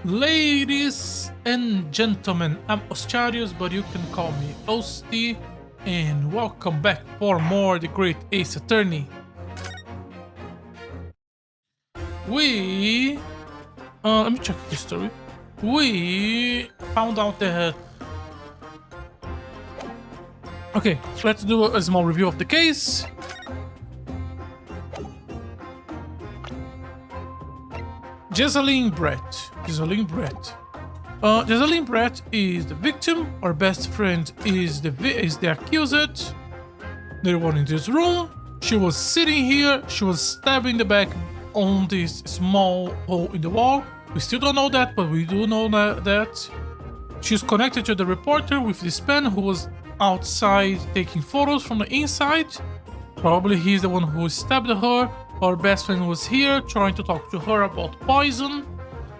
Ladies and gentlemen, I'm Ostarius, but you can call me Osti, and welcome back for more The Great Ace Attorney. We... let me check history. We found out that... Okay, let's do a small review of the case. Jessalyn Brett. Jessalyn Brett is the victim. Our best friend is the accused. They were in this room. She was sitting here. She was stabbed in the back on this small hole in the wall. We still don't know that, but we do know that. She's connected to the reporter with this pen who was outside taking photos from the inside. Probably he's the one who stabbed her. Our best friend was here trying to talk to her about poison.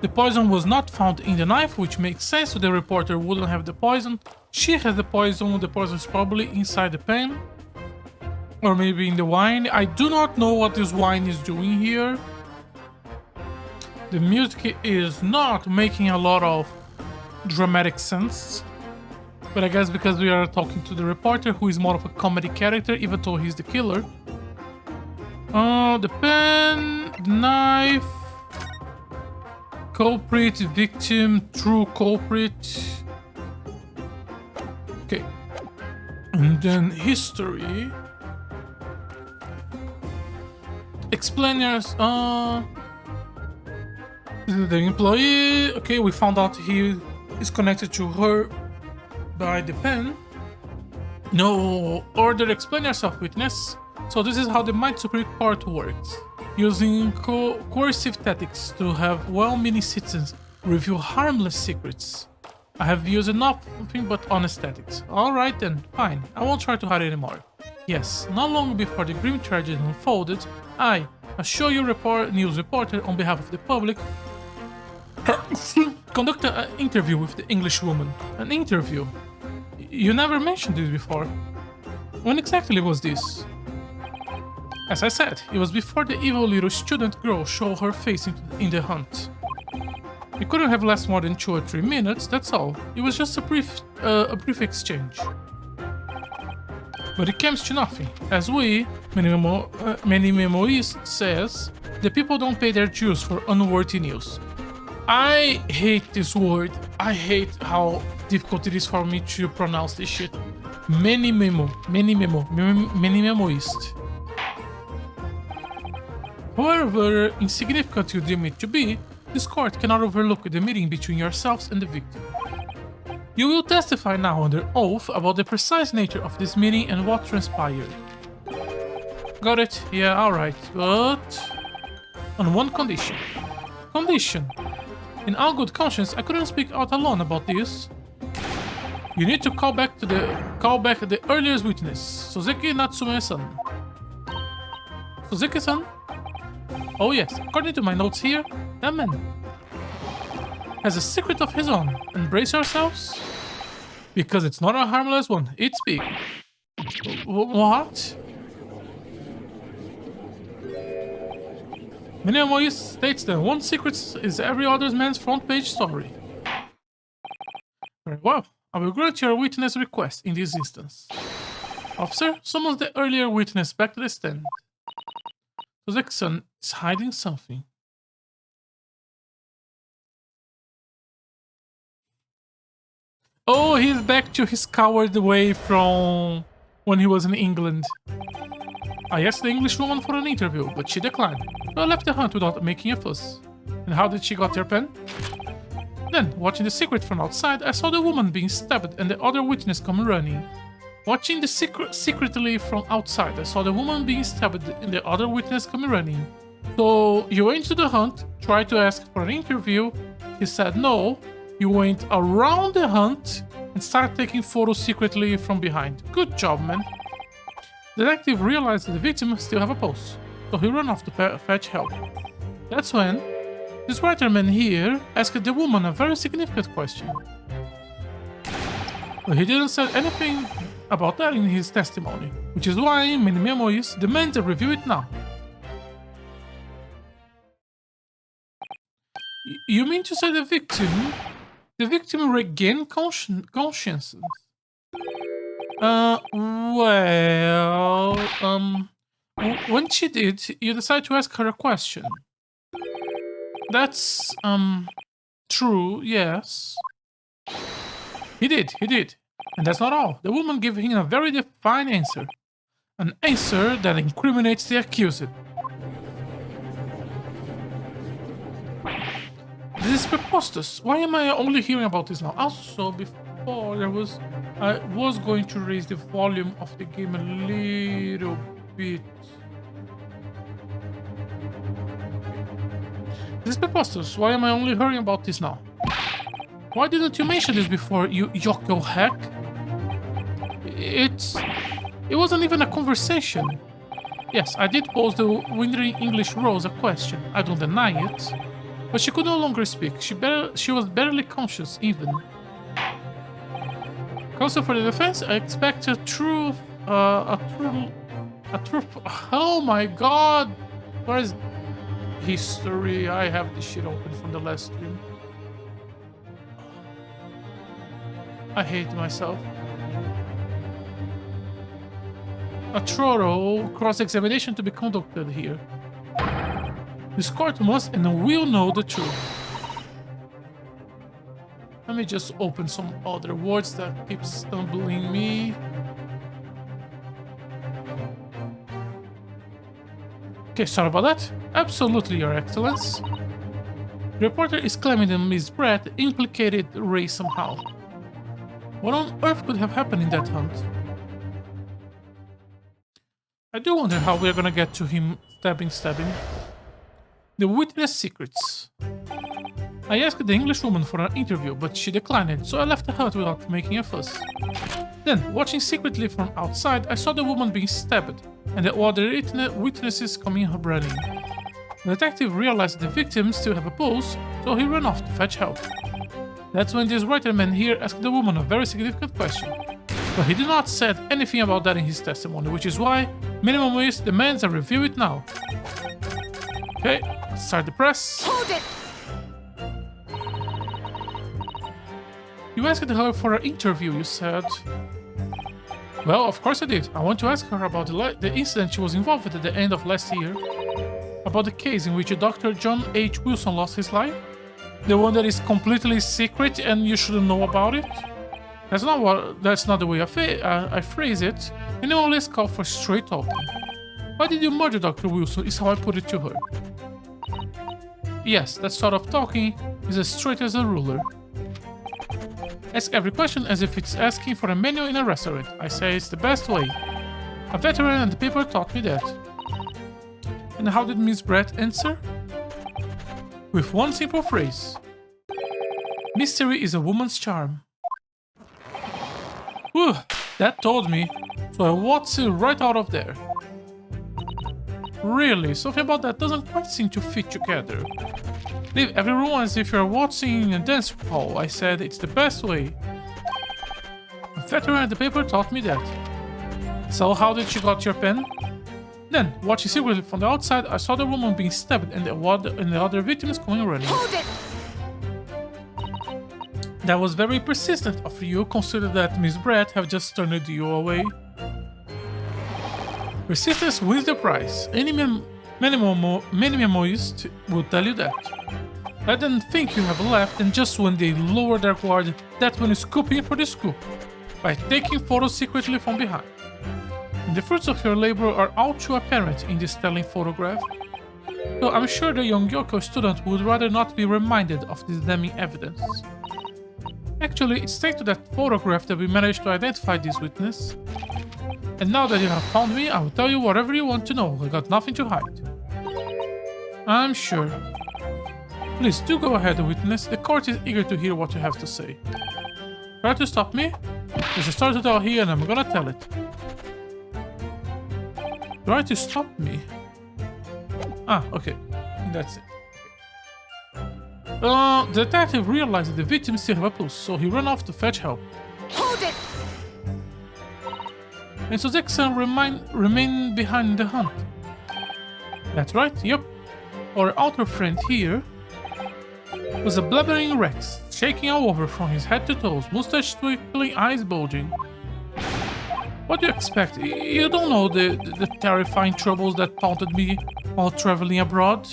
The poison was not found in the knife, which makes sense, so the reporter wouldn't have the poison. She has the poison is probably inside the pen. Or maybe in the wine. I do not know what this wine is doing here. The music is not making a lot of dramatic sense. But I guess because we are talking to the reporter, who is more of a comedy character, even though he's the killer. The pen, the knife, culprit, victim, true culprit. Okay. And then history. Explainers, the employee. Okay, we found out he is connected to her by the pen. No order, explain yourself, witness. So this is how the Might Superior Court works. Using coercive tactics to have well-meaning citizens reveal harmless secrets. I have used nothing but honest tactics. Alright then, fine. I won't try to hide anymore. Yes, not long before the grim tragedy unfolded, I, a show you news reporter on behalf of the public, conducted an interview with the English woman. An interview? You never mentioned this before. When exactly was this? As I said, it was before the evil little student girl showed her face in the hunt. It couldn't have lasted more than 2 or 3 minutes, that's all. It was just a brief exchange. But it comes to nothing. As many memoists says, the people don't pay their dues for unworthy news. I hate this word. I hate how difficult it is for me to pronounce this shit. Many memoists. However insignificant you deem it to be, this court cannot overlook the meeting between yourselves and the victim. You will testify now under oath about the precise nature of this meeting and what transpired. Got it? Yeah, alright, but... on one condition. Condition. In all good conscience, I couldn't speak out alone about this. You need to call back the earliest witness, Suzuki Natsume-san. Suzuki-san? Oh yes, according to my notes here, that man has a secret of his own. And brace yourselves, because it's not a harmless one, it's big. What? Minimoy states that one secret is every other man's front page story. Very well, I will grant your witness request in this instance. Officer, summons the earlier witness back to the stand. Suzuki-san is hiding something. Oh, he's back to his coward way from when he was in England. I asked the English woman for an interview, but she declined. So I left the hunt without making a fuss. And how did she got her pen? Then, watching the secret from outside, I saw the woman being stabbed and the other witness come running. Watching the secretly from outside, I saw the woman being stabbed and the other witness coming running. So, you went to the hunt, tried to ask for an interview, he said no, you went around the hunt and started taking photos secretly from behind. Good job, man. The detective realized that the victim still have a pulse, so he ran off to fetch help. That's when this writer man here asked the woman a very significant question. But he didn't say anything about that in his testimony, which is why many memoirs demand to review it now. You mean to say the victim? The victim regained conscience? Well, when she did, you decided to ask her a question. That's, true, yes. He did. And that's not all. The woman gave him a very defined answer. An answer that incriminates the accused. This is preposterous. Why am I only hearing about this now? Also, before I was going to raise the volume of the game a little bit. This is preposterous. Why am I only hearing about this now? Why didn't you mention this before, you Yoko hack? It wasn't even a conversation. Yes, I did pose the wandering English Rose a question. I don't deny it. But she could no longer speak. She was barely conscious, even. Counsel for the defense, I expect a truth. Oh my god! Where is history? I have this shit open from the last stream. I hate myself. A thorough cross-examination to be conducted here. This court must and will know the truth. Let me just open some other words that keep stumbling me. Okay, sorry about that. Absolutely, Your Excellence. The reporter is claiming that Miss Brett implicated Ray somehow. What on earth could have happened in that hunt? I do wonder how we're gonna get to him stabbing. The witness secrets. I asked the Englishwoman for an interview, but she declined it, so I left the hut without making a fuss. Then, watching secretly from outside, I saw the woman being stabbed, and the other witnesses coming running. The detective realized the victim still had a pulse, so he ran off to fetch help. That's when this writer man here asked the woman a very significant question. But he did not say anything about that in his testimony, which is why Minimum Wage demands I review it now. Okay, let's start the press. Hold it! You asked her for an interview, you said. Well, of course I did. I want to ask her about the incident she was involved with at the end of last year. About the case in which Dr. John H. Wilson lost his life. The one that is completely secret and you shouldn't know about it. That's not the way I phrase it. Anyone let's call for straight talking. Why did you murder Dr. Wilson is how I put it to her. Yes, that sort of talking is as straight as a ruler. Ask every question as if it's asking for a menu in a restaurant. I say it's the best way. A veteran and the paper taught me that. And how did Miss Brett answer? With one simple phrase. Mystery is a woman's charm. Whew, that told me. So I waltzed right out of there. Really, something about that doesn't quite seem to fit together. Leave every room as if you're waltzing in a dance hall. I said it's the best way. A veteran at the paper taught me that. So how did she got your pen? Then, watching secretly from the outside, I saw the woman being stabbed and the other victims coming running. Hold it! That was very persistent of you, consider that Miss Brett have just turned you away. Persistence wins the prize. Any memoist will tell you that. Let them think you have left, and just when they lower their guard, that's when you scoop in for the scoop, by taking photos secretly from behind. And the fruits of your labor are all too apparent in this telling photograph. So I'm sure the young Yoko student would rather not be reminded of this damning evidence. Actually, it's thanks to that photograph that we managed to identify this witness. And now that you have found me, I will tell you whatever you want to know. I got nothing to hide. I'm sure. Please do go ahead, witness. The court is eager to hear what you have to say. Try to stop me? There's a story to tell here and I'm gonna tell it. Try to stop me? Ah, okay. That's it. The detective realized that the victim still have a pulse, so he ran off to fetch help. Hold it! And so Dixon remained behind the hunt. That's right, yep. Our outer friend here. Was a blabbering Rex, shaking all over from his head to toes, mustache twinkling, eyes bulging. What do you expect? You don't know the terrifying troubles that taunted me while traveling abroad?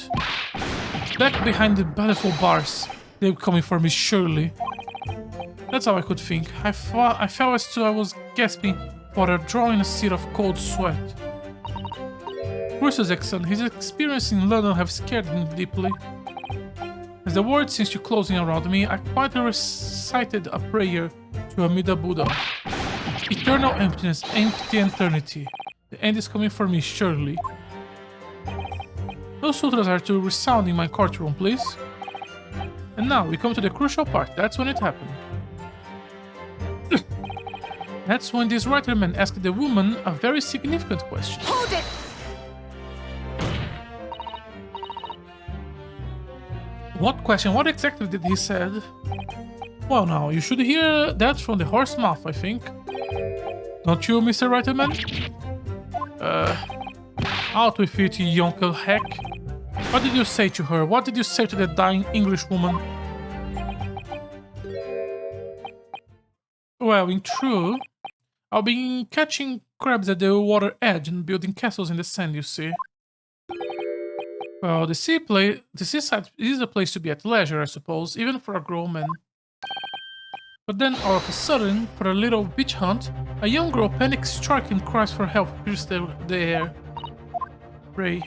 Back behind the baleful bars, they were coming for me surely. That's how I could think. I fell as though I was gasping water, drawing a seat of cold sweat. Bruce's accent, his experience in London have scared him deeply. As the world seems to closing around me, I quietly recited a prayer to Amida Buddha. Eternal emptiness, empty eternity. The end is coming for me, surely. No sutras are to resound in my courtroom, please. And now we come to the crucial part. That's when it happened. That's when this writer man asked the woman a very significant question. Hold it! What question? What exactly did he said? Well, now, you should hear that from the horse's mouth, I think. Don't you, Mr. Writerman? Out with it, you yonkle heck. What did you say to her? What did you say to the dying English woman? Well, in truth, I've been catching crabs at the water edge and building castles in the sand, you see. Well, the seaside is a place to be at leisure, I suppose, even for a grown man. But then, all of a sudden, for a little beach hunt, a young girl panic-stricken cries for help pierced the air. Pray.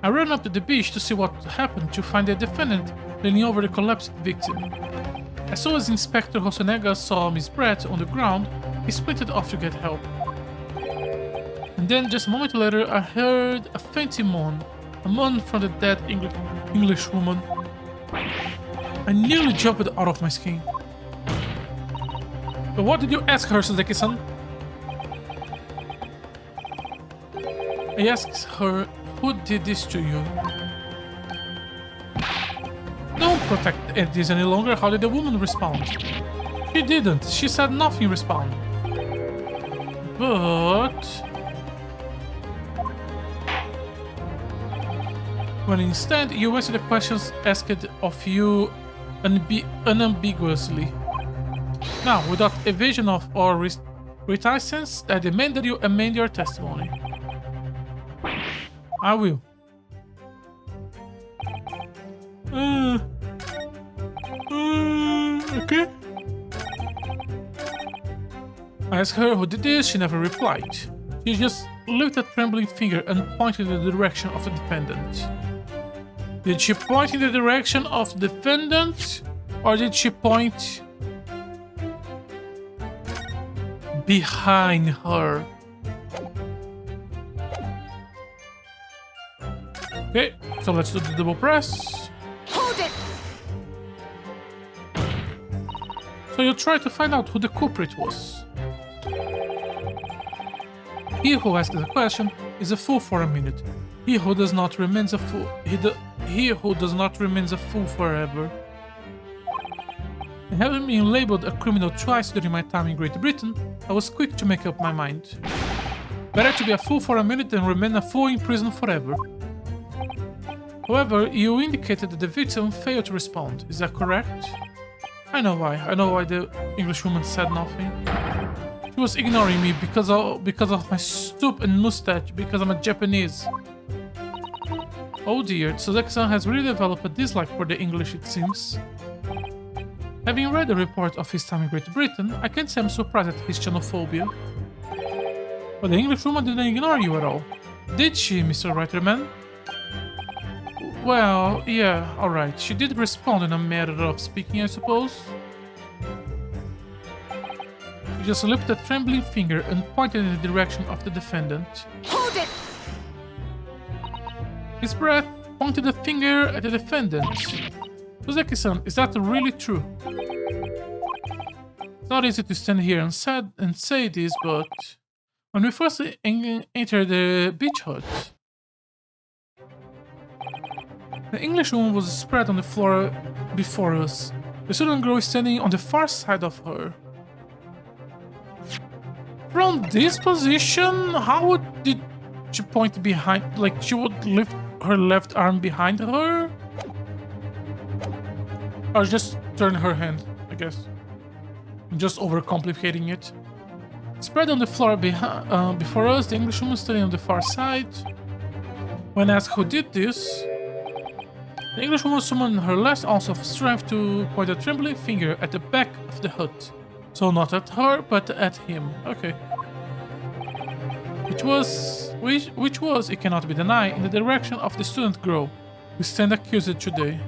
I ran up to the beach to see what happened, to find the defendant leaning over the collapsed victim. As soon as Inspector Hosonaga saw Miss Brett on the ground, he sprinted off to get help. And then, just a moment later, I heard a faint moan. A moan from the dead English woman. I nearly jumped out of my skin. But what did you ask her, Suzuki-san? I asked her, who did this to you? Don't protect this any longer. How did the woman respond? She didn't. She said nothing respond. But... when instead you answer the questions asked of you unambiguously. Now, without evasion or reticence, I demand that you amend your testimony. I will. Okay. I asked her who did this, she never replied. She just lifted a trembling finger and pointed in the direction of the defendant. Did she point in the direction of the defendant? Or did she point behind her? Okay, so let's do the double press. Hold it! So you try to find out who the culprit was. He who asks the question is a fool for a minute. He who does not remains a fool. He who does not remains a fool forever. And having been labeled a criminal twice during my time in Great Britain, I was quick to make up my mind. Better to be a fool for a minute than remain a fool in prison forever. However, you indicated that the victim failed to respond. Is that correct? I know why. I know why the Englishwoman said nothing. She was ignoring me because of my stoop and mustache, because I'm a Japanese. Oh dear, Suzuki-san has really developed a dislike for the English, it seems. Having read the report of his time in Great Britain, I can't say I'm surprised at his xenophobia. But the Englishwoman didn't ignore you at all. Did she, Mr. Writerman? Well, yeah, alright. She did respond in a matter of speaking, I suppose. She just lifted a trembling finger and pointed in the direction of the defendant. Hold it! His breath pointed a finger at the defendant. Suzuki-san, is that really true? It's not easy to stand here and say this, but when we first entered the beach hut, the Englishwoman was spread on the floor before us. The student girl is standing on the far side of her. From this position, how did she point behind? Like she would lift her left arm behind her? Or just turn her hand, I guess. I'm just overcomplicating it. Spread on the floor before us, the Englishwoman standing on the far side. When asked who did this, the Englishwoman summoned her last ounce of strength to point a trembling finger at the back of the hut. So not at her, but at him. Okay. Which was, it cannot be denied, in the direction of the student girl who stand accused today.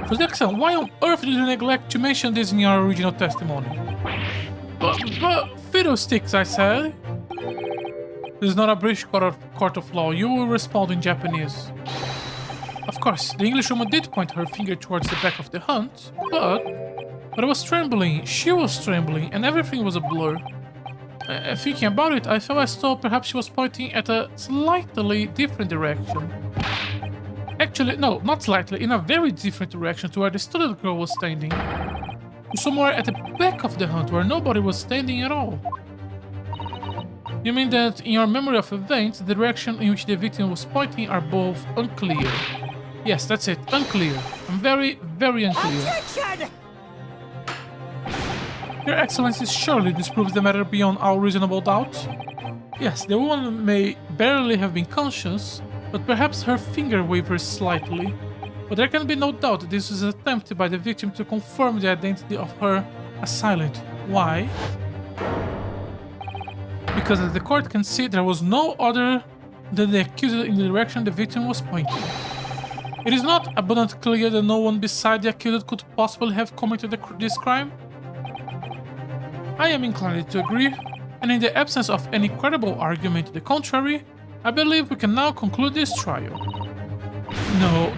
So Jackson, why on earth did you neglect to mention this in your original testimony? But fiddlesticks, I said. This is not a British court of law. You will respond in Japanese. Of course, the Englishwoman did point her finger towards the back of the hunt, but I was trembling, she was trembling, and everything was a blur. Thinking about it, I felt as though perhaps she was pointing at a slightly different direction. Actually, no, not slightly, in a very different direction to where the student girl was standing. Somewhere at the back of the hunt where nobody was standing at all. You mean that in your memory of events, the direction in which the victim was pointing are both unclear? Yes, that's it, unclear. I'm very, very unclear. Objection! Your Excellency, surely this proves the matter beyond all reasonable doubt? Yes, the woman may barely have been conscious, but perhaps her finger wavers slightly. But there can be no doubt that this was an attempt by the victim to confirm the identity of her assailant. Why? Because as the court can see, there was no other than the accused in the direction the victim was pointing. It is not abundantly clear that no one beside the accused could possibly have committed this crime? I am inclined to agree, and in the absence of any credible argument to the contrary, I believe we can now conclude this trial.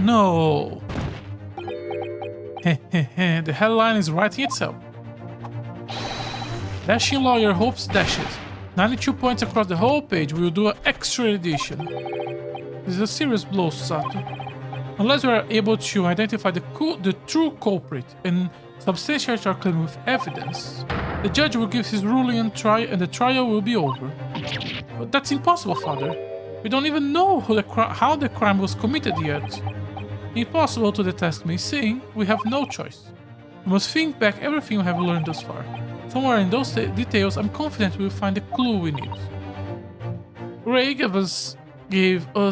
No. The headline is writing itself. Dashing lawyer hopes dash it. 92 points across the whole page. We will do an extra edition. This is a serious blow, Sato. Unless we are able to identify the true culprit and substantiate our claim with evidence, the judge will give his ruling and the trial will be over. But that's impossible, Father. We don't even know how the crime was committed yet. Impossible to the task may seem, we have no choice. We must think back everything we have learned thus far. Somewhere in those details, I'm confident we will find the clue we need. Ray gave us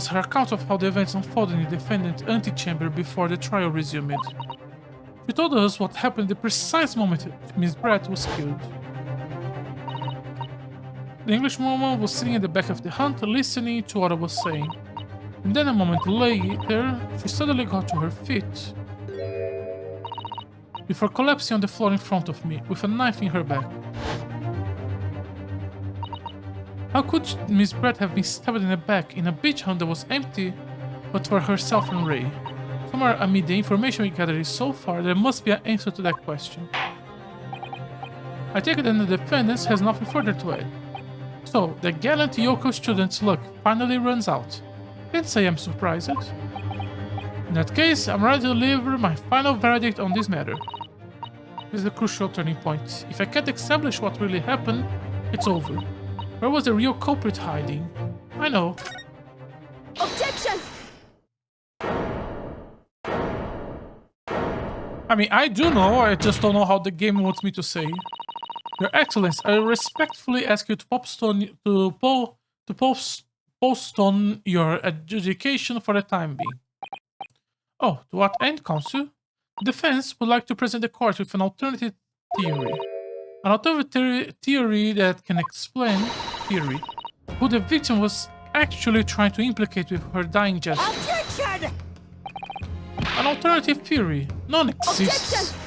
her account of how the events unfolded in the defendant's antechamber before the trial resumed. She told us what happened the precise moment Miss Brett was killed. The Englishwoman was sitting at the back of the hunt, listening to what I was saying. And then a moment later, she suddenly got to her feet, before collapsing on the floor in front of me, with a knife in her back. How could Miss Brett have been stabbed in the back in a beach hunt that was empty but for herself and Ray? Somewhere amid the information we gathered so far, there must be an answer to that question. I take it that the defendant has nothing further to add. So, the gallant Yoko student's luck finally runs out. Can't say I'm surprised. In that case, I'm ready to deliver my final verdict on this matter. This is a crucial turning point. If I can't establish what really happened, it's over. Where was the real culprit hiding? I know. Objection! I mean, I do know, I just don't know how the game wants me to say. Your Excellency, I respectfully ask you to postpone your adjudication for the time being. Oh, to what end, Counsel? The defense would like to present the court with an alternative theory. An alternative theory that can explain who the victim was actually trying to implicate with her dying gesture. Objection! An alternative theory. None exists. Objection!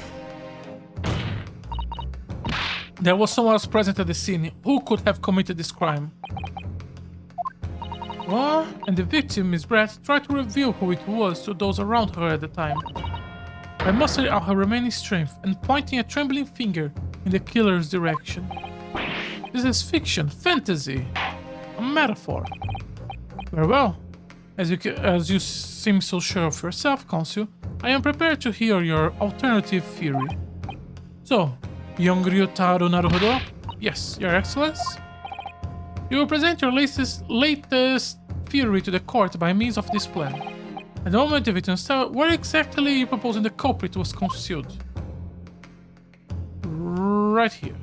There was someone else present at the scene. Who could have committed this crime? What? And the victim, Miss Brett, tried to reveal who it was to those around her at the time. By mustering out her remaining strength and pointing a trembling finger in the killer's direction. This is fiction, fantasy, a metaphor. Very well. As you seem so sure of yourself, Counsel, I am prepared to hear your alternative theory. So, young Ryotaro Naruhodo? Yes, Your Excellency? You will present your latest fury to the court by means of this plan. At the moment the victim started, where exactly you proposing the culprit was concealed? Right here.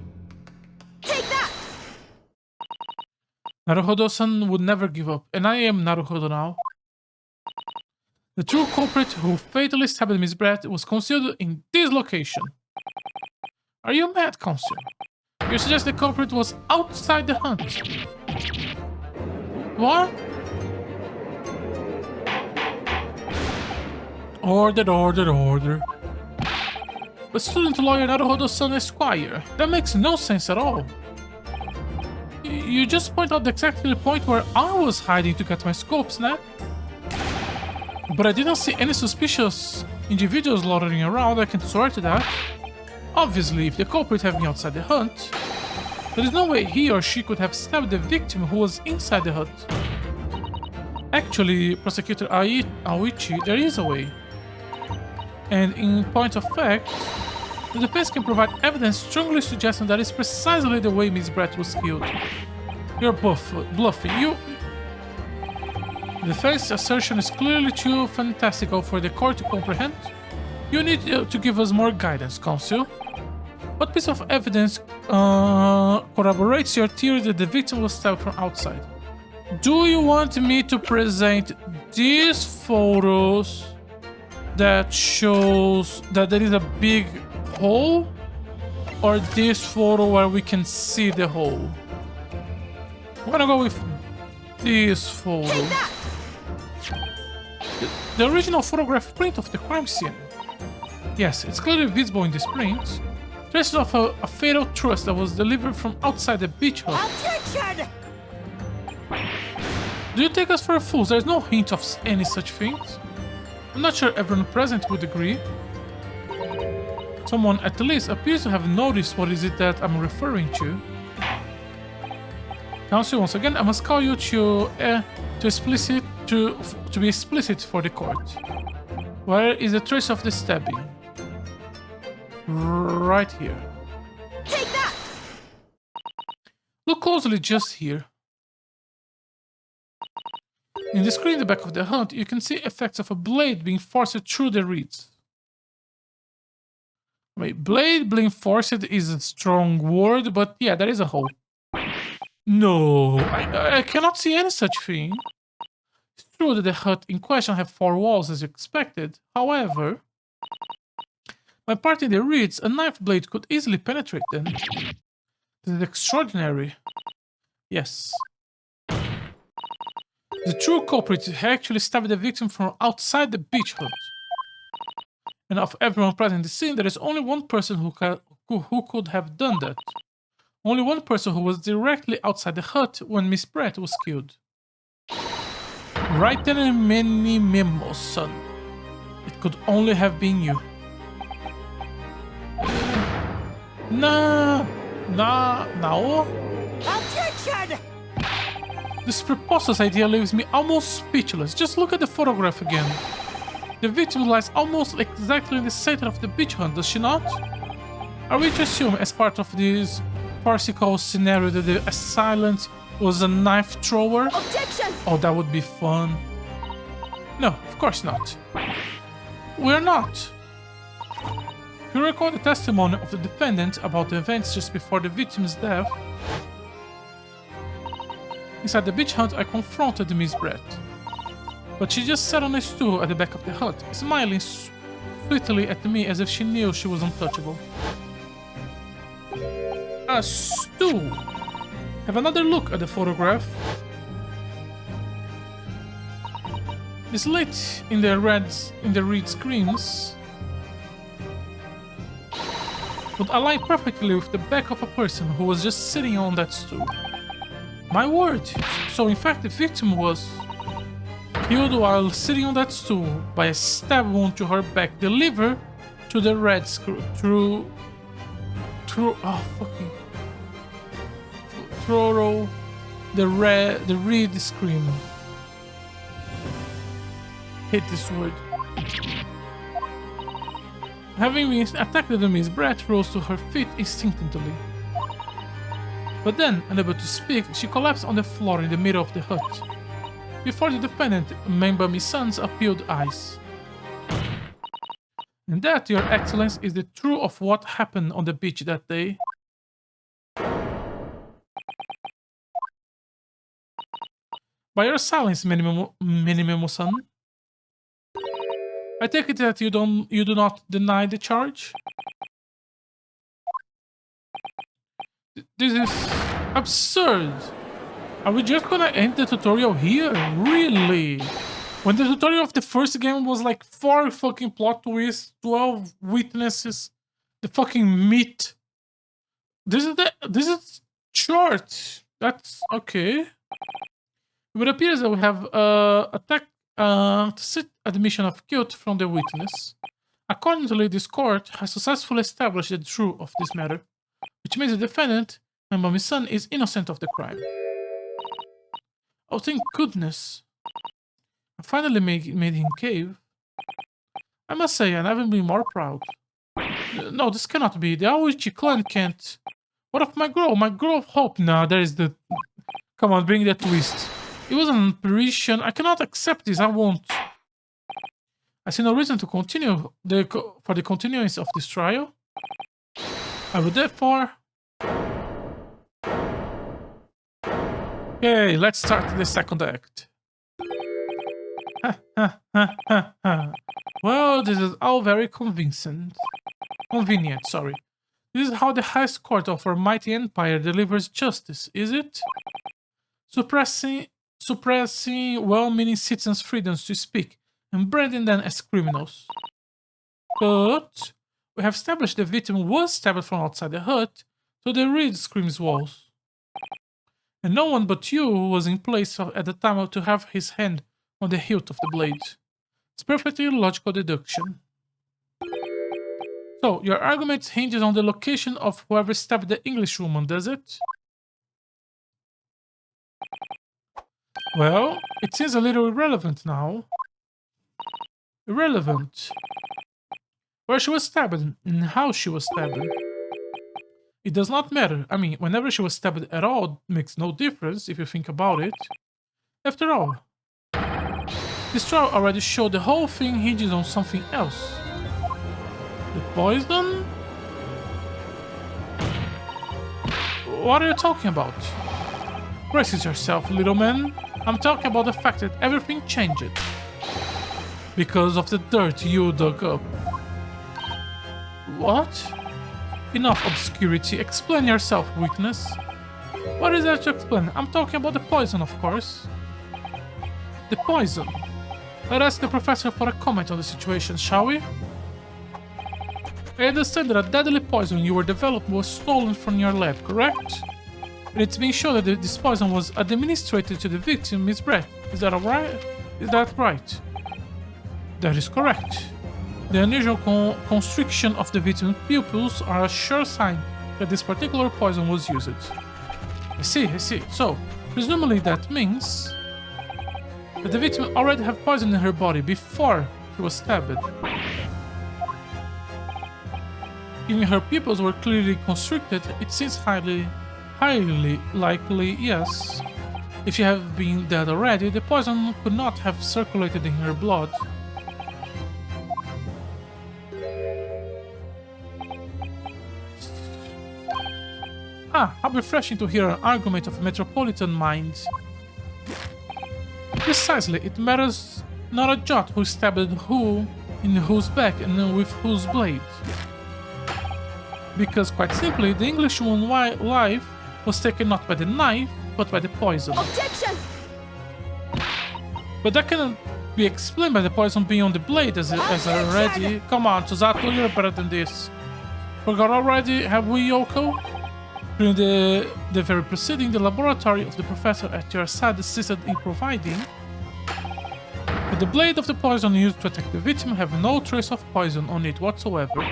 Take that! Naruhodo-san would never give up, and I am Naruhodo now. The true culprit who fatally stabbed Miss Brett was concealed in this location. Are you mad, Consul? You suggest the culprit was outside the hunt? What? Order. But student lawyer Naruhodo-san Esquire, that makes no sense at all. You just point out exactly the point where I was hiding to get my scope snap. But I didn't see any suspicious individuals loitering around, I can swear to that. Obviously, if the culprit had been outside the hut, there is no way he or she could have stabbed the victim who was inside the hut. Actually, Prosecutor Aoichi, there is a way. And in point of fact, the defense can provide evidence strongly suggesting that is precisely the way Miss Brett was killed. You're bluffing. The defense assertion is clearly too fantastical for the court to comprehend. You need to give us more guidance, Consul. What piece of evidence corroborates your theory that the victim was stabbed from outside? Do you want me to present these photos that shows that there is a big hole, or this photo where we can see the hole? I'm gonna go with this photo. The original photograph print of the crime scene. Yes, it's clearly visible in this print. Traces of a fatal thrust that was delivered from outside the beach hut. Objection! Do you take us for fools? There's no hint of any such things. I'm not sure everyone present would agree. Someone at least appears to have noticed what is it that I'm referring to. Counsel, once again, I must call you to be explicit for the court. Where is the trace of the stabbing? Right here. Take that! Look closely just here. In the screen in the back of the hut, you can see effects of a blade being forced through the reeds. Wait, blade being forced is a strong word, but yeah, there is a hole. No, I cannot see any such thing. It's true that the hut in question have 4 walls as expected. However, by parting the reeds, a knife blade could easily penetrate them. This is extraordinary. Yes. The true culprit actually stabbed the victim from outside the beach hut. And of everyone present in the scene, there is only one person who could have done that. Only one person who was directly outside the hut when Miss Brett was killed. Right then and many memos, son. It could only have been you. No. Objection! This preposterous idea leaves me almost speechless. Just look at the photograph again. The victim lies almost exactly in the center of the beach hut, does she not? Are we to assume, as part of this farcical scenario, that the assailant was a knife thrower? Objection! Oh, that would be fun. No, of course not. We're not. If you recall the testimony of the defendant about the events just before the victim's death, inside the beach hut, I confronted Miss Brett. But she just sat on a stool at the back of the hut, smiling sweetly at me as if she knew she was untouchable. A stool! Have another look at the photograph. It's lit in the reed screens, would align perfectly with the back of a person who was just sitting on that stool. My word! So in fact the victim was killed while sitting on that stool by a stab wound to her back delivered to the red screw through the reed screen. Hate this word. Having been attacked, Miss Brett rose to her feet instinctively. But then, unable to speak, she collapsed on the floor in the middle of the hut. before the defendant, Membami-san's appealed eyes. And that, Your Excellence, is the truth of what happened on the beach that day. By your silence, Minimemo-san, I take it that you do not deny the charge? This is absurd. Are we just gonna end the tutorial here? Really? When the tutorial of the first game was like 4 fucking plot twists, 12 witnesses, the fucking meat. This is short. That's okay. It appears that we have tacit admission of guilt from the witness. Accordingly, this court has successfully established the truth of this matter, which means the defendant, Membami-san, is innocent of the crime. Oh, thank goodness. I finally made him cave. I must say, I've never been more proud. No, this cannot be. The Aoichi clan can't. What of my girl? My girl of hope? Nah, there is the... Come on, bring that twist. It was an apparition. I cannot accept this. I won't. I see no reason to continue for the continuance of this trial. I would therefore... Okay, let's start the second act. Well, this is all very convenient, sorry. This is how the highest court of our mighty empire delivers justice, is it? Suppressing well-meaning citizens' freedoms to speak and branding them as criminals. But we have established the victim was stabbed from outside the hut, so the reed screams walls. And no one but you was in place at the time to have his hand on the hilt of the blade. It's perfectly logical deduction. So, your argument hinges on the location of whoever stabbed the Englishwoman, does it? Well, it seems a little irrelevant now. Irrelevant. Where she was stabbed and how she was stabbed. It does not matter. I mean, whenever she was stabbed at all makes no difference if you think about it. After all, this trial already showed the whole thing hinges on something else. The poison? What are you talking about? Brace yourself, little man. I'm talking about the fact that everything changed. Because of the dirt you dug up. What? Enough obscurity. Explain yourself, weakness. What is there to explain? I'm talking about the poison, of course. The poison. Let's ask the professor for a comment on the situation, shall we? I understand that a deadly poison you were developing was stolen from your lab, correct? And it's been shown that this poison was administered to the victim, Miss Brett. Is that alright? Is that right? That is correct. The unusual constriction of the victim's pupils are a sure sign that this particular poison was used. I see. So, presumably that means that the victim already had poison in her body before she was stabbed. Given her pupils were clearly constricted, it seems highly likely, yes. If she had been dead already, the poison could not have circulated in her blood. How refreshing to hear an argument of metropolitan minds. Precisely, it matters not a jot who stabbed who, in whose back, and with whose blade. Because, quite simply, the Englishwoman's life was taken not by the knife, but by the poison. Objection! But that cannot be explained by the poison being on the blade as already... Come on, Susato, you're better than this. Forgot already, have we, Yoko? During the very proceeding, the laboratory of the professor at your side assisted in providing. But the blade of the poison used to attack the victim have no trace of poison on it whatsoever.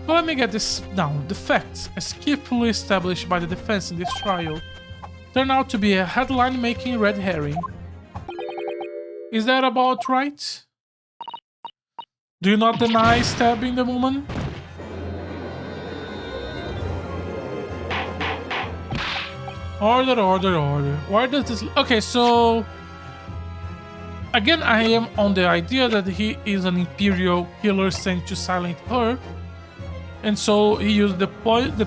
So let me get this down. The facts, as carefully established by the defense in this trial, turn out to be a headline-making red herring. Is that about right? Do you not deny stabbing the woman? Order, order, order. Why does this... Okay, so... Again, I am on the idea that he is an Imperial killer sent to silence her. And so he used the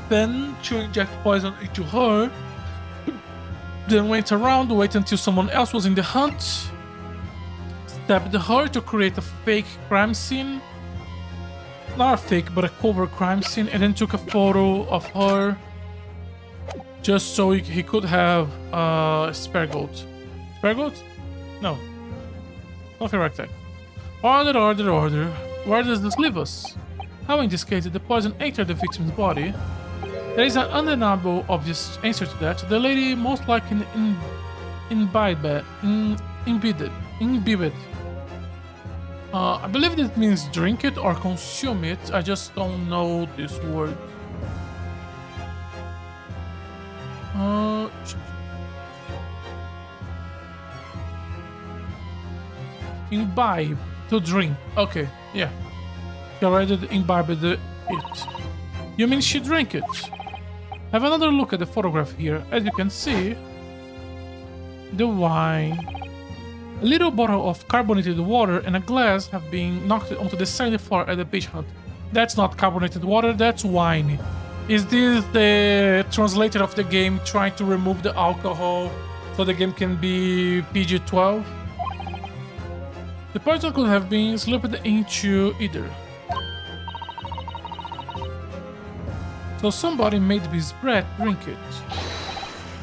pen to inject poison into her. Then went around, waited until someone else was in the hunt. Stabbed her to create a fake crime scene. Not a fake, but a cover crime scene. And then took a photo of her. Just so he could have spare goat. Spare goat? No. Nothing like that. Order, order, order. Where does this leave us? How in this case did the poison enter the victim's body? There is an undeniable obvious answer to that. The lady most likely imbibed. I believe this means drink it or consume it. I just don't know this word. Imbibe, to drink. Okay, yeah. She already imbibed it. You mean she drank it? Have another look at the photograph here. As you can see, the wine, a little bottle of carbonated water and a glass have been knocked onto the sandy floor at the beach hut. That's not carbonated water, that's wine. Is this the translator of the game trying to remove the alcohol so the game can be PG-12? The poison could have been slipped into either. So somebody made this bread drink it.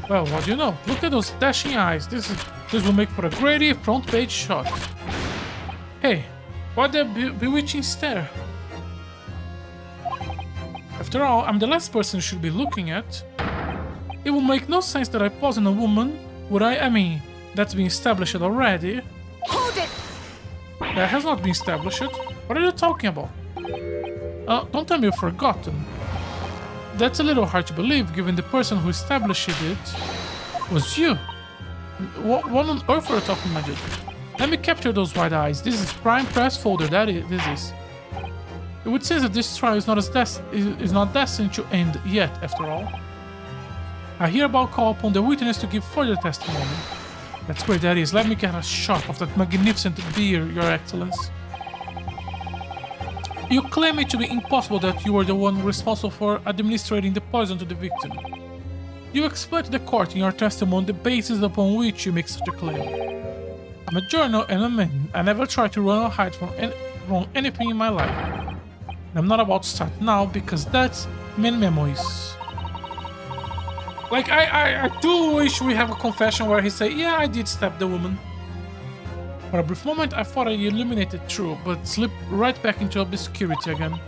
Well, what do you know? Look at those dashing eyes. This will make for a great front page shot. Hey, what a bewitching stare. After all, I'm the last person you should be looking at. It will make no sense that I poison a woman, would I? I mean, that's been established already. Hold it! That has not been established. What are you talking about? Don't tell me you've forgotten. That's a little hard to believe, given the person who established it was you. What on earth are you talking about, dude? Let me capture those white eyes. This is prime press folder. This is. It would seem that this trial is not destined to end yet, after all. I hereby call upon the witness to give further testimony. That's great, that is. Let me get a shot of that magnificent beer, Your Excellence. You claim it to be impossible that you were the one responsible for administering the poison to the victim. You explain to the court in your testimony the basis upon which you make such a claim. I'm a journal and a man. I never try to run or hide from anything in my life. And I'm not about to start now because that's main memories. Like, I do wish we have a confession where he say, yeah, I did stab the woman. For a brief moment, I thought I eliminated True, but slipped right back into obscurity again.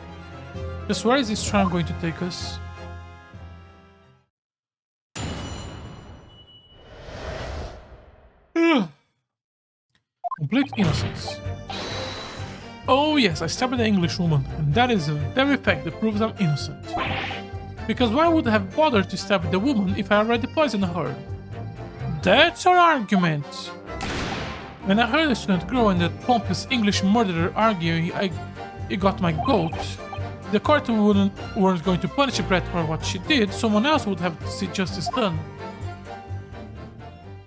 Just where is this trial going to take us? Complete innocence. Oh yes, I stabbed the English woman, and that is the very fact that proves I'm innocent. Because why would I have bothered to stab the woman if I already poisoned her? That's our argument. When I heard a student girl and that pompous English murderer arguing he got my goat, the court weren't going to punish Brett for what she did, someone else would have to see justice done.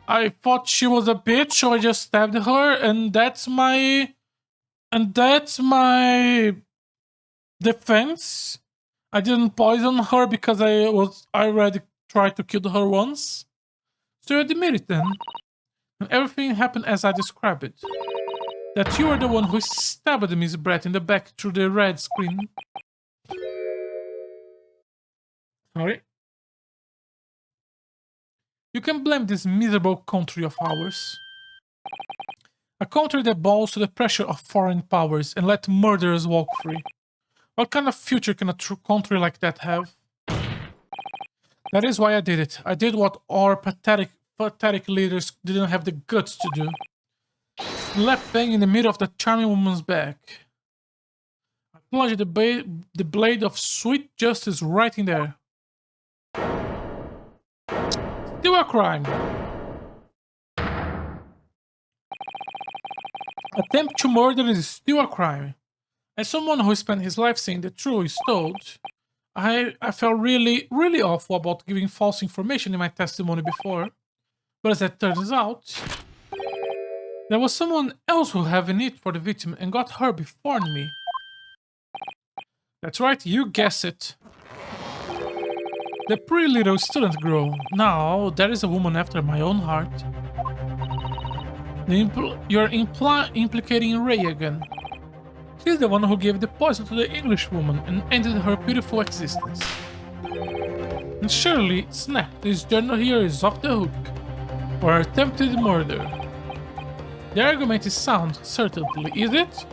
I thought she was a bitch, so I just stabbed her, and that's my defense. I didn't poison her because I already tried to kill her once. So you admit it then. And everything happened as I described it. That you were the one who stabbed Miss Brett in the back through the red screen. Sorry. You can blame this miserable country of ours. A country that bows to the pressure of foreign powers and let murderers walk free. What kind of future can a true country like that have? That is why I did it. I did what our pathetic leaders didn't have the guts to do. Slap bang in the middle of the charming woman's back. I plunged the blade of sweet justice right in there. Still a crime. Attempt to murder is still a crime. As someone who spent his life saying the truth is told, I felt really awful about giving false information in my testimony before, but as it turns out, there was someone else who had a need for the victim and got her before me. That's right, you guess it. The pretty little student girl. Now, there is a woman after my own heart. You're implicating Ray again. She's the one who gave the poison to the English woman and ended her beautiful existence. And surely, snap, this journal here is off the hook. For attempted murder. The argument is sound, certainly, is it?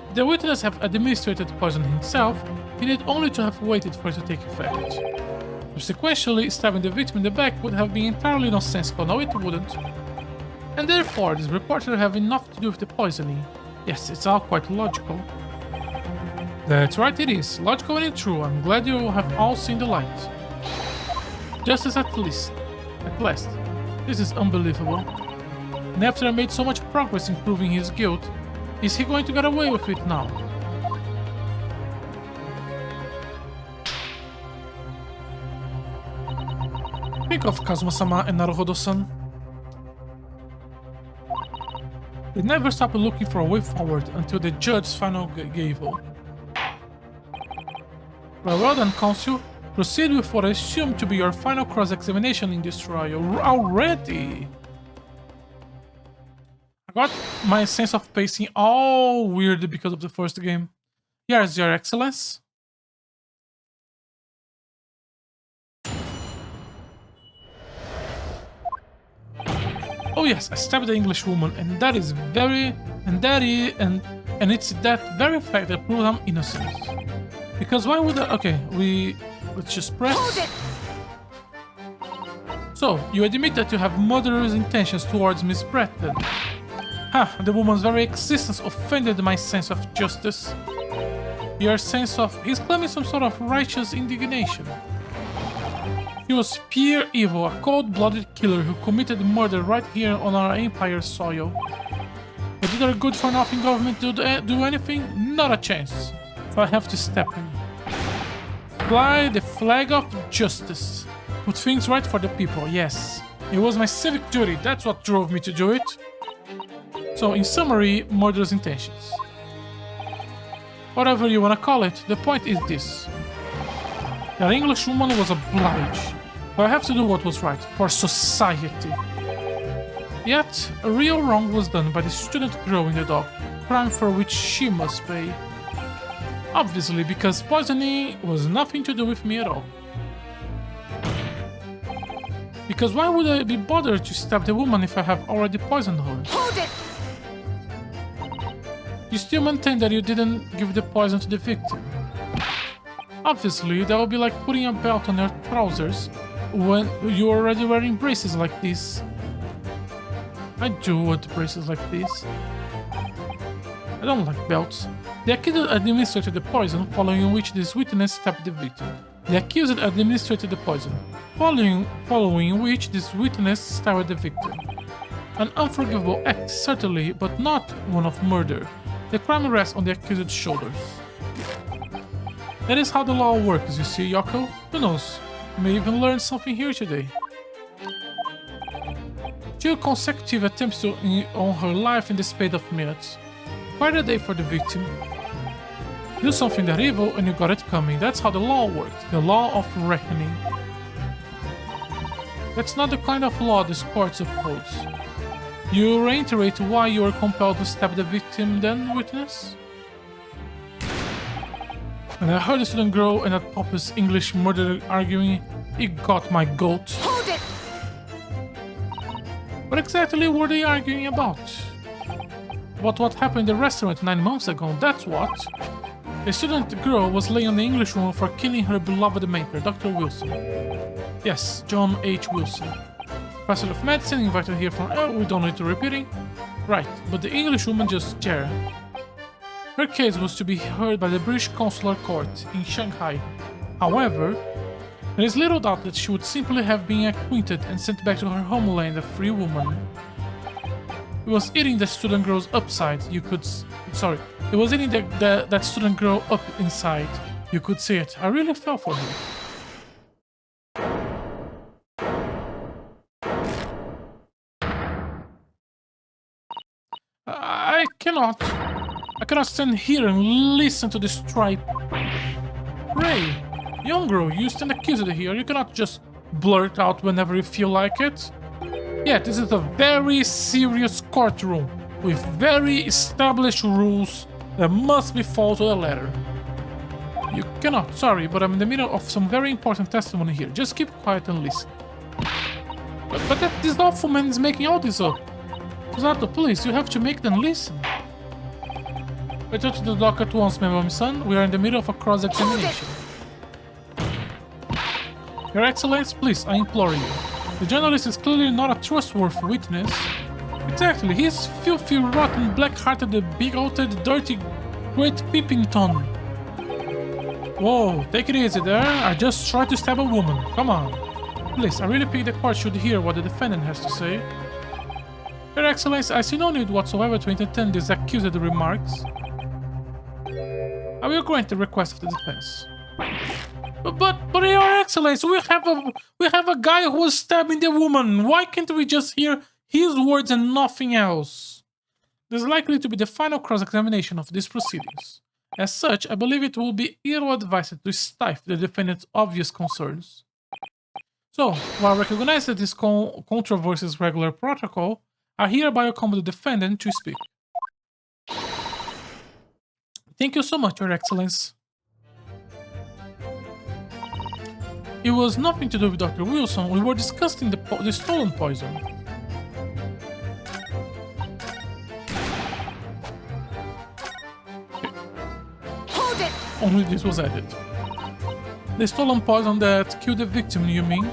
If the witness have administered the poison himself, he need only to have waited for it to take effect. Subsequently, stabbing the victim in the back would have been entirely nonsensical, no it wouldn't. And therefore, this report should have enough to do with the poisoning. Yes, it's all quite logical. That's right, it is. Logical and true. I'm glad you have all seen the light. Justice at least. At last. This is unbelievable. And after I made so much progress in proving his guilt, is he going to get away with it now? Think of Kazuma-sama and Naruhodo-san. They never stopped looking for a way forward until the judge's final gavel. Well done, Counsel. Proceed with what I assume to be your final cross-examination in this trial. Already! I got my sense of pacing all weird because of the first game. Yes, Your Excellence. Oh yes, I stabbed the English woman, and that is and it's that very fact that proves I'm innocent. Because why would I? Okay, let's just press. Hold it! So you admit that you have murderous intentions towards Miss Brett, then? Ha! The woman's very existence offended my sense of justice. Your sense of he's claiming some sort of righteous indignation. He was pure evil, a cold-blooded killer who committed murder right here on our empire's soil. But did our good-for-nothing government do anything? Not a chance. So I have to step in. Fly the flag of justice. Put things right for the people, yes. It was my civic duty, that's what drove me to do it. So, in summary, murderous intentions. Whatever you wanna call it, the point is this. That English woman was obliged. But I have to do what was right, for society. Yet, a real wrong was done by the student girl in the dock, crime for which she must pay. Obviously, because poisoning was nothing to do with me at all. Because why would I be bothered to stab the woman if I have already poisoned her? Hold it! You still maintain that you didn't give the poison to the victim. Obviously, that would be like putting a belt on your trousers when you're already wearing braces like this. I do want braces like this. I don't like belts. The accused administered the poison, following which this witness stabbed the victim. The accused administered the poison, following which this witness stabbed the victim. An unforgivable act, certainly, but not one of murder. The crime rests on the accused's shoulders. That is how the law works, you see, Yoko. Who knows? You may even learn something here today. 2 consecutive attempts on her life in the space of minutes. Quite a day for the victim. Do something that evil and you got it coming. That's how the law works. The law of reckoning. That's not the kind of law this court upholds. You reiterate why you were compelled to stab the victim then, witness? When I heard the student girl and that pompous English murderer arguing, it got my goat. Hold it! What exactly were they arguing about? About what happened in the restaurant 9 months ago, that's what. The student girl was laying on the English woman for killing her beloved maker, Dr. Wilson. Yes, John H. Wilson. Professor of Medicine invited here from... Oh, we don't need to repeating. Right, but the English woman just Jara. Her case was to be heard by the British Consular Court in Shanghai. However, there is little doubt that she would simply have been acquitted and sent back to her homeland a free woman. It was eating the student girl's upside, you could... Sorry. It was eating that student girl up inside. You could see it. I really fell for him. I cannot. I cannot stand here and listen to this tripe. Ray, young girl, you stand accused here. You cannot just blurt out whenever you feel like it. Yeah, this is a very serious courtroom with very established rules that must be followed to the letter. You cannot, sorry, but I'm in the middle of some very important testimony here. Just keep quiet and listen. But this awful man is making all this up. It's not the police, you have to make them listen. Return to the dock at once, my son. We are in the middle of a cross-examination. Your Excellency, please, I implore you. The journalist is clearly not a trustworthy witness. Exactly, he is filthy, rotten, black-hearted, bigoted, dirty, great Pippington. Whoa, take it easy there. I just tried to stab a woman. Come on. Please, I really think the court should hear what the defendant has to say. Your Excellency, I see no need whatsoever to entertain these accused remarks. I will grant the request of the defense. But Your Excellency, we have a guy who was stabbing the woman. Why can't we just hear his words and nothing else? This is likely to be the final cross-examination of these proceedings. As such, I believe it will be ill-advised to stifle the defendant's obvious concerns. So, while recognizing this controversy's regular protocol, I hereby command the defendant to speak. Thank you so much, Your Excellency. It was nothing to do with Dr. Wilson. We were discussing the stolen poison. Hold it! Only this was added. The stolen poison that killed the victim, you mean?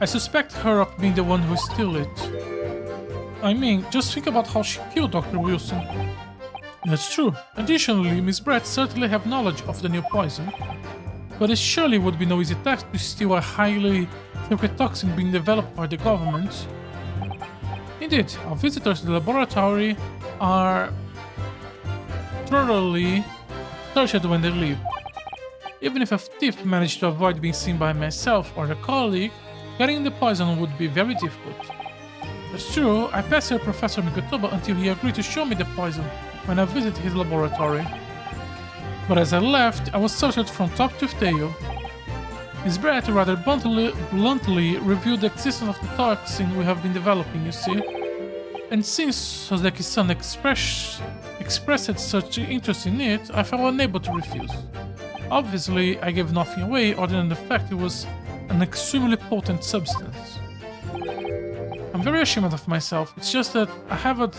I suspect her of being the one who stole it. I mean, just think about how she killed Dr. Wilson. That's true. Additionally, Miss Brett certainly have knowledge of the new poison. But it surely would be no easy task to steal a highly secret toxin being developed by the government. Indeed, our visitors to the laboratory are thoroughly searched when they leave. Even if a thief managed to avoid being seen by myself or a colleague, getting the poison would be very difficult. That's true, I pestered Professor Mikotoba until he agreed to show me the poison when I visited his laboratory. But as I left, I was searched from top to tail. Miss Brett rather bluntly reviewed the existence of the toxin we have been developing, you see. And since Soseki-san expressed such interest in it, I felt unable to refuse. Obviously, I gave nothing away other than the fact it was an extremely potent substance. I'm very ashamed of myself, it's just that I have a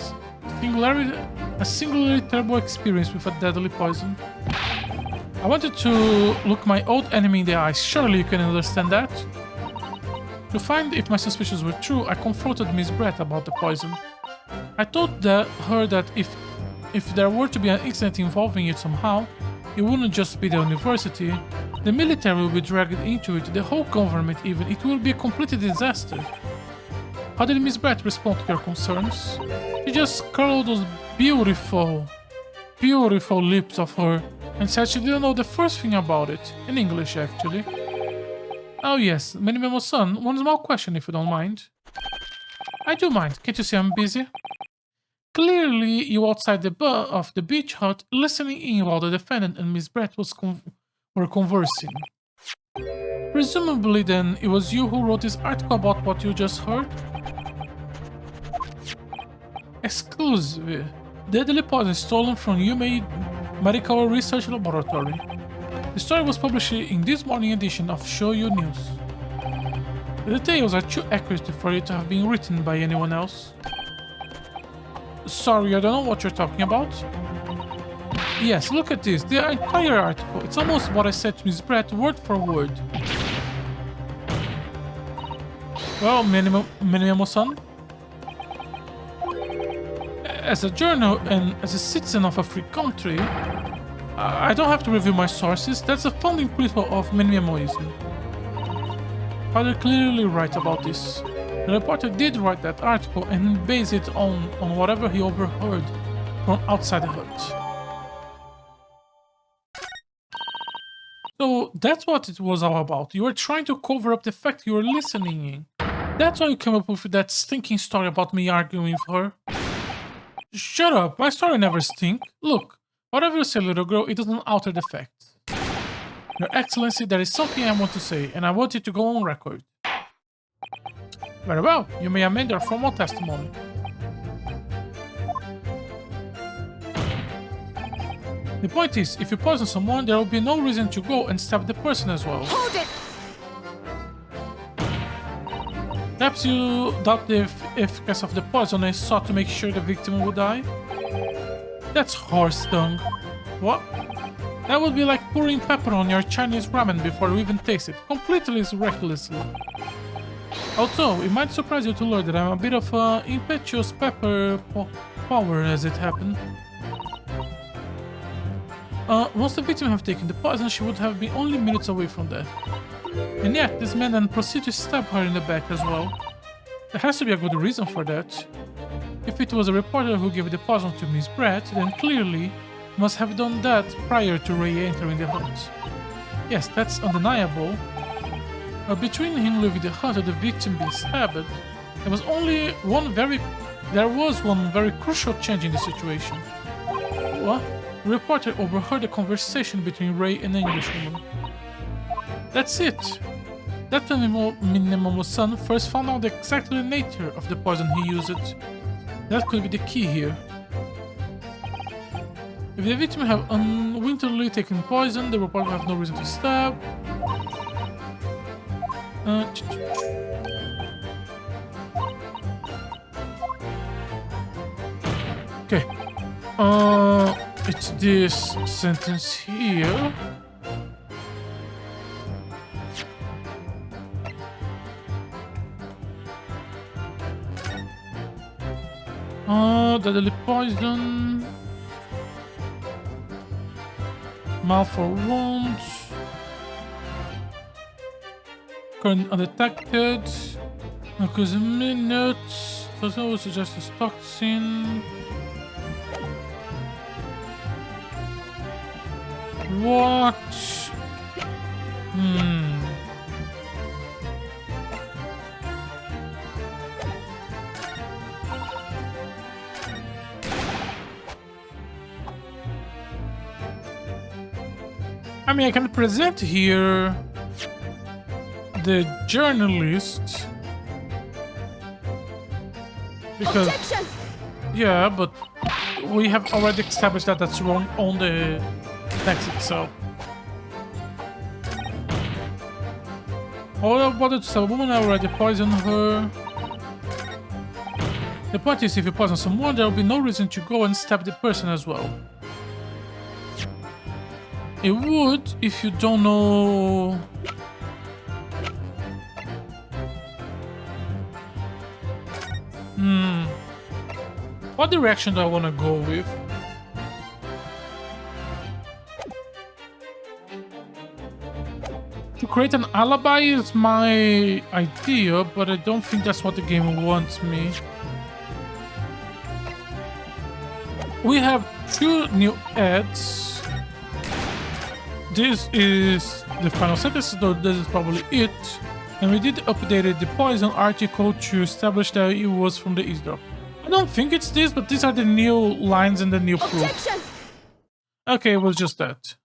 singularly terrible experience with a deadly poison. I wanted to look my old enemy in the eyes, surely you can understand that? To find if my suspicions were true, I confronted Miss Brett about the poison. I told her that if there were to be an incident involving it somehow, it wouldn't just be the university, the military will be dragged into it, the whole government even, it will be a complete disaster. How did Miss Brett respond to your concerns? She just curled those beautiful lips of her and said she didn't know the first thing about it, in English actually. Oh yes, Minimemo-san, one small question if you don't mind. I do mind, can't you see I'm busy? Clearly, you outside of the beach hut, listening in while the defendant and Miss Brett were conversing. Presumably then, it was you who wrote this article about what you just heard? Exclusive. Deadly poison stolen from Yumei Medical Research Laboratory. The story was published in this morning edition of Shoyu News. The details are too accurate for it to have been written by anyone else. Sorry, I don't know what you're talking about. Yes, look at this, the entire article. It's almost what I said to Miss Brett, word for word. Well, Minimo-san, as a journal and as a citizen of a free country, I don't have to review my sources. That's the founding principle of Minimoism. Father clearly right about this. The reporter did write that article and base it on whatever he overheard from outside the hut. that's what it was all about. You were trying to cover up the fact you were listening in. That's why you came up with that stinking story about me arguing with her. Shut up, my story never stink. Look, whatever you say, little girl, it doesn't alter the facts. Your Excellency, there is something I want to say, and I want it to go on record. Very well, you may amend your formal testimony. The point is, if you poison someone, there will be no reason to go and stab the person as well. Hold it! Perhaps you doubt the efficacy of the poison and sought to make sure the victim would die? That's horse dung. What? That would be like pouring pepper on your Chinese ramen before you even taste it, completely recklessly. Although, it might surprise you to learn that I'm a bit of an impetuous pepper power as it happened. Once the victim have taken the poison, she would have been only minutes away from death. And yet, this man then proceeded to stab her in the back as well. There has to be a good reason for that. If it was a reporter who gave the poison to Miss Brett, then clearly must have done that prior to Ray entering the hut. Yes, that's undeniable. But between him leaving the hut and the victim being stabbed, there was one very crucial change in the situation. What? The reporter overheard a conversation between Ray and the Englishwoman. That's it. That's when Minnemomo-san first found out exactly the nature of the poison he used. That could be the key here. If the victim have unwittingly taken poison, the reporter have no reason to stab. Okay. It's this sentence here. Deadly poison. Mouth for wounds. Current undetected. Occurs in minutes. Does always suggest a toxin. What? I mean, I can present here the journalist because Objection! yeah, but we have already established that that's wrong on the text itself. All I wanted to say, a woman already poisoned her. The point is, if you poison someone, there will be no reason to go and stab the person as well. It would if you don't know. What direction do I want to go with? To create an alibi is my idea, but I don't think that's what the game wants me. We have 2 new ads. This is the final sentence, so this is probably it. And we did update the poison article to establish that it was from the eavesdrop. I don't think it's this, but these are the new lines and the new proof. Objection! Okay, it was just that.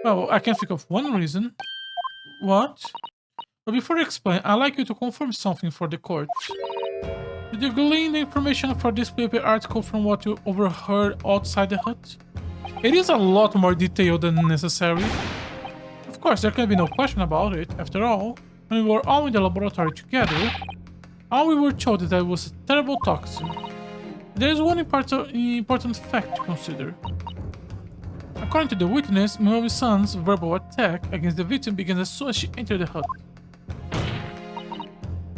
Well, I can think of one reason. What? But before I explain, I'd like you to confirm something for the court. Did you glean the information for this paper article from what you overheard outside the hut? It is a lot more detailed than necessary. Of course, there can be no question about it. After all, when we were all in the laboratory together, all we were told is that it was a terrible toxin. There is one important fact to consider. According to the witness, Miyomi-san's verbal attack against the victim began as soon as she entered the hut.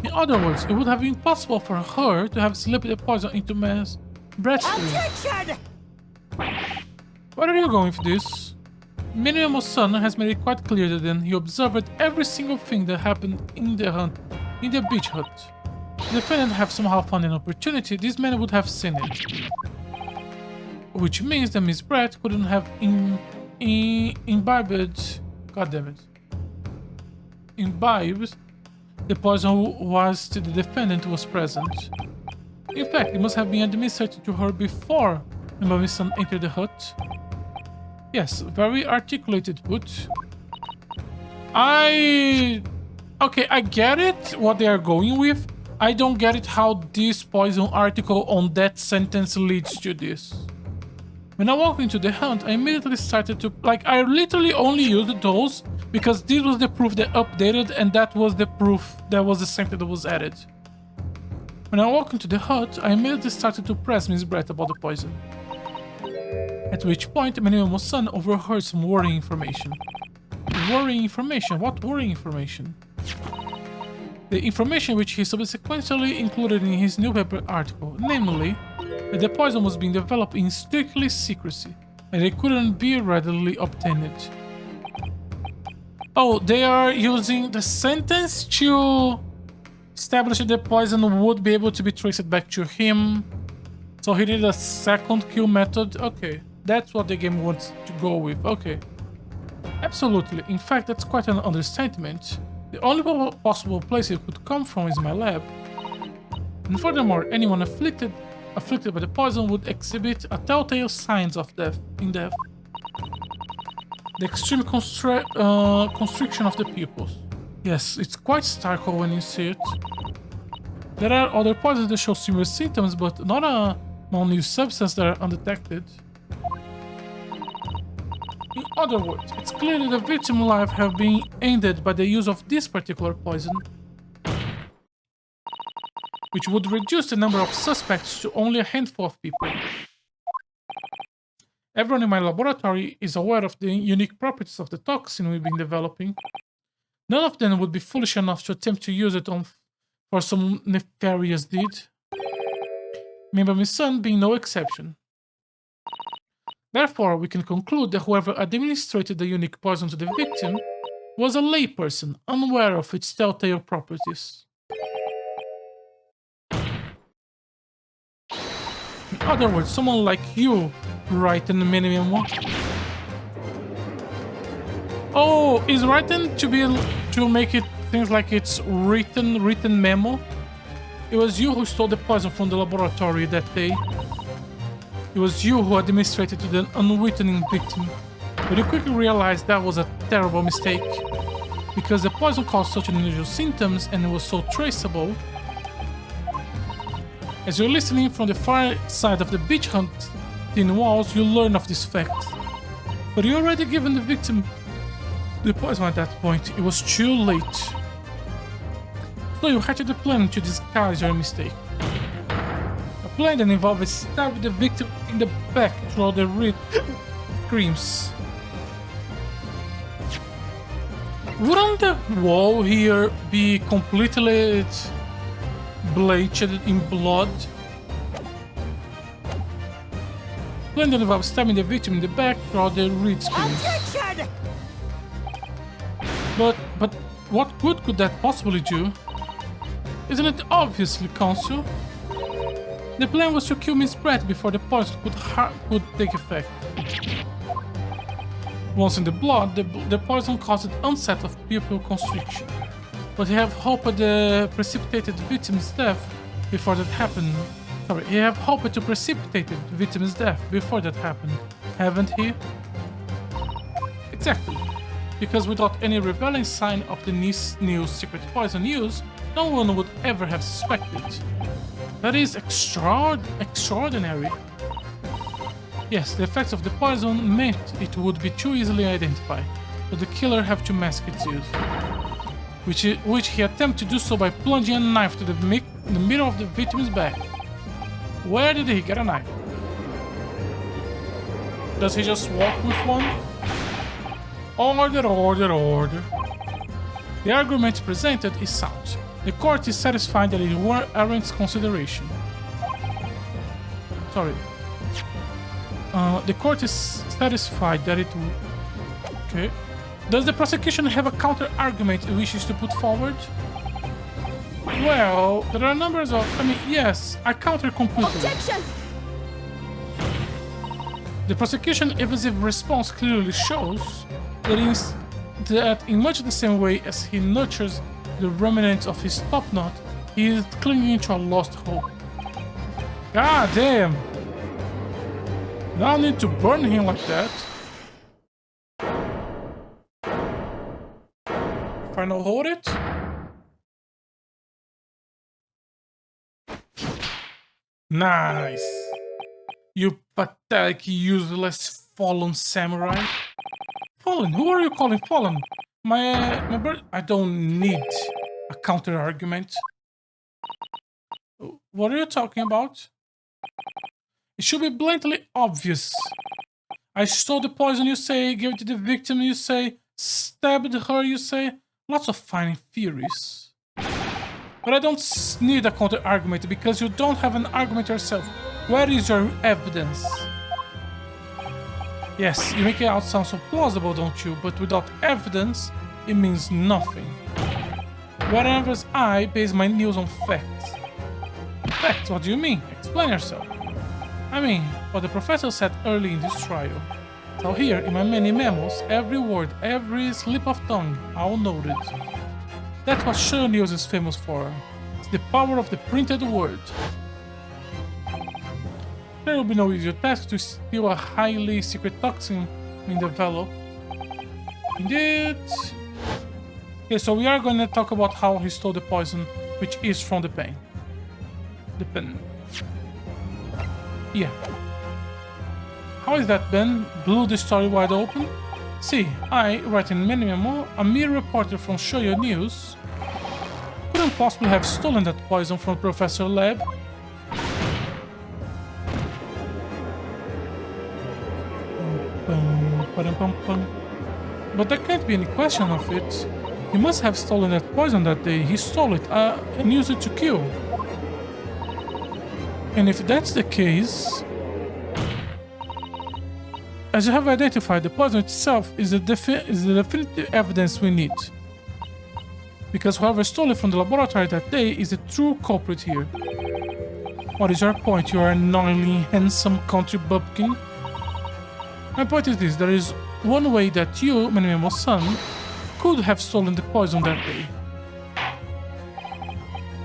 In other words, it would have been possible for her to have slipped the poison into Miss Brett's stream. Objection! Where are you going with this? Miyomi-san has made it quite clear that he observed every single thing that happened in the beach hut. If the defendant have somehow found an opportunity, this man would have seen it. Which means that Miss Brett couldn't have imbibed... God damn it. imbibed the poison whilst the defendant was present. In fact, it must have been administered to her before Mamisan entered the hut. Yes, very articulated put. Okay, I get it, what they are going with. I don't get it how this poison article on that sentence leads to this. When I walked into the hunt, I immediately started to... I literally only used those because this was the proof that updated and that was the proof that was the sentence that was added. When I walked into the hut, I immediately started to press Miss Brett about the poison. At which point, Manuel's son overheard some worrying information. Worrying information? What worrying information? The information which he subsequently included in his newspaper article, namely, that the poison was being developed in strictly secrecy, and it couldn't be readily obtained. Oh, they are using the sentence to establish that the poison would be able to be traced back to him. So he did a second kill method. Okay, that's what the game wants to go with. Okay. Absolutely. In fact, that's quite an understatement. The only possible place it could come from is my lab. And furthermore, anyone afflicted by the poison would exhibit a telltale signs of death. The extreme constriction of the pupils. Yes, it's quite stark when you see it. There are other poisons that show similar symptoms, but not a non-new substance that are undetected. In other words, it's clear that the victim's life have been ended by the use of this particular poison, which would reduce the number of suspects to only a handful of people. Everyone in my laboratory is aware of the unique properties of the toxin we've been developing. None of them would be foolish enough to attempt to use it for some nefarious deed. Me and my son being no exception. Therefore, we can conclude that whoever administered the unique poison to the victim was a layperson, unaware of its telltale properties. In other words, someone like you, write in the minimum. Oh, is written to make it things like it's written memo? It was you who stole the poison from the laboratory that day. It was you who administered it to the unwitting victim. But you quickly realized that was a terrible mistake. Because the poison caused such unusual symptoms and it was so traceable. As you're listening from the far side of the beach hut thin walls, you learn of this fact. But you already given the victim the poison at that point. It was too late. So you hatched a plan to disguise your mistake. A plan that involved stabbing the victim in the back through the reed screams. Wouldn't the wall here be completely bleached in blood? Plan that involved stabbing the victim in the back through the reed screams. But what good could that possibly do? Isn't it obviously, Counsel? The plan was to kill Miss Brett before the poison could take effect. Once in the blood, the poison caused onset of pupil constriction. But he have hoped the precipitated victim's death before that happened. Sorry, he have hoped to precipitate the victim's death before that happened, haven't he? Exactly. Because without any revealing sign of the new secret poison use, no one would ever have suspected. That is extraordinary. Yes, the effects of the poison meant it would be too easily identified, but the killer have to mask its use. Which he attempted to do so by plunging a knife to the middle of the victim's back. Where did he get a knife? Does he just walk with one? Order, order, order. The argument presented is sound. The court is satisfied that it warrants consideration. Sorry. The court is satisfied that it... Okay. Does the prosecution have a counter-argument it wishes to put forward? Well, there are numbers of... yes, I counter completely. Objection! The prosecution's evasive response clearly shows that that in much the same way as he nurtures the remnants of his top knot, he is clinging to a lost hope. God damn! Now I need to burn him like that. If I now hold it. Nice! You pathetic, useless, fallen samurai. Fallen? Who are you calling fallen? My bird? I don't need a counter argument. What are you talking about? It should be blatantly obvious. I stole the poison, you say, gave it to the victim, you say, stabbed her, you say. Lots of fine theories. But I don't need a counter argument because you don't have an argument yourself. Where is your evidence? Yes, you make it out sound so plausible, don't you? But without evidence, it means nothing. Whereas I base my news on facts. Facts? What do you mean? Explain yourself. I mean, what the professor said early in this trial. So here, in my many memos, every word, every slip of tongue, all noted. That's what sure news is famous for. It's the power of the printed word. There will be no easier task to steal a highly secret toxin in the envelope. Indeed. Okay, so we are going to talk about how he stole the poison, which is from the pen. The pen. Yeah. How is that, Ben? Blew the story wide open? See, I, write in many memo, a mere reporter from Shoyo News, couldn't possibly have stolen that poison from Professor Lab. But there can't be any question of it. He must have stolen that poison that day. He stole it and used it to kill. And if that's the case, as you have identified, the poison itself is the definitive evidence we need. Because whoever stole it from the laboratory that day is the true culprit here. What is your point, you annoyingly handsome country bumpkin? My point is this, there is one way that you, Menememo's son, could have stolen the poison that day.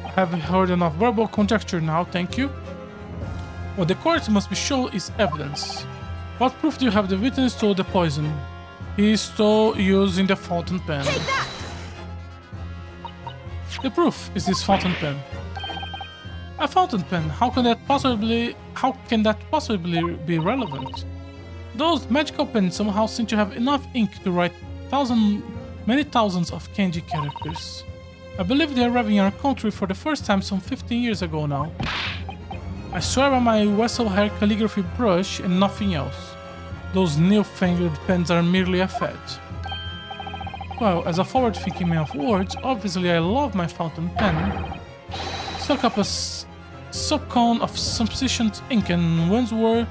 I have heard enough verbal conjecture now, thank you. What the court must be shown is evidence. What proof do you have the witness stole the poison? He stole using the fountain pen. Take that! The proof is this fountain pen. A fountain pen, how can that possibly be relevant? Those magical pens somehow seem to have enough ink to write many thousands of kanji characters. I believe they are arriving in our country for the first time some 15 years ago now. I swear by my whistle hair calligraphy brush and nothing else. Those newfangled pens are merely a fad. Well, as a forward-thinking man of words, obviously I love my fountain pen. Suck up a subcone of sufficient ink and one's work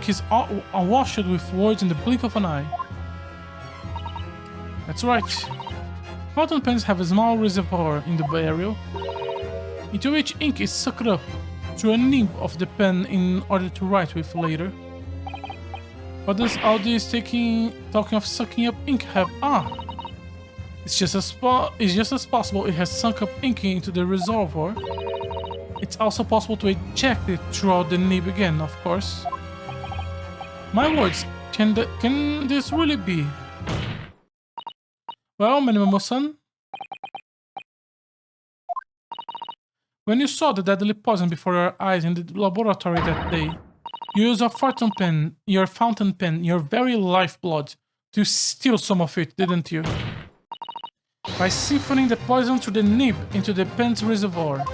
is awashed with words in the blink of an eye. That's right. Fountain pens have a small reservoir in the barrel, into which ink is sucked up through a nib of the pen in order to write with later. What does all this talking of sucking up ink have? It's just as possible it has sunk up ink into the reservoir. It's also possible to eject it throughout the nib again, of course. My words, can this really be? Well, Menemomo-san, when you saw the deadly poison before your eyes in the laboratory that day, you used your fountain pen, your very lifeblood, to steal some of it, didn't you? By siphoning the poison through the nib into the pen's reservoir.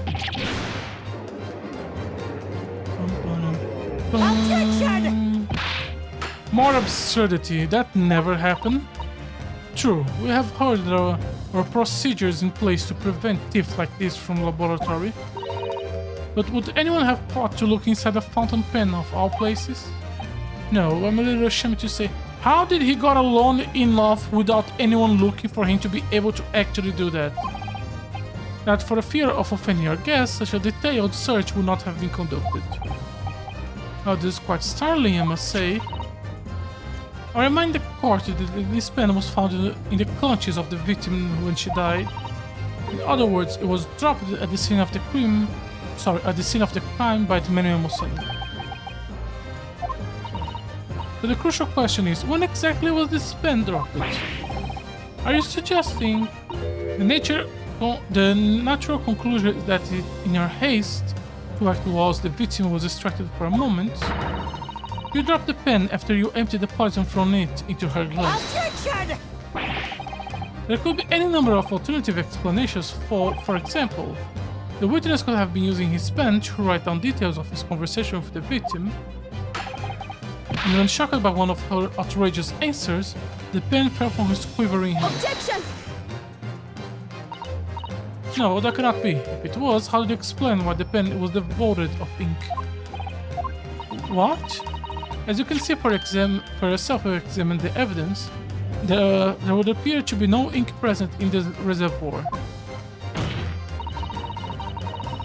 Objection! More absurdity, that never happened. True, we have heard there are procedures in place to prevent thieves like this from laboratory. But would anyone have thought to look inside a fountain pen of all places? No, I'm a little ashamed to say, how did he got alone enough without anyone looking for him to be able to actually do that? That for the fear of offending our guests, such a detailed search would not have been conducted. Now this is quite startling, I must say. I remind the court that this pen was found in the clutches of the victim when she died. In other words, it was dropped at the scene of the crime. Sorry, at the scene of the crime by the Menemosan. So the crucial question is, when exactly was this pen dropped? Are you suggesting the natural conclusion is that in her haste to act whilst the victim was distracted for a moment, you dropped the pen after you emptied the poison from it into her glass? Objection! There could be any number of alternative explanations. For example, the witness could have been using his pen to write down details of his conversation with the victim, and when shocked by one of her outrageous answers, the pen fell from his quivering hand. Objection! No, that cannot be. If it was, how did you explain why the pen was devoid of ink? What? As you can see for yourself who examine the evidence, there would appear to be no ink present in the reservoir.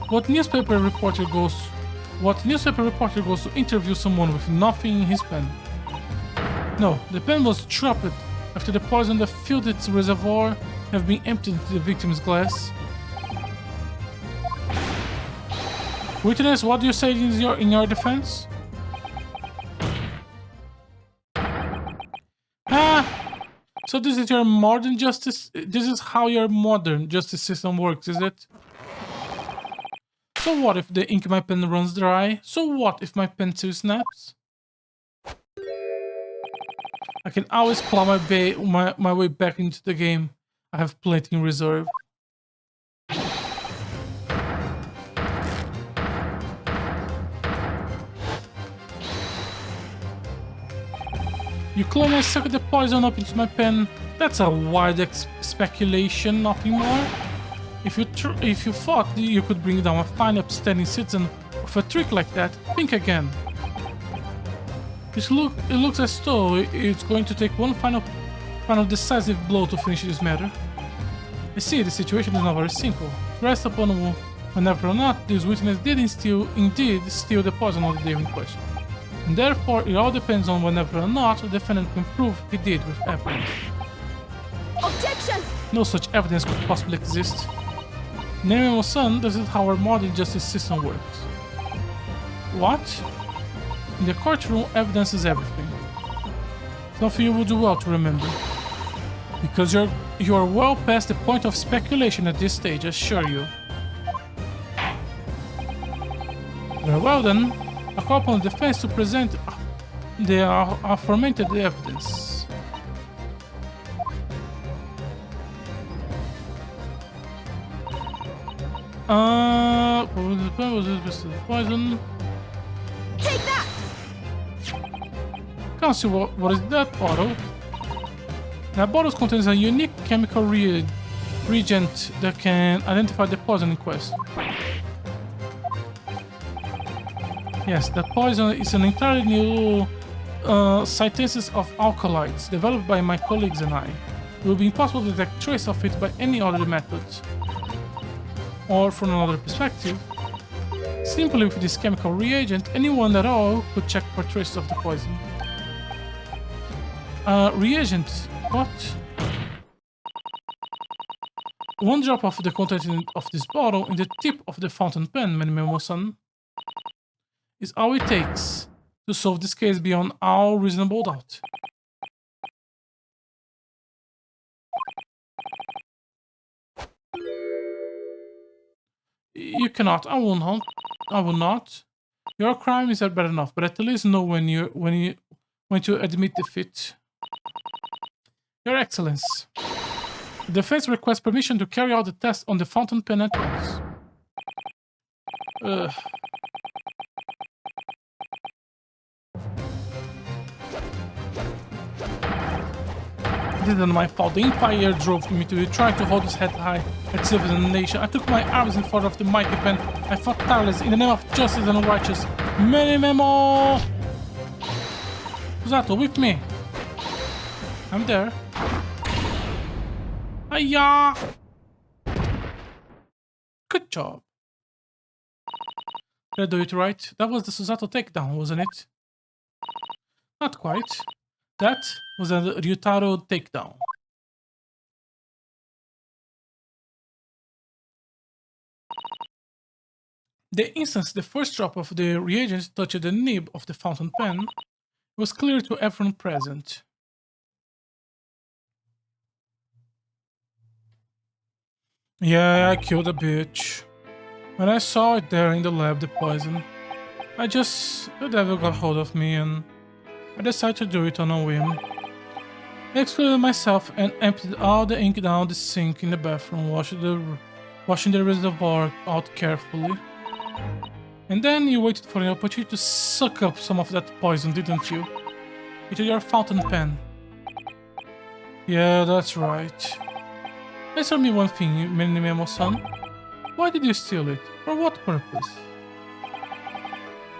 What newspaper reporter goes to interview someone with nothing in his pen? No, the pen was dropped after the poison that filled its reservoir have been emptied into the victim's glass. Witness, what do you say in your defense? So this is your modern justice. This is how your modern justice system works, is it? So what if the ink in my pen runs dry? So what if my pencil snaps? I can always claw my way back into the game. I have plenty in reserve. You claim I sucked the poison up into my pen. That's a wild speculation, nothing more. If you thought you could bring down a fine upstanding citizen with a trick like that, think again. It looks as though it's going to take one final decisive blow to finish this matter. You see, the situation is not very simple. It rests upon whenever or not this witness did indeed steal the poison on the day in question. And therefore, it all depends on whenever or not the defendant can prove he did with evidence. Objection! No such evidence could possibly exist. Name-son, this is how our modern justice system works. What? In the courtroom, evidence is everything. Something you would do well to remember. Because you are well past the point of speculation at this stage, I assure you. Very well then, I call upon the defense to present the aforementioned evidence. Was this poison? Take that! Can't see what is that bottle. That bottle contains a unique chemical reagent that can identify the poison in question. Yes, the poison is an entirely new synthesis of alkaloids developed by my colleagues and I. It will be impossible to detect trace of it by any other method. Or from another perspective, simply with this chemical reagent, anyone at all could check for traces of the poison. Reagent? What? One drop of the content of this bottle in the tip of the fountain pen, Menemo-san, is all it takes to solve this case beyond all reasonable doubt. You cannot. I will not. I will not. Your crime is bad enough, but at least know when to admit defeat. Your Excellence, the defense requests permission to carry out the test on the fountain pen at once. This isn't my fault. The Empire drove me to try to hold his head high at civilization. I took my arms in front of the mighty pen. I fought tirelessly in the name of justice and righteousness. Many memo! Susato, with me. I'm there. Hiya! Good job. Did I do it right? That was the Susato takedown, wasn't it? Not quite. That was a Ryutaro takedown. The instant the first drop of the reagent touched the nib of the fountain pen, it was clear to everyone present. Yeah, I killed a bitch. When I saw it there in the lab, the poison, the devil got hold of me and I decided to do it on a whim. I excluded myself and emptied all the ink down the sink in the bathroom, washing the reservoir out carefully. And then you waited for an opportunity to suck up some of that poison, didn't you? Into your fountain pen. Yeah, that's right. Answer me one thing, Minimemo-san. Why did you steal it? For what purpose?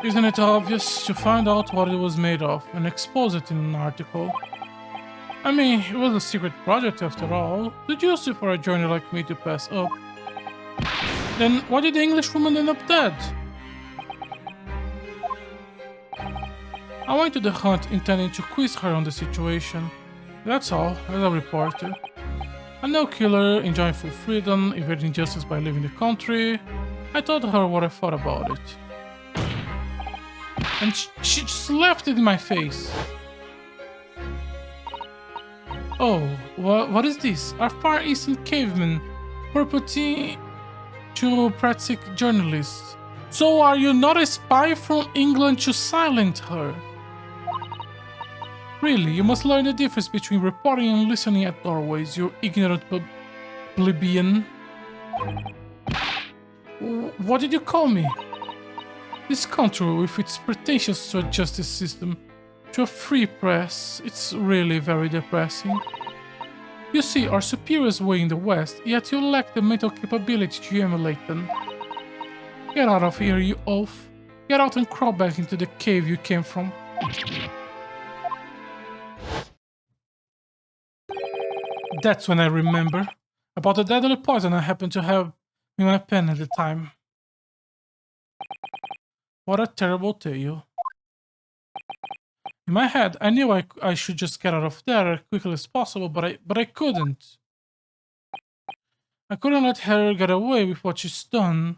Isn't it obvious? To find out what it was made of and expose it in an article. I mean, it was a secret project after all. Too juicy for a journey like me to pass up. Then why did the English woman end up dead? I went to the hunt intending to quiz her on the situation. That's all, as a reporter. A no-killer, enjoying full freedom, evading justice by leaving the country. I told her what I thought about it. And she just left it in my face. Oh, what is this? A Far Eastern caveman purporting to practice journalist. So are you not a spy from England to silence her? Really, you must learn the difference between reporting and listening at doorways, you ignorant plebeian. What did you call me? This country, with its pretensions to a justice system, to a free press, it's really very depressing. You see, our superiors were in the West, yet you lack the mental capability to emulate them. Get out of here, you oaf. Get out and crawl back into the cave you came from. That's when I remember about the deadly poison I happened to have in my pen at the time. What a terrible tale. In my head, I knew I should just get out of there as quickly as possible, but I couldn't. I couldn't let her get away with what she's done,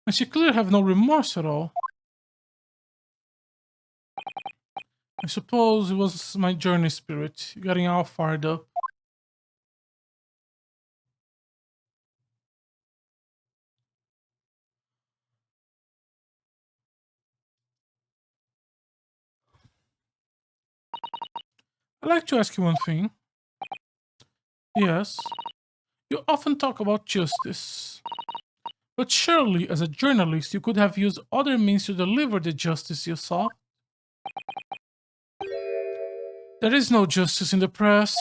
and she clearly have no remorse at all. I suppose it was my journey spirit, getting all fired up. I'd like to ask you one thing. Yes, you often talk about justice. But surely, as a journalist, you could have used other means to deliver the justice you saw. There is no justice in the press.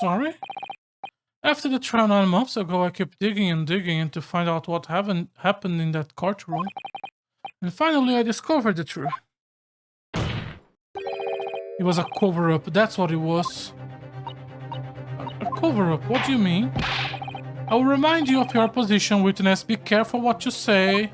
Sorry? After the trial 9 months ago, I kept digging and digging to find out what happened in that courtroom. And finally, I discovered the truth. It was a cover-up, that's what it was. A cover-up, what do you mean? I will remind you of your position, witness. Be careful what you say.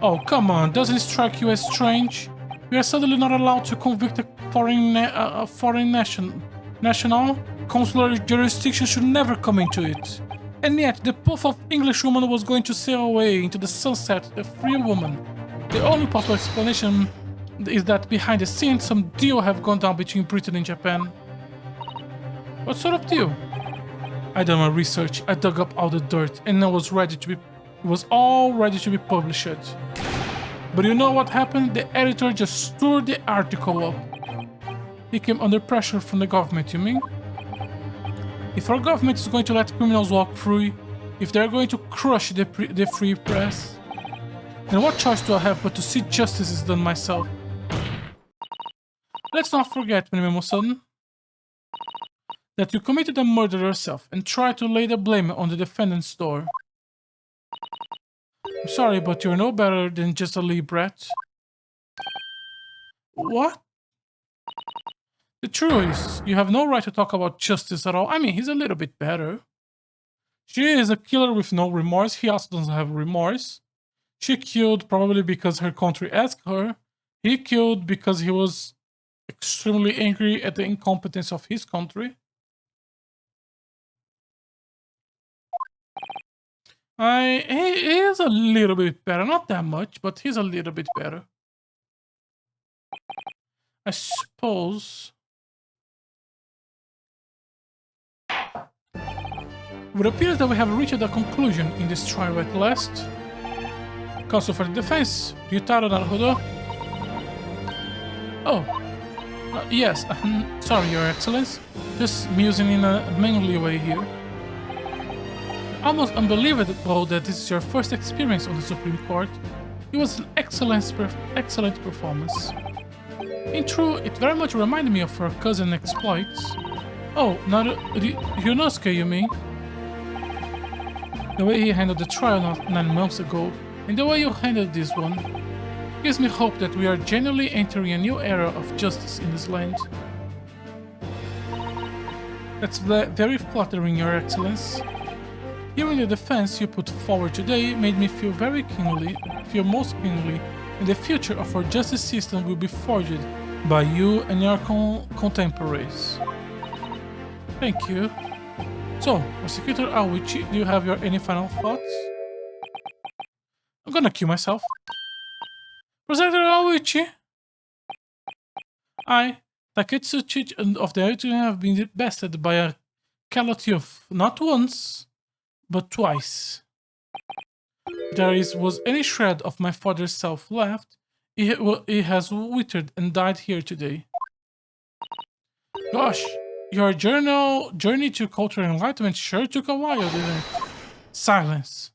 Oh, come on, doesn't it strike you as strange? We are suddenly not allowed to convict a foreign national. Consular jurisdiction should never come into it. And yet, the puff Englishwoman was going to sail away into the sunset, a free woman. The only possible explanation is that behind the scenes, some deal have gone down between Britain and Japan. What sort of deal? I done my research, I dug up all the dirt, and it was all ready to be published. But you know what happened? The editor just stirred the article up. He came under pressure from the government, you mean? If our government is going to let criminals walk free, if they're going to crush the free press, then what choice do I have but to see justice is done myself? Let's not forget, Minimemo-san, that you committed a murder yourself and tried to lay the blame on the defendant's door. I'm sorry, but you're no better than just a Lee brat. What? The truth is, you have no right to talk about justice at all. I mean, he's a little bit better. She is a killer with no remorse. He also doesn't have remorse. She killed probably because her country asked her. He killed because he was extremely angry at the incompetence of his country. He is a little bit better, not that much, but he's a little bit better. I suppose. It appears that we have reached a conclusion in this trial at last. Counsel for the defense, Ryutaro Naruhodo. Oh, yes, sorry, Your Excellence. Just musing in a manly way here. Almost unbelievable that this is your first experience on the Supreme Court. It was an excellent performance. In truth, it very much reminded me of her cousin exploits. Oh, Ryunosuke, you mean? The way he handled the trial 9 months ago, and the way you handled this one, gives me hope that we are genuinely entering a new era of justice in this land. That's very flattering, Your Excellence. Hearing the defense you put forward today made me feel most keenly, that the future of our justice system will be forged by you and your contemporaries. Thank you. So, Prosecutor Aoichi, do you have any final thoughts? I'm gonna kill myself. Prosecutor Aoichi! I, Taketsuchi of the Aoichi, have been bested by a callous of not once, but twice. If there was any shred of my father's self left, it has withered and died here today. Gosh, your journey to cultural enlightenment sure took a while, didn't it? Silence.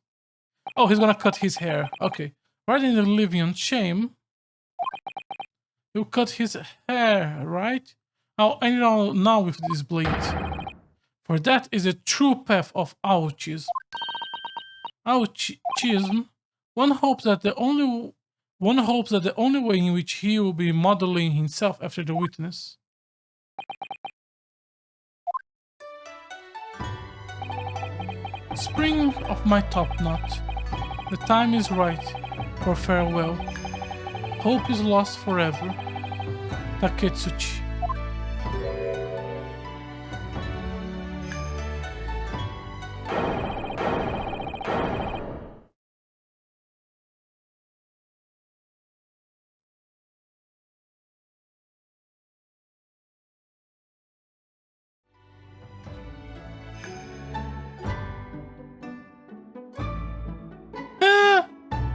Oh, he's gonna cut his hair. Okay. Rather than living on shame, you cut his hair, right? I'll end it now with this blade. For that is a true path of Aochism. Aochism. One hopes that the only way in which he will be modeling himself after the witness. Spring of my top knot. The time is right for farewell. Hope is lost forever. Taketsuchi.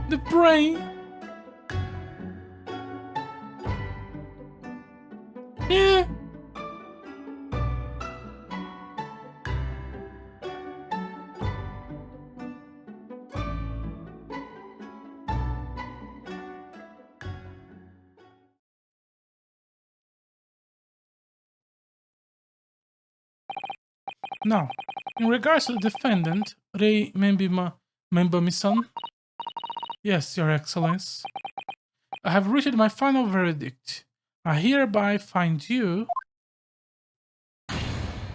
The brain. Yeah. Now, in regards to the defendant, Rei Membami-san. Yes, Your Excellence. I have reached my final verdict. I hereby find you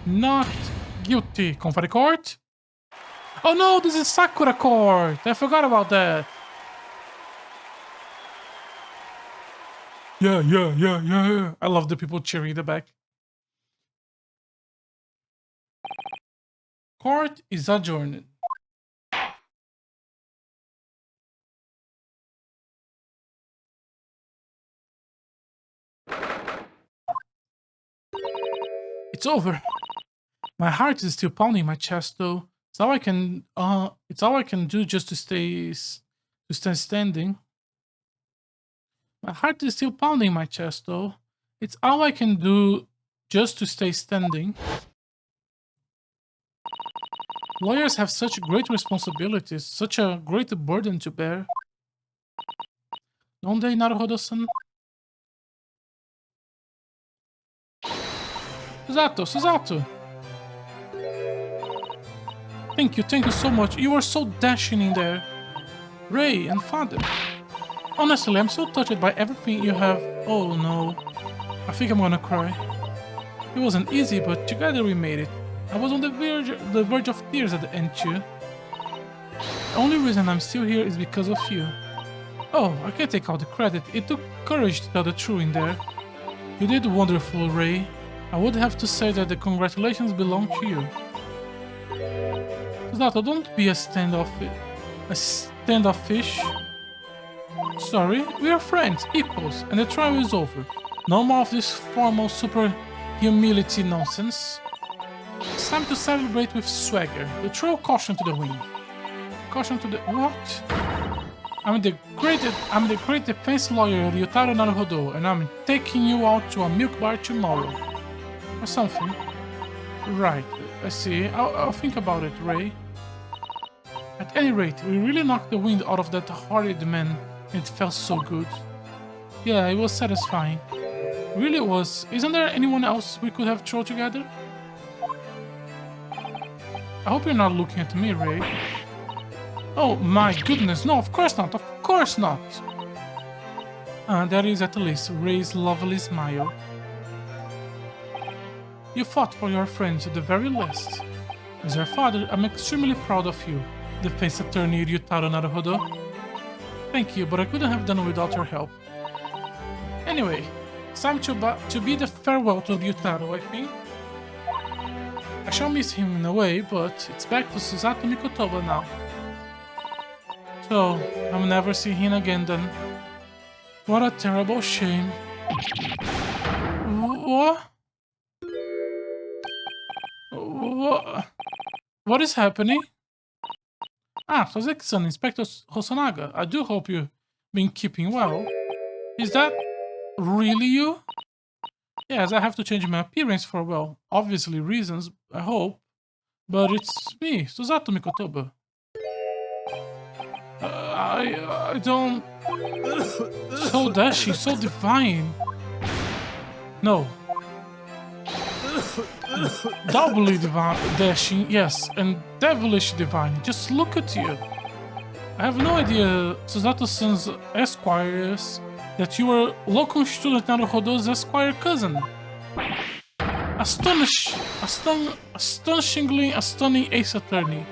not guilty. Confari Court? Oh no, this is Sakura Court. I forgot about that. Yeah. I love the people cheering in the back. Court is adjourned. It's over. My heart is still pounding in my chest, though. It's all I can do just to stay standing. My heart is still pounding in my chest, though. It's all I can do just to stay standing. Lawyers have such great responsibilities, such a great burden to bear. Don't they, Naruhodo-san? Susato! Thank you so much. You were so dashing in there. Rei and Father. Honestly, I'm so touched by everything you have. Oh no. I think I'm gonna cry. It wasn't easy, but together we made it. I was on the verge of tears at the end too. The only reason I'm still here is because of you. Oh, I can't take all the credit. It took courage to tell the truth in there. You did wonderful, Ray. I would have to say that the congratulations belong to you. Susato, don't be a standoffish. Sorry, we are friends, equals, and the trial is over. No more of this formal super humility nonsense. It's time to celebrate with swagger. To throw caution to the wind. Caution to the what? I'm the great defense lawyer Ryutaro Naruhodo, and I'm taking you out to a milk bar tomorrow. Or something. Right, I see. I'll think about it, Ray. At any rate, we really knocked the wind out of that horrid man, and it felt so good. Yeah, it was satisfying. It really was. Isn't there anyone else we could have thrown together? I hope you're not looking at me, Ray. Oh my goodness, no, of course not, of course not! That is at least Ray's lovely smile. You fought for your friends at the very least. As your father, I'm extremely proud of you, defense attorney Ryutaro Naruhodo. Thank you, but I couldn't have done it without your help. Anyway, it's time to bid a farewell to Ryutaro, I think. I shall miss him in a way, but it's back to Susato Mikotoba now. So, I'll never see him again then. What a terrible shame. What? What is happening? Soseki-san, Inspector Hosonaga, I do hope you've been keeping well. Is that really you? Yes, I have to change my appearance for, well, obviously reasons, I hope. But it's me, Susato Mikotoba. I don't... So dashing, so divine. No. Doubly divine, dashing, yes, and devilish divine. Just look at you. I have no idea, Susato-san's esquires, that you were local student Naruhodo's esquire cousin. Astonishingly stunning ace attorney.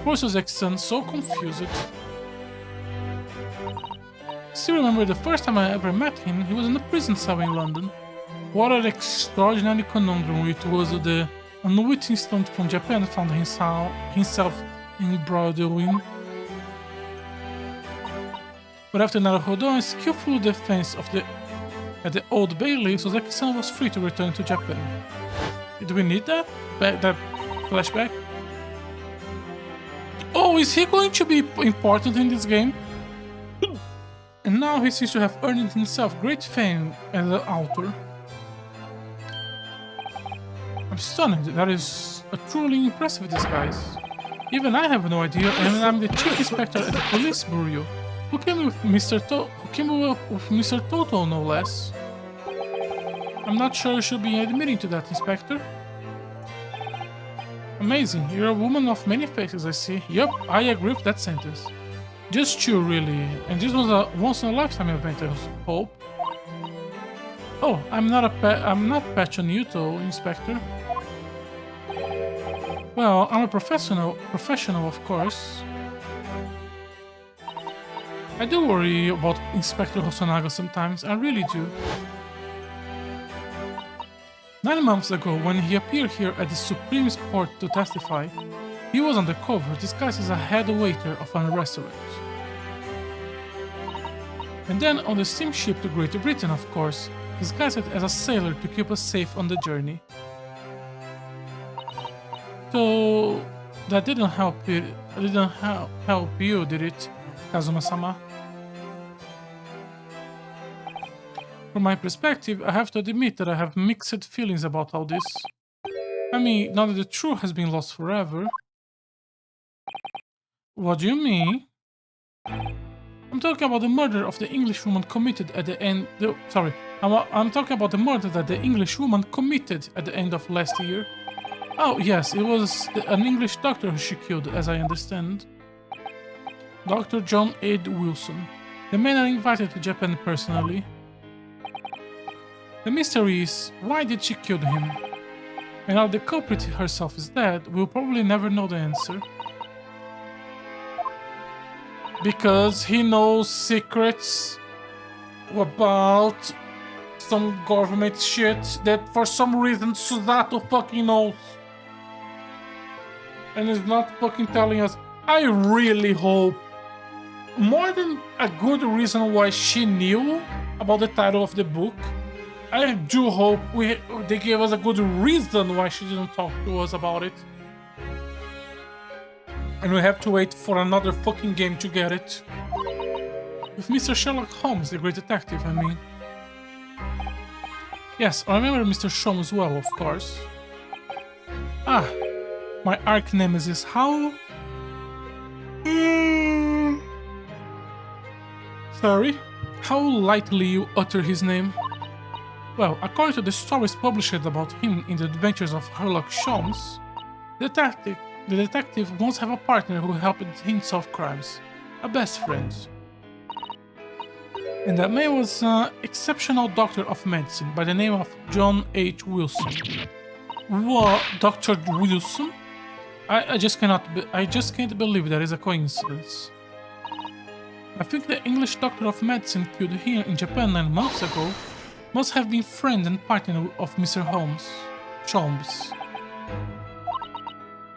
Poor Soseki-san, so confused. Still remember the first time I ever met him, he was in a prison cell in London. What an extraordinary conundrum it was the unwitting student from Japan found himself embroiled in. But after Naruhodo's skillful defense at the Old Bailey, Soseki-san was free to return to Japan. Did we need that? That flashback? Oh, is he going to be important in this game? And now he seems to have earned himself great fame as an author. I'm stunned. That is a truly impressive disguise. Even I have no idea, and I'm the chief inspector at the police bureau. Who came with Mr. Toto, no less. I'm not sure you should be admitting to that, Inspector. Amazing, you're a woman of many faces, I see. Yup, I agree with that sentence. Just you, really. And this was a once-in-a-lifetime event, I hope. Oh, I'm not Patron Yuto, Inspector. Well, I'm a professional, of course. I do worry about Inspector Hosonaga sometimes, I really do. 9 months ago, when he appeared here at the Supreme Court to testify, he was undercover, disguised as a head waiter of a restaurant. And then on the steamship to Great Britain, of course, disguised as a sailor to keep us safe on the journey. So that didn't help you, did it, Kazuma-sama? From my perspective, I have to admit that I have mixed feelings about all this. I mean, now that the truth has been lost forever. What do you mean? I'm talking about the murder of the Englishwoman committed at the end... I'm talking about the murder that the Englishwoman committed at the end of last year. Oh, yes, it was an English doctor who she killed, as I understand. Dr. John Ed Wilson. The man I invited to Japan personally. The mystery is, why did she kill him? And now the culprit herself is dead, we'll probably never know the answer. Because he knows secrets. about some government shit that for some reason Suzato fucking knows. And is not fucking telling us. I really hope, more than a good reason why she knew about the title of the book, I do hope they gave us a good reason why she didn't talk to us about it. And we have to wait for another fucking game to get it. With Mr. Sherlock Holmes, the great detective, I mean. Yes, I remember Mr. Sholmes well, of course. Ah, my arch nemesis, how... Sorry? How lightly you utter his name. Well, according to the stories published about him in the Adventures of Sherlock Holmes, the detective wants to have a partner who helped him solve crimes. A best friend. And that man was an exceptional doctor of medicine by the name of John H. Wilson. What? Dr. Wilson? I just can't believe that is a coincidence. I think the English doctor of medicine killed here in Japan 9 months ago must have been friend and partner of Mr. Holmes.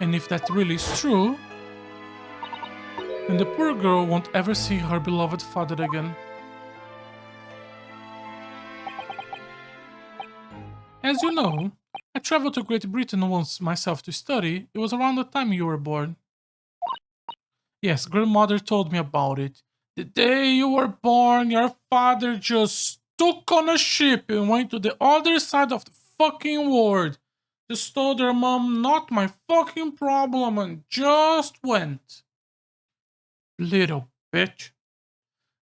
And if that really is true, then the poor girl won't ever see her beloved father again. As you know, I traveled to Great Britain once myself to study. It was around the time you were born. Yes, grandmother told me about it. The day you were born, your father just took on a ship and went to the other side of the fucking world. Just told her mom, not my fucking problem, and just went. Little bitch.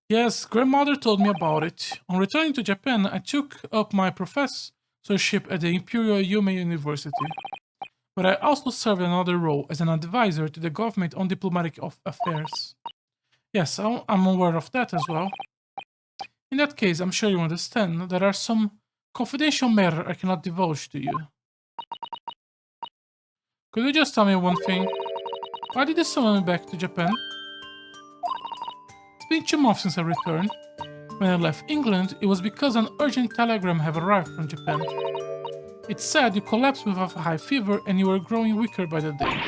Yes, grandmother told me about it. On returning to Japan, I took up my professorship at the Imperial Yume University. But I also served another role as an advisor to the government on diplomatic affairs. Yes, I'm aware of that as well. In that case, I'm sure you understand there are some confidential matter I cannot divulge to you. Could you just tell me one thing? Why did you summon me back to Japan? It's been 2 months since I returned. When I left England, it was because an urgent telegram had arrived from Japan. It said you collapsed with a high fever and you were growing weaker by the day.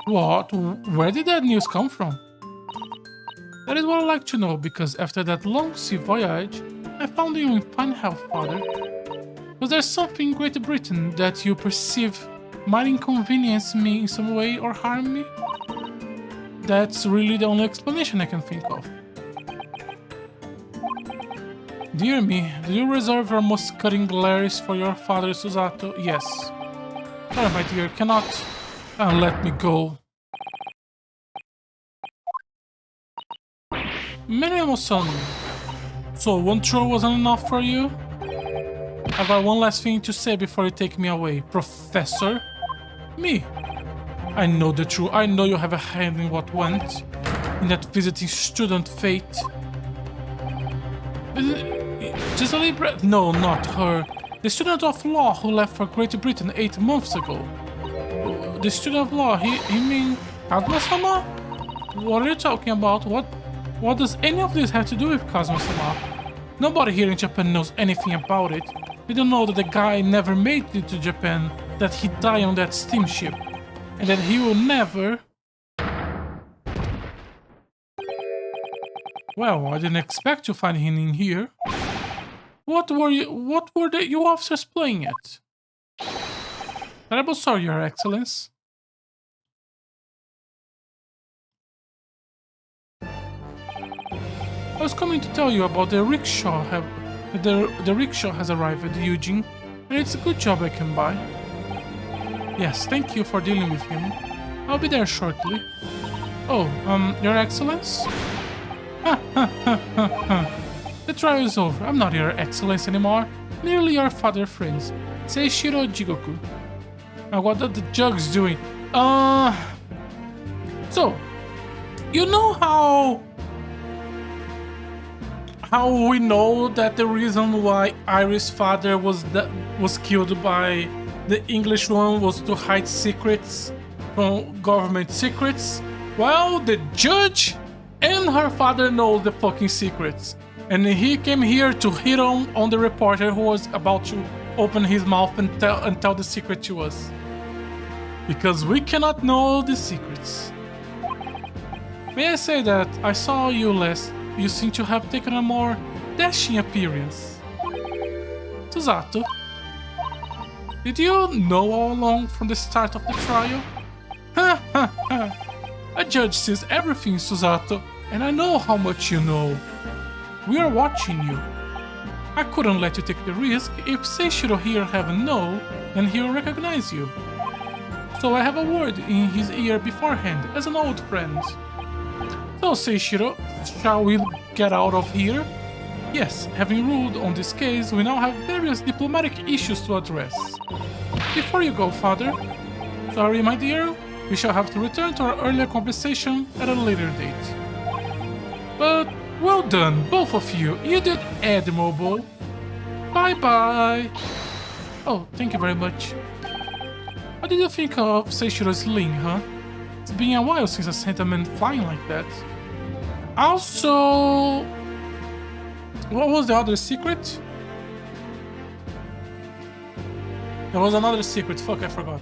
What? Where did that news come from? That is what I'd like to know, because after that long sea voyage, I found you in fine health, father. Was there something in Great Britain that you perceive might inconvenience me in some way or harm me? That's really the only explanation I can think of. Dear me, do you reserve your most cutting glares for your father, Suzato? Yes. Sorry, my dear, cannot... let me go. Meruemo-san, so one throw wasn't enough for you? I've got one last thing to say before you take me away, Professor. Me? I know the truth. I know you have a hand in what went in that visiting student fate. Giselle No, not her. The student of law who left for Great Britain 8 months ago. The student of law, he mean Kazuma-sama? What are you talking about? What does any of this have to do with Kazuma-sama? Nobody here in Japan knows anything about it. They don't know that the guy never made it to Japan, that he died on that steamship, and that he will never... Well, I didn't expect to find him in here. What were you officers playing at? Terrible sorry, Your Excellence. I was coming to tell you about the rickshaw. The rickshaw has arrived at Eugene, and it's a good job I can buy. Yes, thank you for dealing with him. I'll be there shortly. Oh, Your Excellence? The trial is over. I'm not Your Excellence anymore. Merely your father friends. Seishiro Jigoku. Now what are the jugs doing? So, you know how we know that the reason why Iris' father was killed by the English one was to hide secrets from government secrets? Well, the judge and her father know the fucking secrets. And he came here to hit on the reporter who was about to open his mouth and tell the secret to us. Because we cannot know the secrets. May I say that I saw you last. You seem to have taken a more dashing appearance. Susato, did you know all along from the start of the trial? Ha ha ha. A judge sees everything, Susato, and I know how much you know. We are watching you. I couldn't let you take the risk. If Seishiro here haven't known, then he'll recognize you. So I have a word in his ear beforehand, as an old friend. So Seishiro, shall we get out of here? Yes, having ruled on this case, we now have various diplomatic issues to address. Before you go, Father, sorry, my dear, we shall have to return to our earlier conversation at a later date. But well done, both of you. You did admirable. Bye-bye. Oh, thank you very much. What did you think of Seishiro's sling, huh? It's been a while since I sent a man flying like that. Also, what was the other secret? There was another secret. Fuck, I forgot.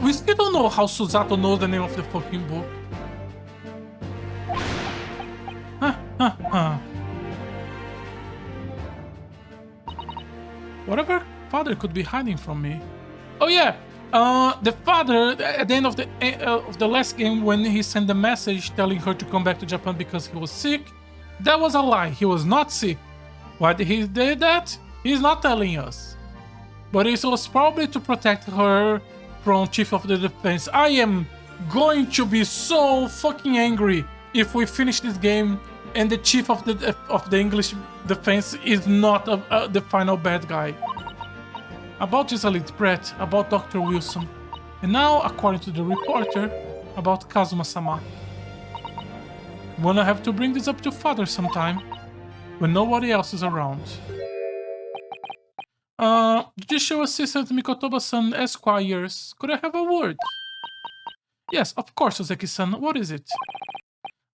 We still don't know how Susato knows the name of the fucking book. Whatever father could be hiding from me. Oh yeah, the father at the end of the last game when he sent the message telling her to come back to Japan because he was sick, that was a lie. He was not sick. Why did he do that? He's not telling us. But it was probably to protect her from Chief of the Defense. I am going to be so fucking angry if we finish this game and the Chief of the English Defense is not the final bad guy. About this elite brat, about Dr. Wilson, and now, according to the reporter, about Kazuma-sama. Wanna have to bring this up to Father sometime, when nobody else is around. Judicial Assistant Mikotoba-san Esquires, could I have a word? Yes, of course, Ozeki-san, what is it?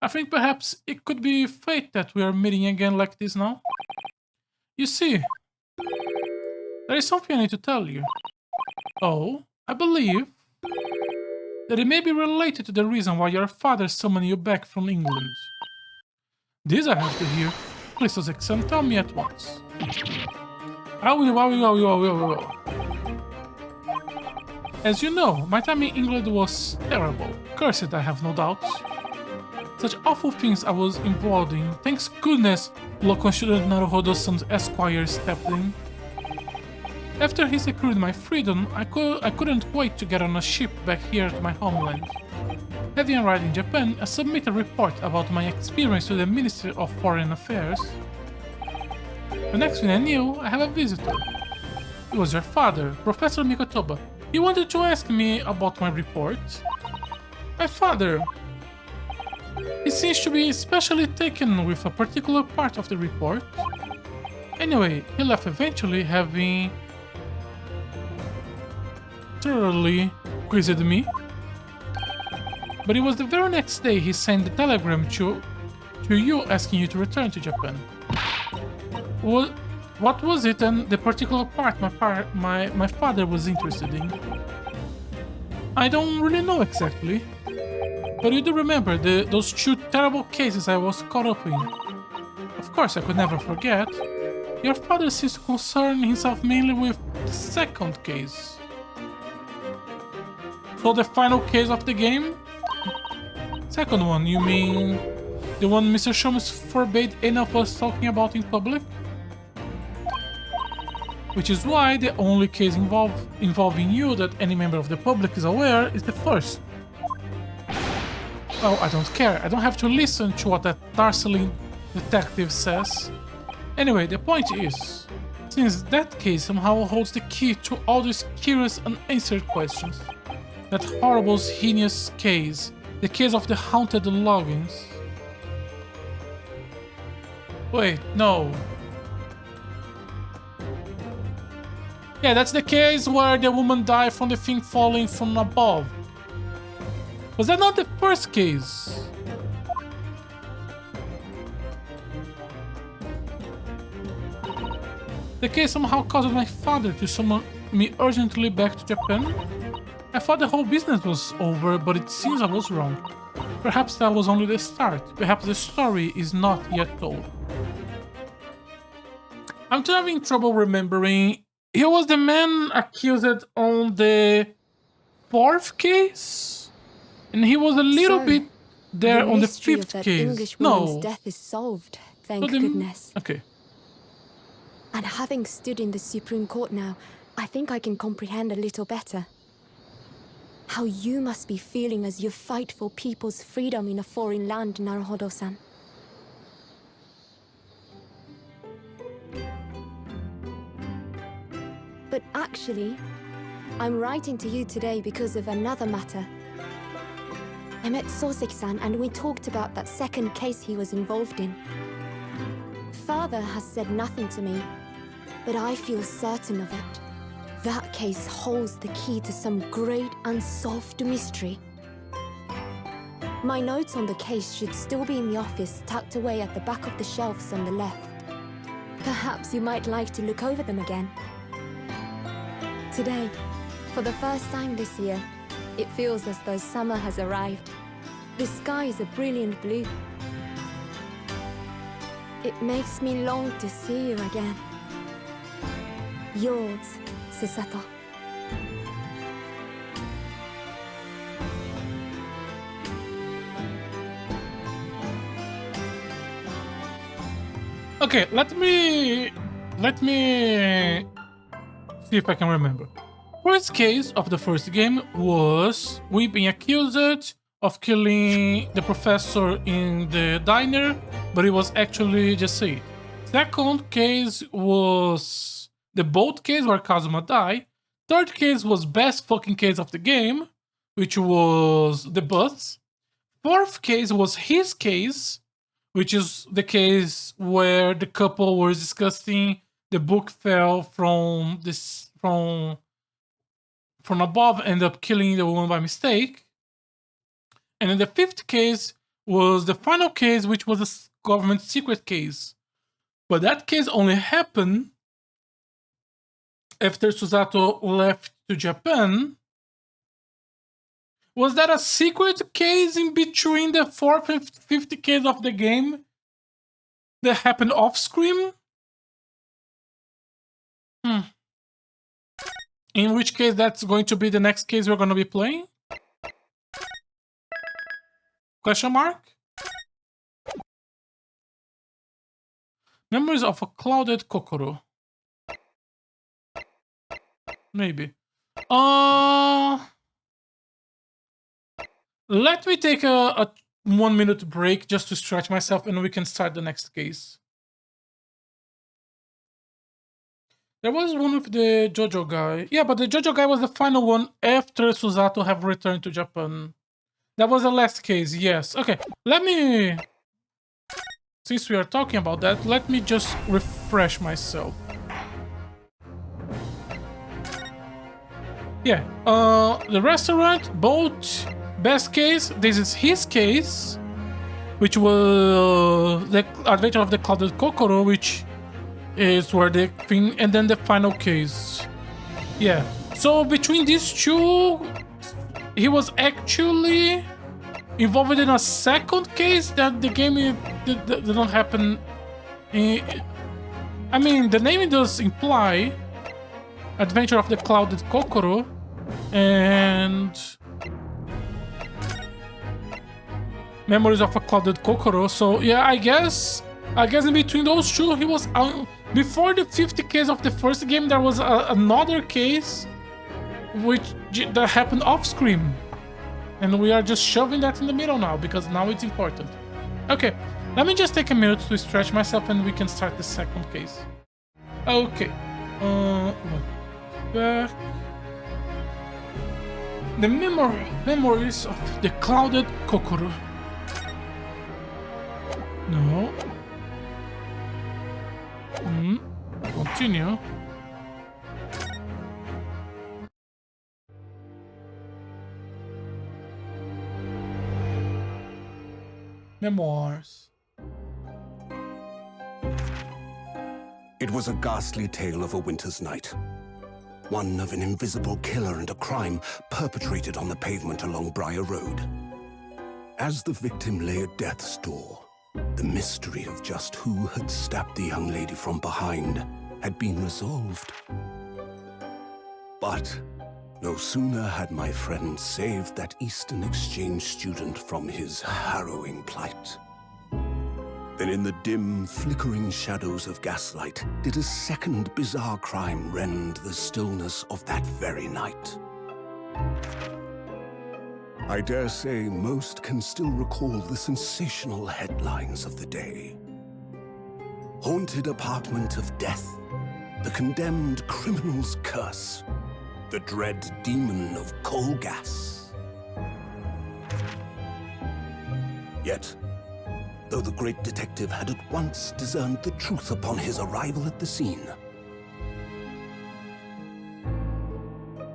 I think perhaps it could be fate that we are meeting again like this now. You see, there is something I need to tell you. Oh, I believe that it may be related to the reason why your father summoned you back from England. This I have to hear. Please, Ozeki-san, tell me at once. I will. As you know, my time in England was terrible. Cursed, I have no doubt. Such awful things I was involved in. Thanks goodness, local student Naruhodo-san's Esquire stepped in. After he secured my freedom, I couldn't wait to get on a ship back here to my homeland. Having arrived in Japan, I submit a report about my experience to the Ministry of Foreign Affairs. The next thing I knew, I have a visitor. It was your father, Professor Mikotoba. He wanted to ask me about my report. My father... He seems to be especially taken with a particular part of the report. Anyway, he left eventually, having thoroughly quizzed me. But it was the very next day he sent the telegram to you asking you to return to Japan. What was it and the particular part my father was interested in? I don't really know exactly. But you do remember those two terrible cases I was caught up in. Of course, I could never forget. Your father seems to concern himself mainly with the second case. So the final case of the game? Second one, you mean the one Mr. Sholmes forbade any of us talking about in public? Which is why the only case involving you that any member of the public is aware is the first. Oh, I don't care. I don't have to listen to what that Darceline detective says. Anyway, the point is, since that case somehow holds the key to all these curious unanswered questions, that horrible, heinous case, the case of the haunted logins. Wait, no. Yeah, that's the case where the woman died from the thing falling from above. Was that not the first case? The case somehow caused my father to summon me urgently back to Japan. I thought the whole business was over, but it seems I was wrong. Perhaps that was only the start. Perhaps the story is not yet told. I'm having trouble remembering. He was the man accused on the fourth case? And he was a little bit there on the fifth case. English woman's death is solved, thank goodness. Okay. And having stood in the Supreme Court now, I think I can comprehend a little better. How you must be feeling as you fight for people's freedom in a foreign land, Naruhodo-san. But actually, I'm writing to you today because of another matter. I met Soseki-san and we talked about that second case he was involved in. Father has said nothing to me, but I feel certain of it. That case holds the key to some great unsolved mystery. My notes on the case should still be in the office, tucked away at the back of the shelves on the left. Perhaps you might like to look over them again. Today, for the first time this year, it feels as though summer has arrived. The sky is a brilliant blue. It makes me long to see you again. Yours, Susato. Okay, let me see if I can remember. First case of the first game was we being accused of killing the professor in the diner, but it was actually just Said. Second case was the boat case where Kazuma died. Third case was best fucking case of the game, which was the bus. Fourth case was his case, which is the case where the couple was discussing the book fell from above, ended up killing the woman by mistake. And then the fifth case was the final case, which was a government secret case. But that case only happened after Susato left to Japan. Was that a secret case in between the fourth and fifth case of the game that happened off screen? In which case, that's going to be the next case we're going to be playing? Question mark? Memories of a clouded kokoro. Maybe. Let me take a 1 minute break just to stretch myself and we can start the next case. There was one with the JoJo guy. Yeah, but the JoJo guy was the final one after Susato have returned to Japan. That was the last case, yes. Okay, let me... Since we are talking about that, let me just refresh myself. Yeah, the restaurant, boat, best case. This is his case, which was the Adventure of the Clouded Kokoro, which is where the thing, and then the final case. Yeah, so between these two, he was actually involved in a second case that the game didn't happen. I mean, the name does imply Adventure of the Clouded Kokoro, and Memories of a Clouded Kokoro. So yeah, I guess in between those two, he was before the 50 case of the first game. There was another case that happened off screen, and we are just shoving that in the middle now because now it's important. Okay, let me just take a minute to stretch myself, and we can start the second case. Okay, back. The memories of the Clouded Kokoro. No. Continue. Memoirs. It was a ghastly tale of a winter's night. One of an invisible killer and a crime perpetrated on the pavement along Briar Road. As the victim lay at death's door, the mystery of just who had stabbed the young lady from behind had been resolved. But no sooner had my friend saved that Eastern Exchange student from his harrowing plight than in the dim, flickering shadows of gaslight did a second bizarre crime rend the stillness of that very night. I dare say most can still recall the sensational headlines of the day. Haunted apartment of death, the condemned criminal's curse, the dread demon of coal gas. Yet, though the great detective had at once discerned the truth upon his arrival at the scene,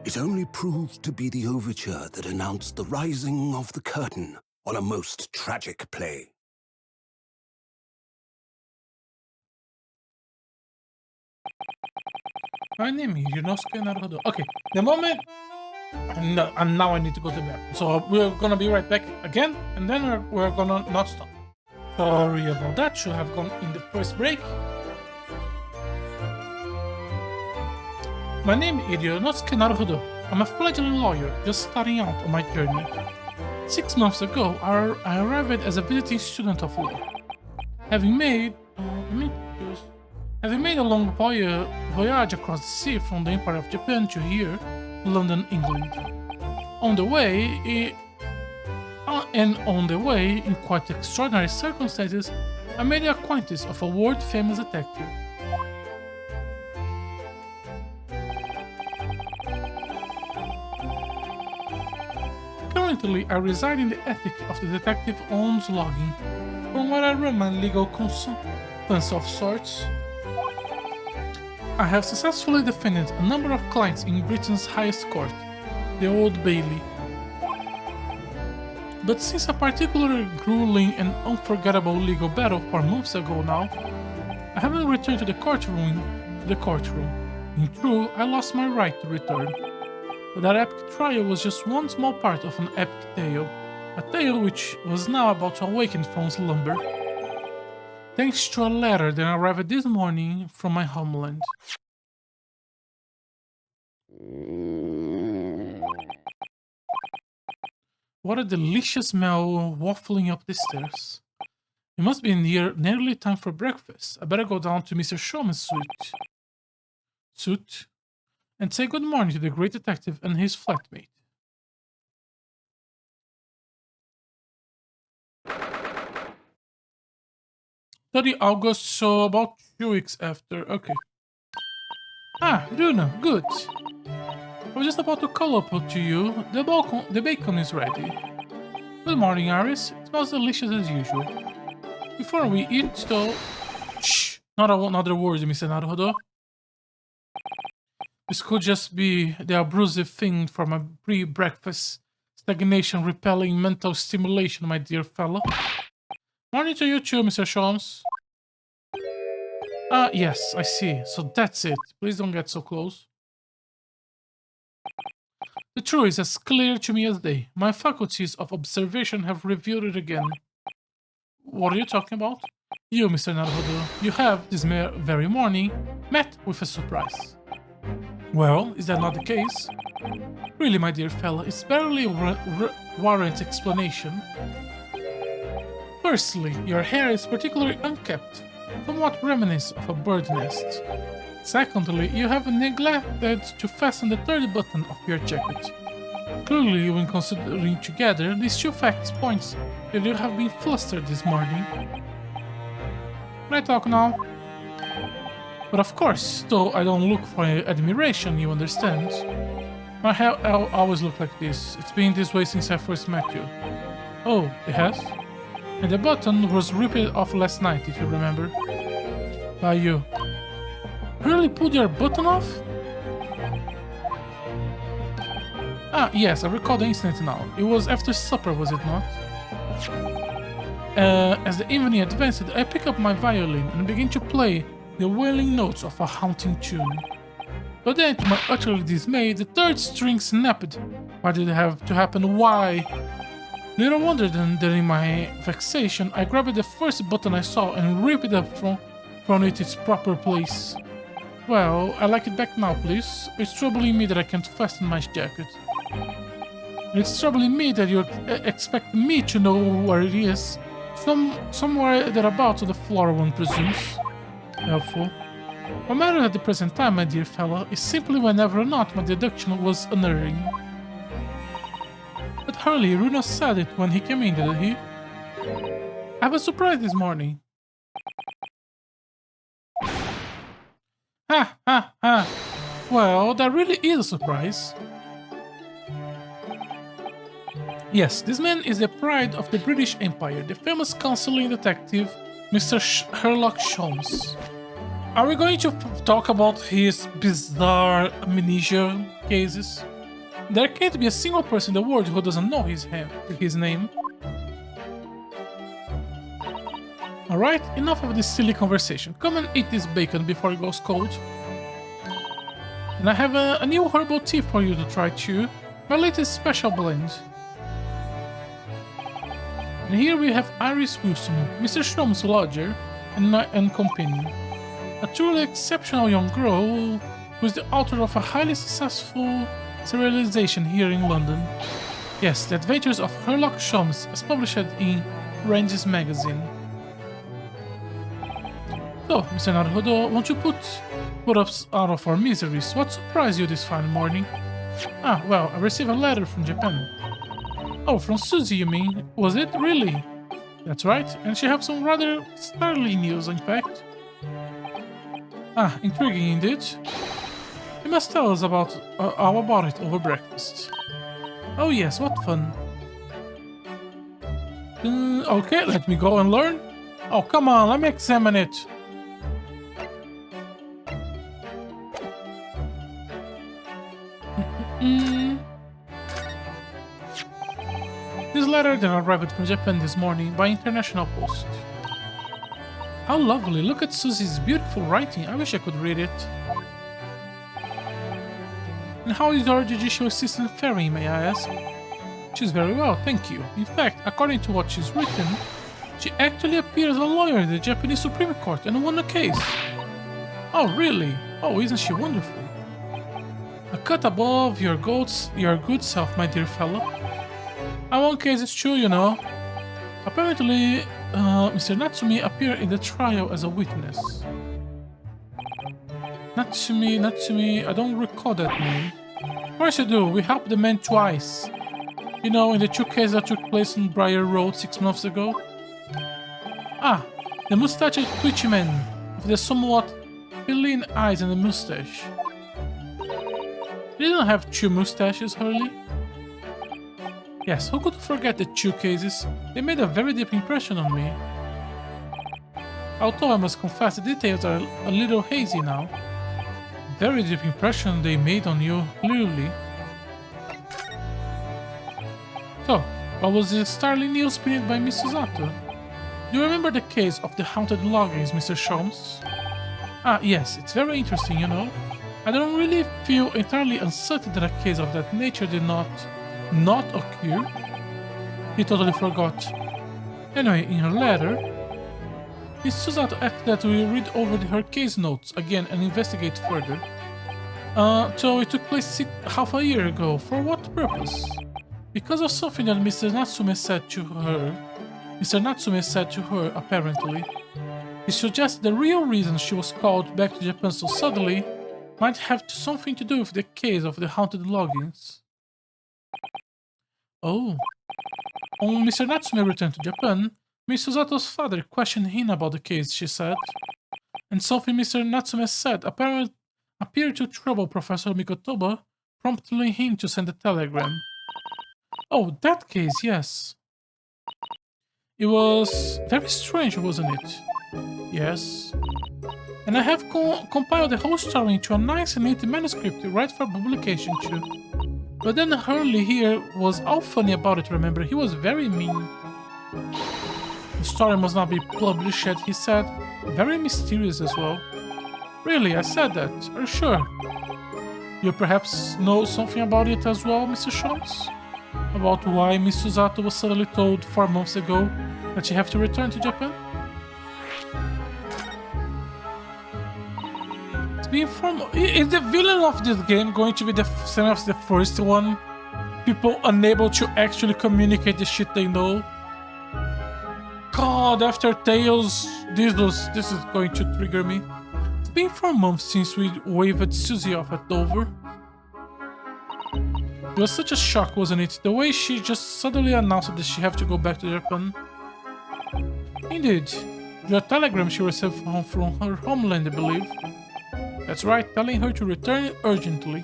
it only proved to be the overture that announced the rising of the curtain on a most tragic play. My name is Yunosuke Naruhodo. Okay, the moment... And now I need to go to bed. So we're gonna be right back again, and then we're gonna not stop. Sorry about that, should have gone in the first break. My name is Yunosuke Naruhodo. I'm a fledgling lawyer, just starting out on my journey. 6 months ago, I arrived as a visiting student of law. Having made a long voyage across the sea from the Empire of Japan to here, London, England. On the way, in quite extraordinary circumstances, I made the acquaintance of a world-famous detective. Currently, I reside in the attic of the detective owns logging, from where I run my legal consultancy of sorts. I have successfully defended a number of clients in Britain's highest court, the Old Bailey. But since a particularly grueling and unforgettable legal battle 4 months ago now, I haven't returned to the courtroom. In truth, I lost my right to return. But that epic trial was just one small part of an epic tale, a tale which was now about to awaken from slumber, thanks to a letter that arrived this morning from my homeland. What a delicious smell waffling up the stairs. It must be nearly time for breakfast. I better go down to Mr. Showman's suite and say good morning to the great detective and his flatmate. August, so about 2 weeks after. Okay. Ah, Runa, good. I was just about to call up to you. The bacon is ready. Good morning, Aris. It smells delicious as usual. Before we eat, though... Shh! Not another word, Mr. Naruhodo. This could just be the abusive thing for my pre-breakfast stagnation-repelling mental stimulation, my dear fellow. Morning to you too, Mr. Sholmes. Ah, yes, I see. So that's it. Please don't get so close. The truth is as clear to me as day. My faculties of observation have revealed it again. What are you talking about? You, Mr. Naruhodo, you have, this very morning, met with a surprise. Well, is that not the case? Really, my dear fellow, it's barely warrants explanation. Firstly, your hair is particularly unkempt, somewhat reminiscent of a bird nest. Secondly, you have neglected to fasten the third button of your jacket. Clearly, when considering together, these two facts point that you have been flustered this morning. Can I talk now? But of course, though I don't look for admiration, you understand. My hair always looked like this. It's been this way since I first met you. Oh, it has? And the button was ripped off last night, if you remember. By you. Really pulled your button off? Ah, yes, I recall the incident now. It was after supper, was it not? As the evening advanced, I picked up my violin and began to play the wailing notes of a haunting tune. But then, to my utter dismay, the third string snapped. Why did it have to happen? Why? Little wonder then that in my vexation, I grabbed the first button I saw and ripped it up from its proper place. Well, I like it back now, please. It's troubling me that I can't fasten my jacket. It's troubling me that you expect me to know where it is. Somewhere thereabouts on the floor, one presumes. Helpful. What matters at the present time, my dear fellow, is simply whenever or not my deduction was unerring. But Hurley, Runo said it when he came in, didn't he? I have a surprise this morning. Ha ha ha! Well, that really is a surprise. Yes, this man is the pride of the British Empire, the famous consuling detective, Mr. Sherlock Holmes. Are we going to talk about his bizarre amnesia cases? There can't be a single person in the world who doesn't know his name. Alright, enough of this silly conversation. Come and eat this bacon before it goes cold. And I have a new herbal tea for you to try too. My latest special blend. And here we have Iris Wilson, Mr. Shrum's lodger and companion. A truly exceptional young girl who is the author of a highly successful serialization here in London. Yes, The Adventures of Sherlock Holmes, as published in Ranges magazine. So, Mr. Naruhodo, won't you put us out of our miseries? What surprised you this fine morning? Ah, well, I received a letter from Japan. Oh, from Susie, you mean? Was it? Really? That's right, and she has some rather startling news, in fact. Ah, intriguing indeed. You must tell us all about it over breakfast. Oh yes, what fun. Okay, let me go and learn. Oh, come on, let me examine it. This letter that arrived from Japan this morning by international post. How lovely, look at Susie's beautiful writing, I wish I could read it. And how is your judicial assistant faring, may I ask? She's very well, thank you. In fact, according to what she's written, she actually appeared as a lawyer in the Japanese Supreme Court and won a case. Oh, really? Oh, isn't she wonderful? A cut above your good self, my dear fellow. I won cases too, you know. Apparently, Mr. Natsumi appeared in the trial as a witness. Natsumi, I don't recall that name. Of course you do, we helped the man twice. You know, in the two cases that took place on Briar Road 6 months ago. Ah, the mustached twitchy man, with the somewhat feline eyes and a mustache. He didn't have two mustaches, Hurley? Yes, who could forget the two cases? They made a very deep impression on me. Although I must confess the details are a little hazy now. Very deep impression they made on you, clearly. So, what was the startling news spinned by Miss Susato? Do you remember the case of the haunted loggings, Mr. Sholmes? Ah, yes, it's very interesting, you know. I don't really feel entirely uncertain that a case of that nature did not occur. He totally forgot. Anyway, in her letter, Miss Susato asked that we read over her case notes again and investigate further. So it took place half a year ago. For what purpose? Because of something that Mr. Natsume said to her, apparently. He suggested the real reason she was called back to Japan so suddenly might have something to do with the case of the haunted loggings. Oh. When Mr. Natsume returned to Japan, Miss Susato's father questioned him about the case, she said. And something Mr. Natsume said appeared to trouble Professor Mikotoba, prompting him to send a telegram. Oh, that case, yes. It was very strange, wasn't it? Yes. And I have compiled the whole story into a nice and neat manuscript right for publication too. But then Hurley here was all funny about it, remember? He was very mean. The story must not be published yet, he said. Very mysterious as well. Really, I said that. Are you sure? You perhaps know something about it as well, Mr. Sholmes? About why Miss Susato was suddenly told 4 months ago that she have to return to Japan? It's being formal. Is the villain of this game going to be the same as the first one? People unable to actually communicate the shit they know? God, after Tales, this is going to trigger me. It's been 4 months since we waved Susie off at Dover. It was such a shock, wasn't it? The way she just suddenly announced that she have to go back to Japan. Indeed. The telegram she received from her homeland, I believe. That's right, telling her to return urgently.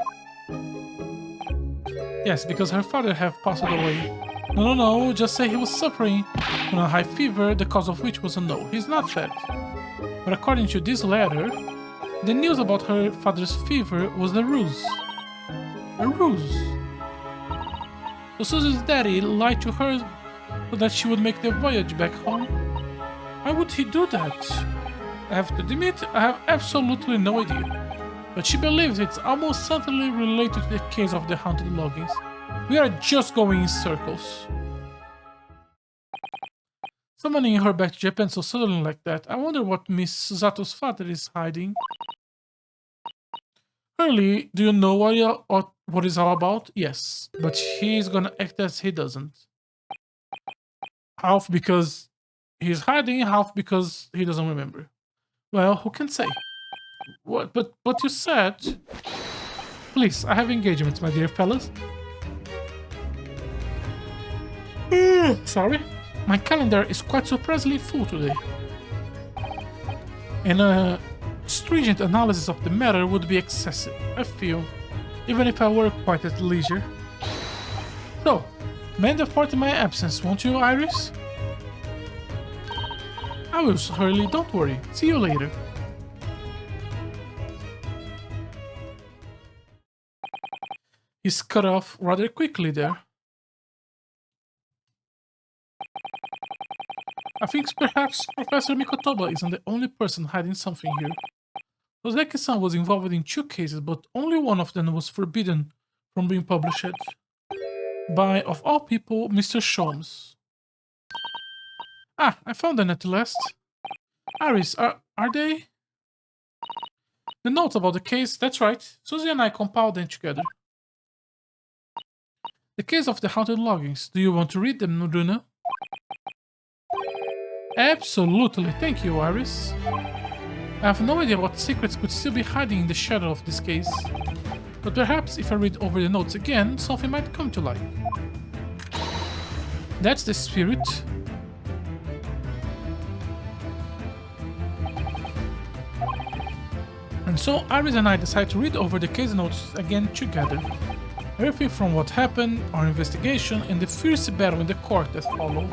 Yes, because her father have passed away. No, just say he was suffering from a high fever, the cause of which was unknown. He's not dead. But according to this letter, the news about her father's fever was a ruse. A ruse. So Susie's daddy lied to her so that she would make the voyage back home. Why would he do that? I have to admit, I have absolutely no idea. But she believes it's almost certainly related to the case of the haunted loggings. We are just going in circles. Summoning her back to Japan so suddenly like that, I wonder what Miss Susato's father is hiding. Hurley, do you know what it's all about? Yes, but he's gonna act as he doesn't. Half because he's hiding, half because he doesn't remember. Well, who can say? What? But you said... Please, I have engagements, my dear fellas. Sorry. My calendar is quite surprisingly full today. And a stringent analysis of the matter would be excessive, I feel, even if I were quite at leisure. So, mend the fort in my absence, won't you, Iris? I will, Hurley, don't worry. See you later. He's cut off rather quickly there. I think perhaps Professor Mikotoba isn't the only person hiding something here. Ozeki-san was involved in 2 cases, but only one of them was forbidden from being published. By, of all people, Mr. Sholmes. Ah, I found them at last. Iris, are they? The notes about the case, that's right. Susie and I compiled them together. The case of the haunted loggings. Do you want to read them, Nuruna? Absolutely, thank you, Iris. I have no idea what secrets could still be hiding in the shadow of this case. But perhaps if I read over the notes again, something might come to light. That's the spirit. And so Iris and I decided to read over the case notes again together. Everything from what happened, our investigation, and the fierce battle in the court that followed.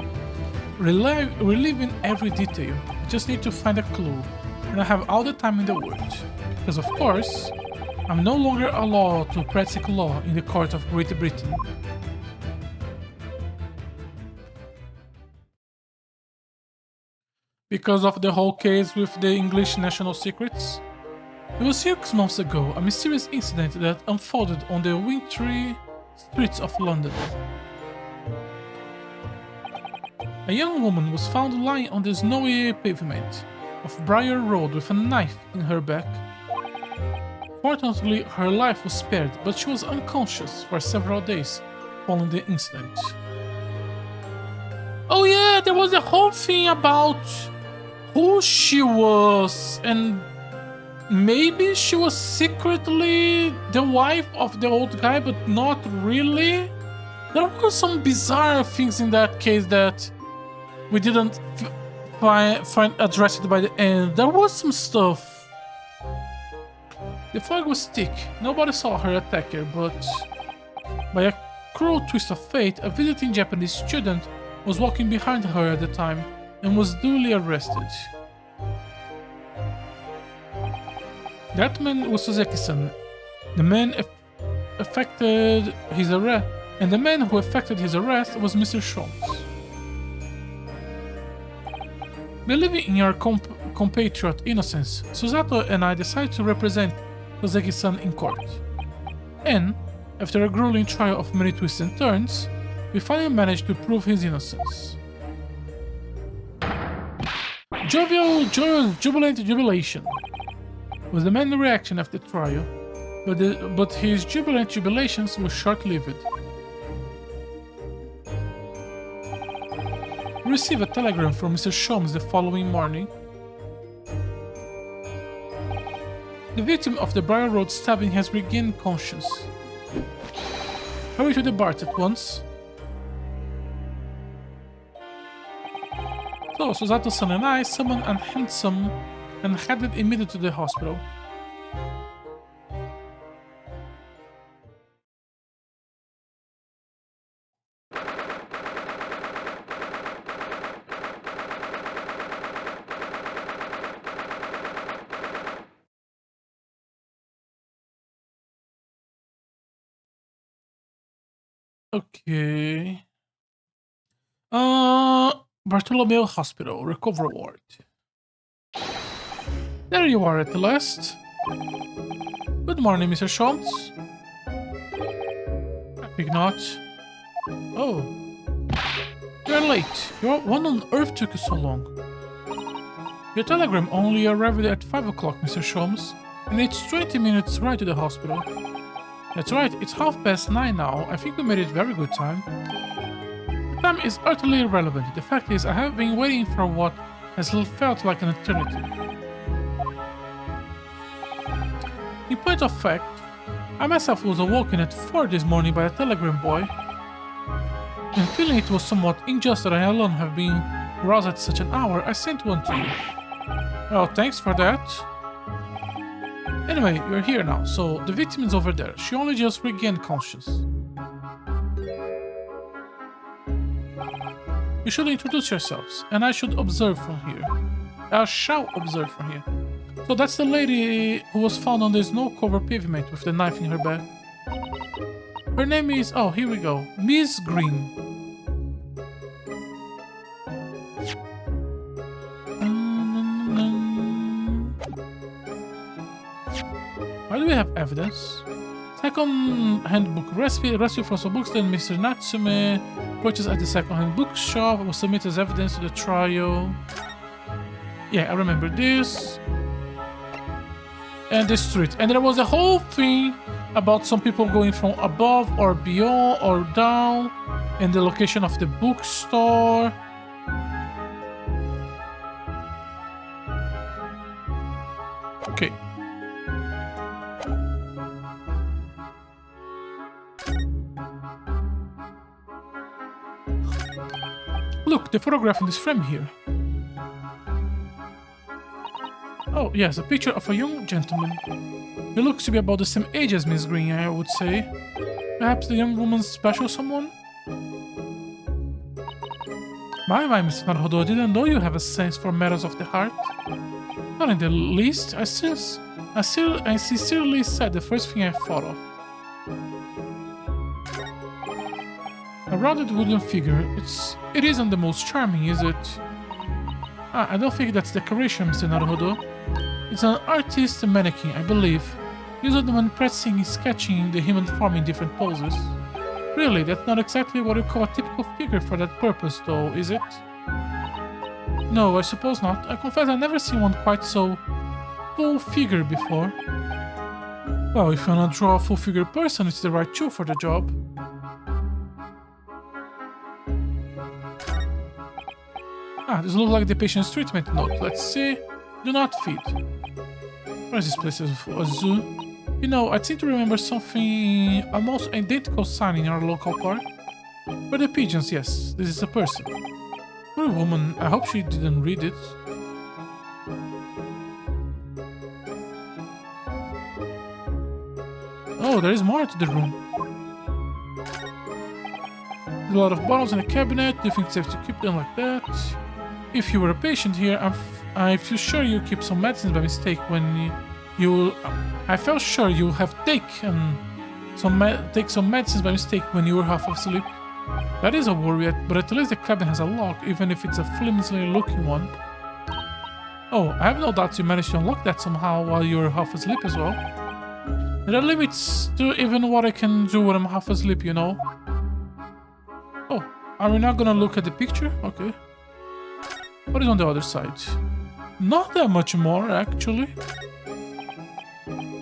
Reliving every detail. I just need to find a clue, and I have all the time in the world. Because of course, I'm no longer allowed to practice law in the court of Great Britain. Because of the whole case with the English national secrets. It was 6 months ago, a mysterious incident that unfolded on the wintry streets of London. A young woman was found lying on the snowy pavement of Briar Road with a knife in her back. Fortunately, her life was spared, but she was unconscious for several days following the incident. Oh yeah, there was a whole thing about who she was, and maybe she was secretly the wife of the old guy, but not really. There were some bizarre things in that case that we didn't find addressed by the end. There was some stuff. The fog was thick. Nobody saw her attack her, but by a cruel twist of fate, a visiting Japanese student was walking behind her at the time and was duly arrested. That man was Ozeki-san. The man affected his arrest, and the man who effected his arrest was Mr. Sholmes. Believing in your compatriot innocence, Susato and I decided to represent Soseki-san in court. And, after a grueling trial of many twists and turns, we finally managed to prove his innocence. Jovial, jubilant jubilation was the main reaction of the trial, but his jubilant jubilations were short-lived. We received a telegram from Mr. Sholmes the following morning. The victim of the Briar Road stabbing has regained conscience. Hurry to the BART at once. So, Susato-san and I summoned a hansom and headed immediately to the hospital. Okay. Bartolomeo Hospital, Recovery Ward. There you are at last. Good morning, Mr. Sholmes. I think not. Oh. You're late. What on earth took you so long? Your telegram only arrived at 5 o'clock, Mr. Sholmes, and it's 20 minutes ride to the hospital. That's right, it's 9:30 now. I think we made it very good time. The time is utterly irrelevant. The fact is, I have been waiting for what has felt like an eternity. In point of fact, I myself was awoken at 4 this morning by a telegram boy, and feeling it was somewhat unjust that I alone have been roused at such an hour, I sent one to you. Well, thanks for that. Anyway, you're here now, so the victim is over there. She only just regained conscience. You should introduce yourselves, and I should observe from here. I shall observe from here. So that's the lady who was found on the snow-covered pavement with the knife in her back. Her name is... oh, here we go. Miss Green. Why do we have evidence? Second-hand book rescue from some books that Mr. Natsume purchased at the second-hand bookshop was submitted as evidence to the trial. Yeah, I remember this. And the street. And there was a whole thing about some people going from above or beyond or down, and the location of the bookstore. Okay. Look, the photograph in this frame here. Oh, yes, a picture of a young gentleman. He looks to be about the same age as Miss Green, I would say. Perhaps the young woman's special someone? My, Mr. Naruhodo, I didn't know you have a sense for matters of the heart. Not in the least. I sincerely said the first thing I thought of. A rounded wooden figure. It isn't the most charming, is it? Ah, I don't think that's decoration, Mr. Naruhodo. It's an artist's mannequin, I believe. Used when pressing, sketching the human form in different poses. Really, that's not exactly what you call a typical figure for that purpose, though, is it? No, I suppose not. I confess I've never seen one quite so full figure before. Well, if you wanna draw a full figure person, it's the right tool for the job. Ah, this looks like the patient's treatment note. Let's see. Do not feed. Where is this place? A zoo? You know, I seem to remember something almost identical sign in our local park. For the pigeons, yes. This is a person. Poor woman. I hope she didn't read it. Oh, there is more to the room. There's a lot of bottles in the cabinet. Do you think it's safe to keep them like that? If you were a patient here, I feel sure you keep some medicines by mistake when I felt sure you have taken some medicines by mistake when you were half asleep. That is a worry, but at least the cabinet has a lock, even if it's a flimsy looking one. Oh, I have no doubts you managed to unlock that somehow while you were half asleep as well. There are limits to even what I can do when I'm half asleep, you know? Oh, are we not gonna look at the picture? Okay. What is on the other side? Not that much more, actually.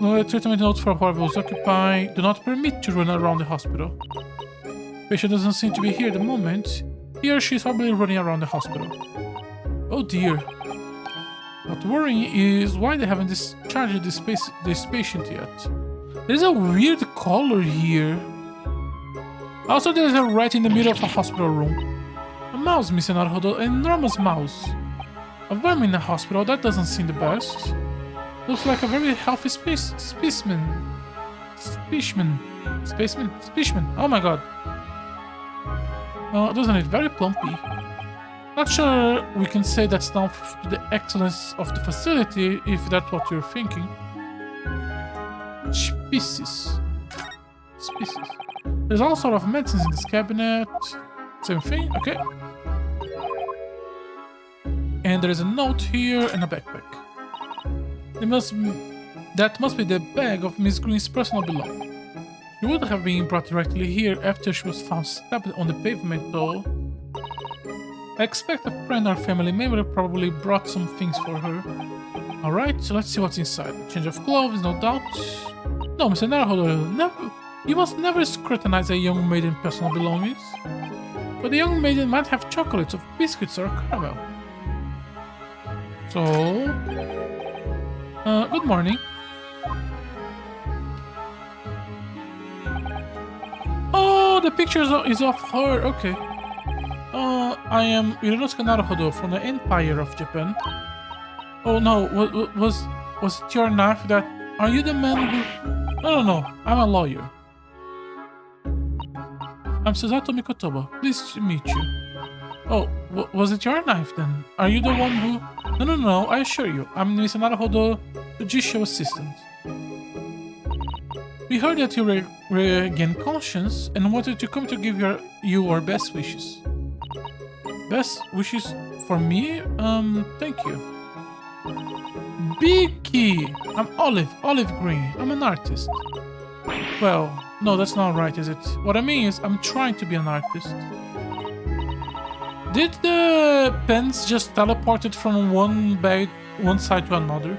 No treatment note for whoever was occupied. Do not permit to run around the hospital. Patient doesn't seem to be here at the moment. He or she is probably running around the hospital. Oh dear. What worrying is why they haven't discharged this patient yet. There's a weird color here. Also, there's a rat in the middle of a hospital room. A mouse, Mr. Naruhodo, an enormous mouse. A worm in a hospital, that doesn't seem the best. Looks like a very healthy specimen. Oh my god. Doesn't it? Very plumpy. Not sure we can say that's down to the excellence of the facility, if that's what you're thinking. Species. There's all sort of medicines in this cabinet. Same thing, okay. And there is a note here and a backpack. That must be the bag of Miss Green's personal belongings. She would have been brought directly here after she was found stabbed on the pavement, though. I expect a friend or family member probably brought some things for her. Alright, so let's see what's inside. Change of clothes, no doubt. No, Mr. Naruhodo, you must never scrutinize a young maiden's personal belongings. But the young maiden might have chocolates or biscuits or caramel. So... good morning. Oh, the picture is of her, okay. I am Hironosuke Naruhodo from the Empire of Japan. Oh no, was it your knife that... Are you the man who... No, I'm a lawyer. I'm Susato Mikotoba. Pleased to meet you. Oh, was it your knife then? Are you the one who... No, I assure you. I'm Mr. Naruhodo, judicial assistant. We heard that you regained conscience and wanted to come to give you our best wishes. Best wishes for me? Thank you. Beaky! I'm olive green. I'm an artist. Well, no, that's not right, is it? What I mean is, I'm trying to be an artist. Did the pens just teleported from one side to another?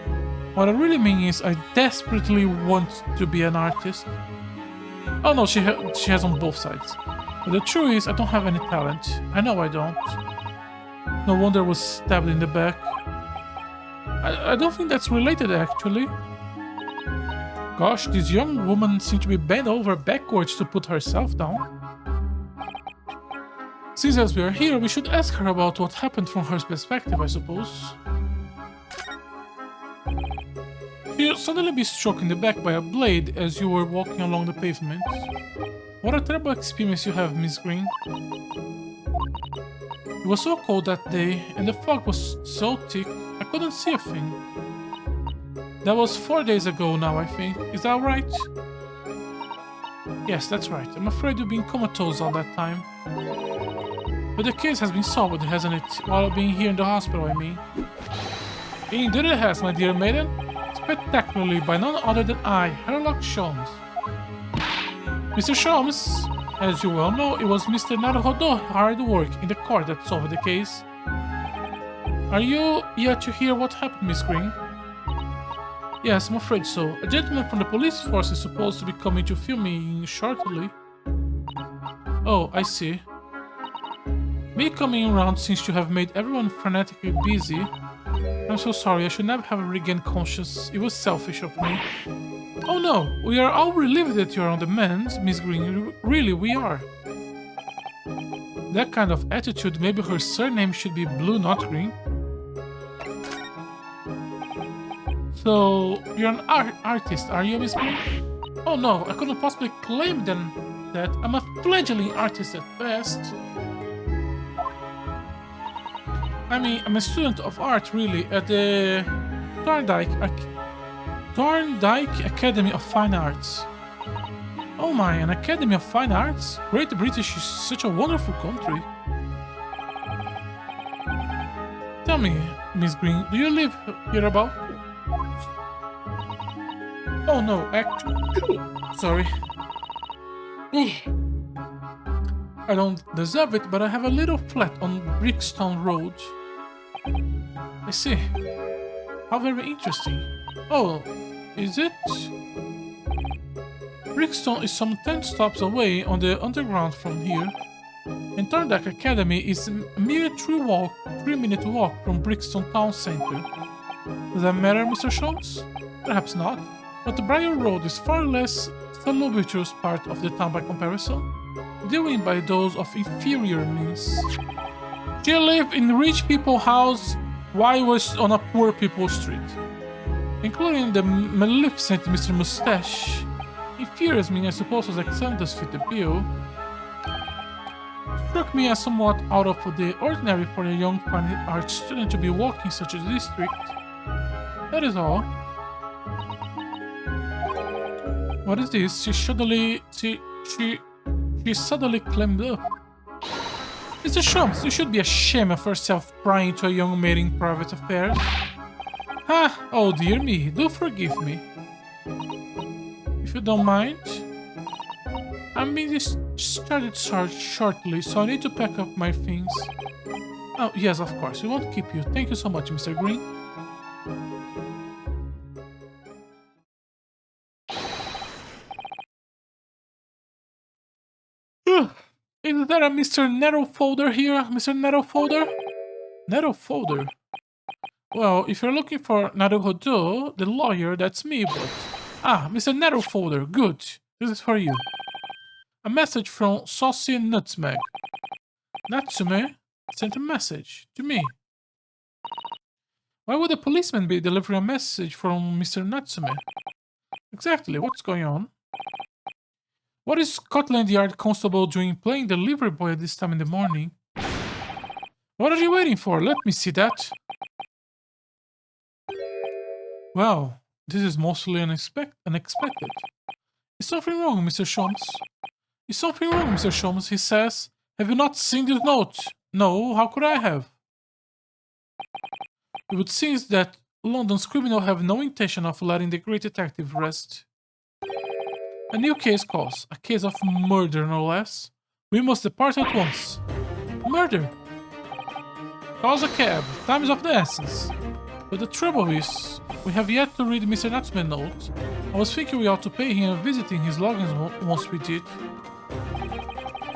What I really mean is, I desperately want to be an artist. Oh no, she has on both sides. But the truth is, I don't have any talent. I know I don't. No wonder I was stabbed in the back. I don't think that's related, actually. Gosh, this young woman seems to be bent over backwards to put herself down. Since as we are here, we should ask her about what happened from her perspective, I suppose. She'll suddenly be struck in the back by a blade as you were walking along the pavement. What a terrible experience you have, Miss Green. It was so cold that day, and the fog was so thick, I couldn't see a thing. That was 4 days ago now, I think. Is that right? Yes, that's right. I'm afraid you've been comatose all that time. But the case has been solved, hasn't it? While being here in the hospital, I mean. Indeed it has, my dear maiden. Spectacularly by none other than I, Herlock Sholmes. Mr. Sholmes, as you well know, it was Mr. Naruhodo's hard work in the court that solved the case. Are you yet to hear what happened, Miss Green? Yes, I'm afraid so. A gentleman from the police force is supposed to be coming to film me shortly. Oh, I see. Me coming around seems to have made everyone frantically busy. I'm so sorry, I should never have regained conscience. It was selfish of me. Oh no, we are all relieved that you are on the mend, Miss Green. Really, we are. That kind of attitude, maybe her surname should be Blue, not Green. So, you're an artist, are you, Miss Green? Oh no, I couldn't possibly claim then that I'm a fledgling artist at best. I mean, I'm a student of art, really, at the Thorndike Academy of Fine Arts. Oh my, an Academy of Fine Arts? Great British is such a wonderful country. Tell me, Miss Green, do you live hereabout? Oh no, actually... Sorry. I don't deserve it, but I have a little flat on Brickstone Road. I see. How very interesting. Oh, is it? Brickstone is some 10 stops away on the underground from here. And Thorndyke Academy is a mere 3-minute walk from Brickstone Town Center. Does that matter, Mr. Sholmes? Perhaps not, but the Briar Road is far less salubrious part of the town by comparison, dealing by those of inferior means. She lived in rich people's house while was on a poor people's street, including the maleficent Mr. Mustache. Inferior mean I suppose was Alexander's fit the bill. Struck me as somewhat out of the ordinary for a young fine art student to be walking such a district. That is all. What is this? She suddenly climbed up. Mr. Sholmes, you should be ashamed of yourself prying into a young maid in private affairs. Ah, oh dear me, do forgive me. If you don't mind. I'm being discharged shortly, so I need to pack up my things. Oh, yes, of course, we won't keep you. Thank you so much, Mr. Green. Is there a Mr. Nettlefolder here, Mr. Nettlefolder? Nettlefolder? Well, if you're looking for Naruhodo, the lawyer, that's me, but... Ah, Mr. Nettlefolder, good. This is for you. A message from Saucy Nutmeg. Natsume sent a message to me. Why would a policeman be delivering a message from Mr. Natsume? Exactly, what's going on? What is Scotland Yard Constable doing playing delivery boy at this time in the morning? What are you waiting for? Let me see that. Well, this is mostly unexpected. Is something wrong, Mr. Sholmes? Is something wrong, Mr. Sholmes? He says. Have you not seen this note? No, how could I have? It would seem that London's criminals have no intention of letting the great detective rest. A new case calls. A case of murder, no less. We must depart at once. Murder! Calls a cab. Time is of the essence. But the trouble is, we have yet to read Mr. Natsume's note. I was thinking we ought to pay him a visit in his logins once we did.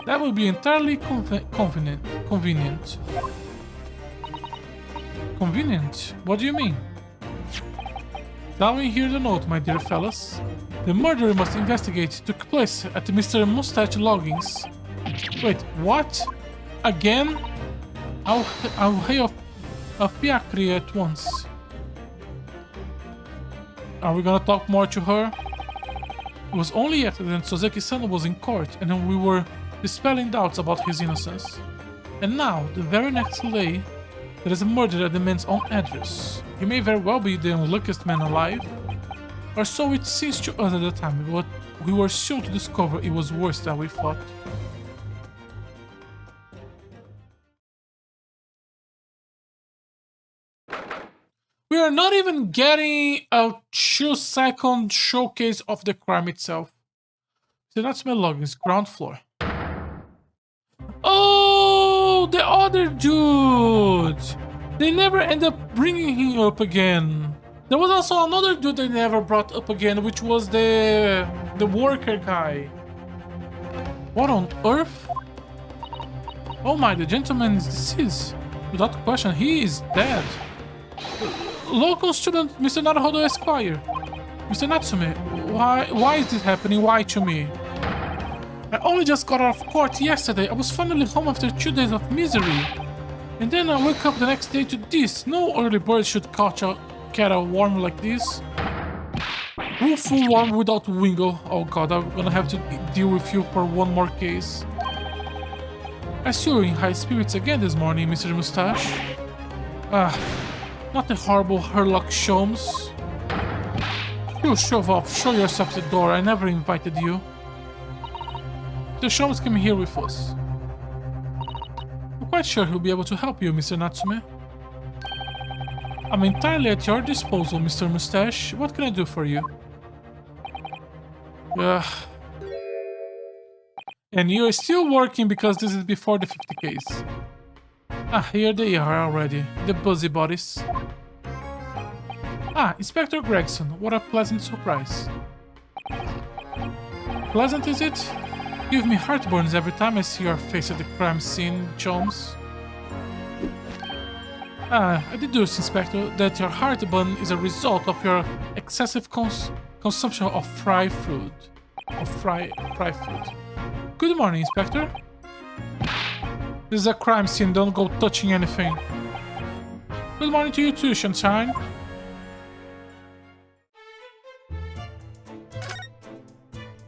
That would be entirely convenient. Convenient? What do you mean? Now we hear the note, my dear fellas. The murder we must investigate took place at Mr. Mustache Loggins. Wait, what? Again? I'll hail a fiacre at once. Are we gonna talk more to her? It was only yesterday that Soseki-san was in court and we were dispelling doubts about his innocence. And now, the very next day, there is a murder at the man's own address. He may very well be the unluckiest man alive. Or so it seems to us at the time, but we were soon to discover it was worse than we thought. We are not even getting a 2-second showcase of the crime itself. So that's my logins, ground floor. Oh, the other dude! They never end up bringing him up again. There was also another dude they never brought up again, which was the worker guy. What on earth? Oh my, the gentleman is deceased. Without question, he is dead. Local student, Mr. Naruhodo Esquire. Mr. Natsume, why is this happening? Why to me? I only just got out of court yesterday. I was finally home after 2 days of misery. And then I wake up the next day to this. No early bird should catch a worm like this. Full worm without wingle. Oh god, I'm gonna have to deal with you for one more case. I see you're in high spirits again this morning, Mr. Mustache. Not the horrible Herlock Sholmes. You shove off, show yourself the door. I never invited you. The Sholmes came here with us. I'm quite sure he'll be able to help you, Mr. Natsume. I'm entirely at your disposal, Mr. Mustache. What can I do for you? And you're still working because this is before the 50Ks. Ah, here they are already, the busybodies. Ah, Inspector Gregson, what a pleasant surprise. Pleasant, is it? Give me heartburns every time I see your face at the crime scene, Jones. Ah, I deduce, Inspector, that your heartburn is a result of your excessive consumption of fried food. Fried food. Good morning, Inspector. This is a crime scene, don't go touching anything. Good morning to you too, Sunshine.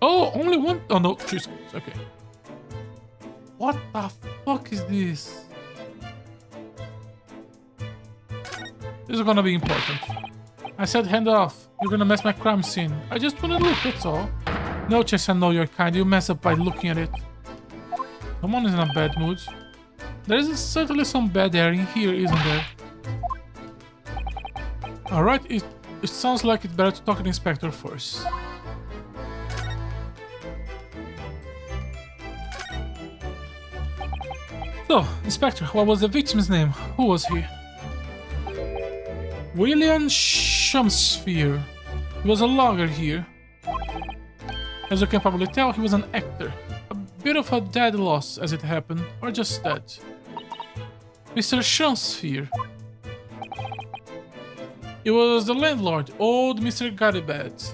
Oh, only one? Oh no, choose. Okay. What the fuck is this? This is gonna be important. I said hand off. You're gonna mess my crime scene. I just wanna look, that's all. No chance I know your kind. You mess up by looking at it. Someone is in a bad mood. There is certainly some bad air in here, isn't there? Alright, it sounds like it's better to talk to the inspector first. So, Inspector, what was the victim's name? Who was he? William Shumsphere. He was a logger here. As you can probably tell, he was an actor. A bit of a dead loss as it happened, or just dead. Mr. Shumsphere. It was the landlord, old Mr. Garibet,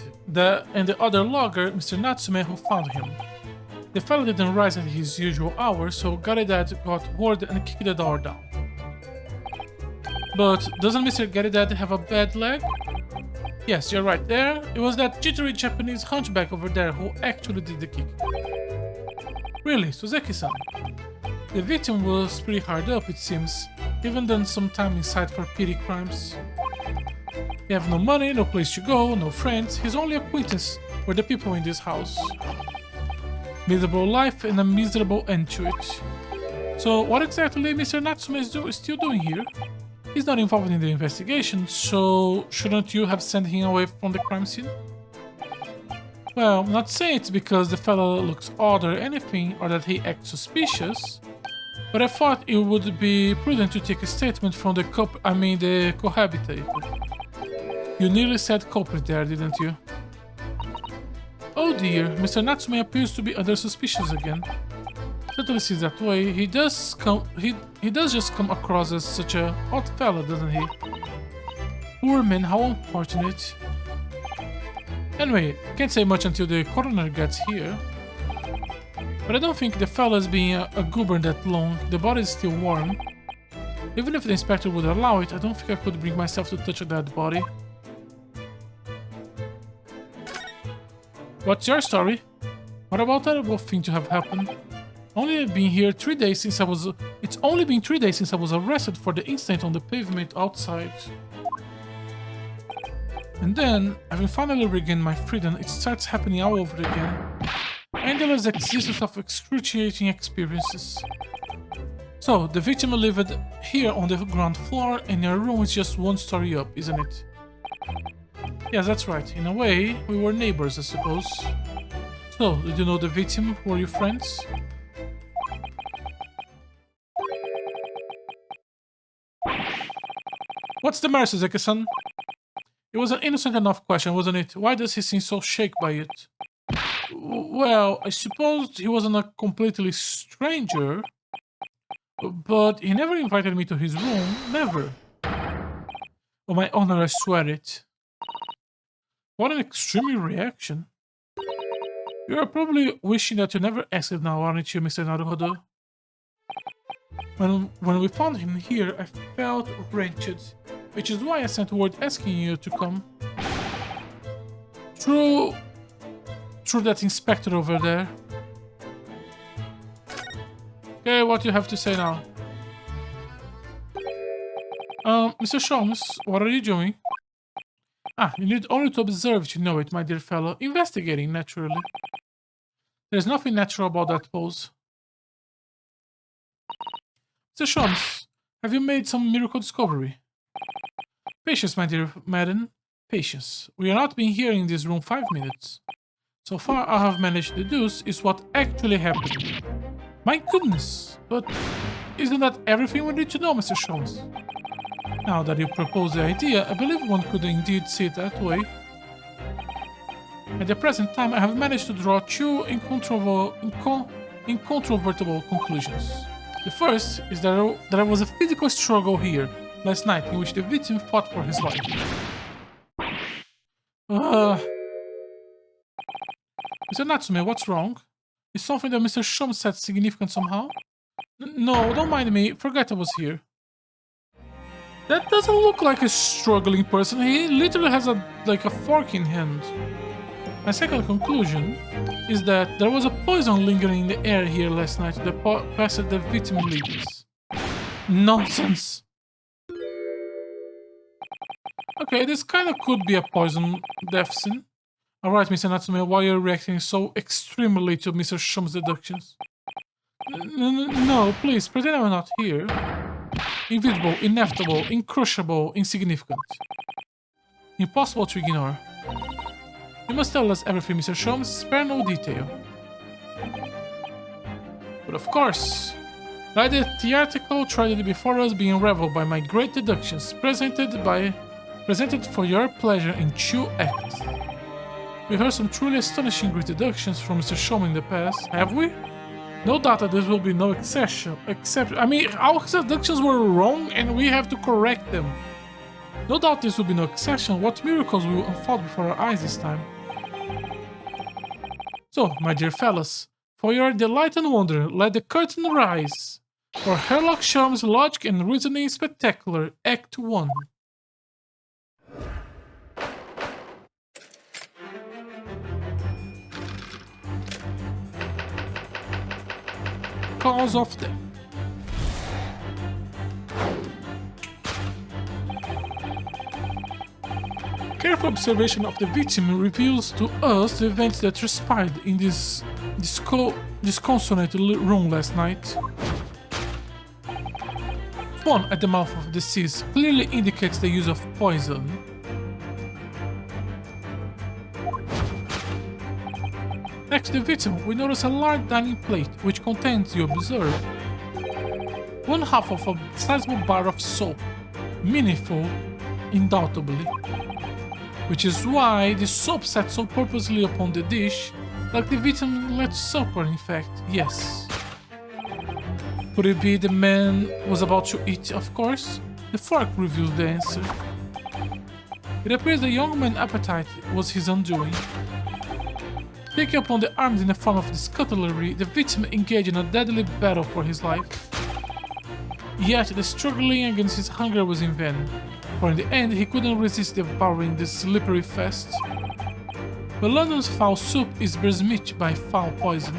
and the other logger, Mr. Natsume, who found him. The fellow didn't rise at his usual hour, so Garibet got word and kicked the door down. But doesn't Mr. Garibet have a bad leg? Yes, you're right there. It was that jittery Japanese hunchback over there who actually did the kick. Really, Suzeki-san? The victim was pretty hard up, it seems. Even done some time inside for petty crimes. He have no money, no place to go, no friends. His only acquaintance were the people in this house. Miserable life and a miserable end to it. So what exactly Mr. Natsume is still doing here? He's not involved in the investigation, so shouldn't you have sent him away from the crime scene? Well, I'm not saying it's because the fellow looks odd or anything, or that he acts suspicious, but I thought it would be prudent to take a statement from the cohabitator. You nearly said culprit there, didn't you? Oh dear, Mr. Natsume appears to be under suspicion again. Certainly seems that way. He does just come across as such a odd fellow, doesn't he? Poor man, how unfortunate. Anyway, can't say much until the coroner gets here. But I don't think the fella's being a goober that long. The body is still warm. Even if the inspector would allow it, I don't think I could bring myself to touch a dead body. What's your story? What about that terrible thing to have happened? It's only been 3 days since I was arrested for the incident on the pavement outside. And then, having finally regained my freedom, it starts happening all over again. Endless existence of excruciating experiences. So, the victim lived here on the ground floor, and your room is just one story up, isn't it? Yes, that's right. In a way, we were neighbors, I suppose. So, did you know the victim? Were you friends? What's the matter, Suzeki-san? It was an innocent enough question, wasn't it? Why does he seem so shaken by it? Well, I suppose he wasn't a completely stranger, but he never invited me to his room, never. On my honor, I swear it. What an extreme reaction. You are probably wishing that you never asked it now, aren't you, Mr. Naruhodo? When we found him here, I felt wretched, which is why I sent word asking you to come. Through that inspector over there. Okay, what do you have to say now? Mr. Sholmes, what are you doing? Ah, you need only to observe to know it, my dear fellow. Investigating, naturally. There's nothing natural about that pose. Mr. Sholmes, have you made some miracle discovery? Patience, my dear madam. Patience. We are not been here in this room 5 minutes. So far, I have managed to deduce is what actually happened. My goodness, but isn't that everything we need to know, Mr. Sholmes? Now that you propose the idea, I believe one could indeed see it that way. At the present time, I have managed to draw two incontrovertible conclusions. The first is that there was a physical struggle here last night in which the victim fought for his life. Mr. Natsume, what's wrong? Is something that Mr. Sholmes said significant somehow? No, don't mind me. Forget I was here. That doesn't look like a struggling person. He literally has like a fork in hand. My second conclusion is that there was a poison lingering in the air here last night that passed the victim's lips. Nonsense. Okay, this kinda could be a poison death scene. Alright, Mr. Natsume, why are you reacting so extremely to Mr. Sholmes' deductions? No, please, pretend I'm not here. Invisible, inevitable, incrushable, insignificant. Impossible to ignore. You must tell us everything, Mr. Sholmes, spare no detail. But of course, like the theatrical tragedy before us being reveled by my great deductions, presented for your pleasure in 2 acts. We heard some truly astonishing great deductions from Mr. Sholmes in the past, have we? No doubt that this will be no exception, our deductions were wrong and we have to correct them. No doubt this will be no exception. What miracles will unfold before our eyes this time? So, my dear fellows, for your delight and wonder, let the curtain rise. For Sherlock Sholmes' logic and reasoning spectacular, Act 1. Cause of death. Careful observation of the victim reveals to us the events that transpired in this disconsolate room last night. One at the mouth of the deceased clearly indicates the use of poison. Next to the victim, we notice a large dining plate which contains, you observe, 1/2 of a sizable bar of soap, meaningful, undoubtedly. Which is why the soap sat so purposely upon the dish, like the victim led supper, in fact, yes. Could it be the man was about to eat, of course? The fork reveals the answer. It appears the young man's appetite was his undoing. Picking up on the arms in the form of this cutlery, the victim engaged in a deadly battle for his life. Yet the struggling against his hunger was in vain, for in the end he couldn't resist devouring this slippery fest. But London's foul soup is besmirched by foul poison.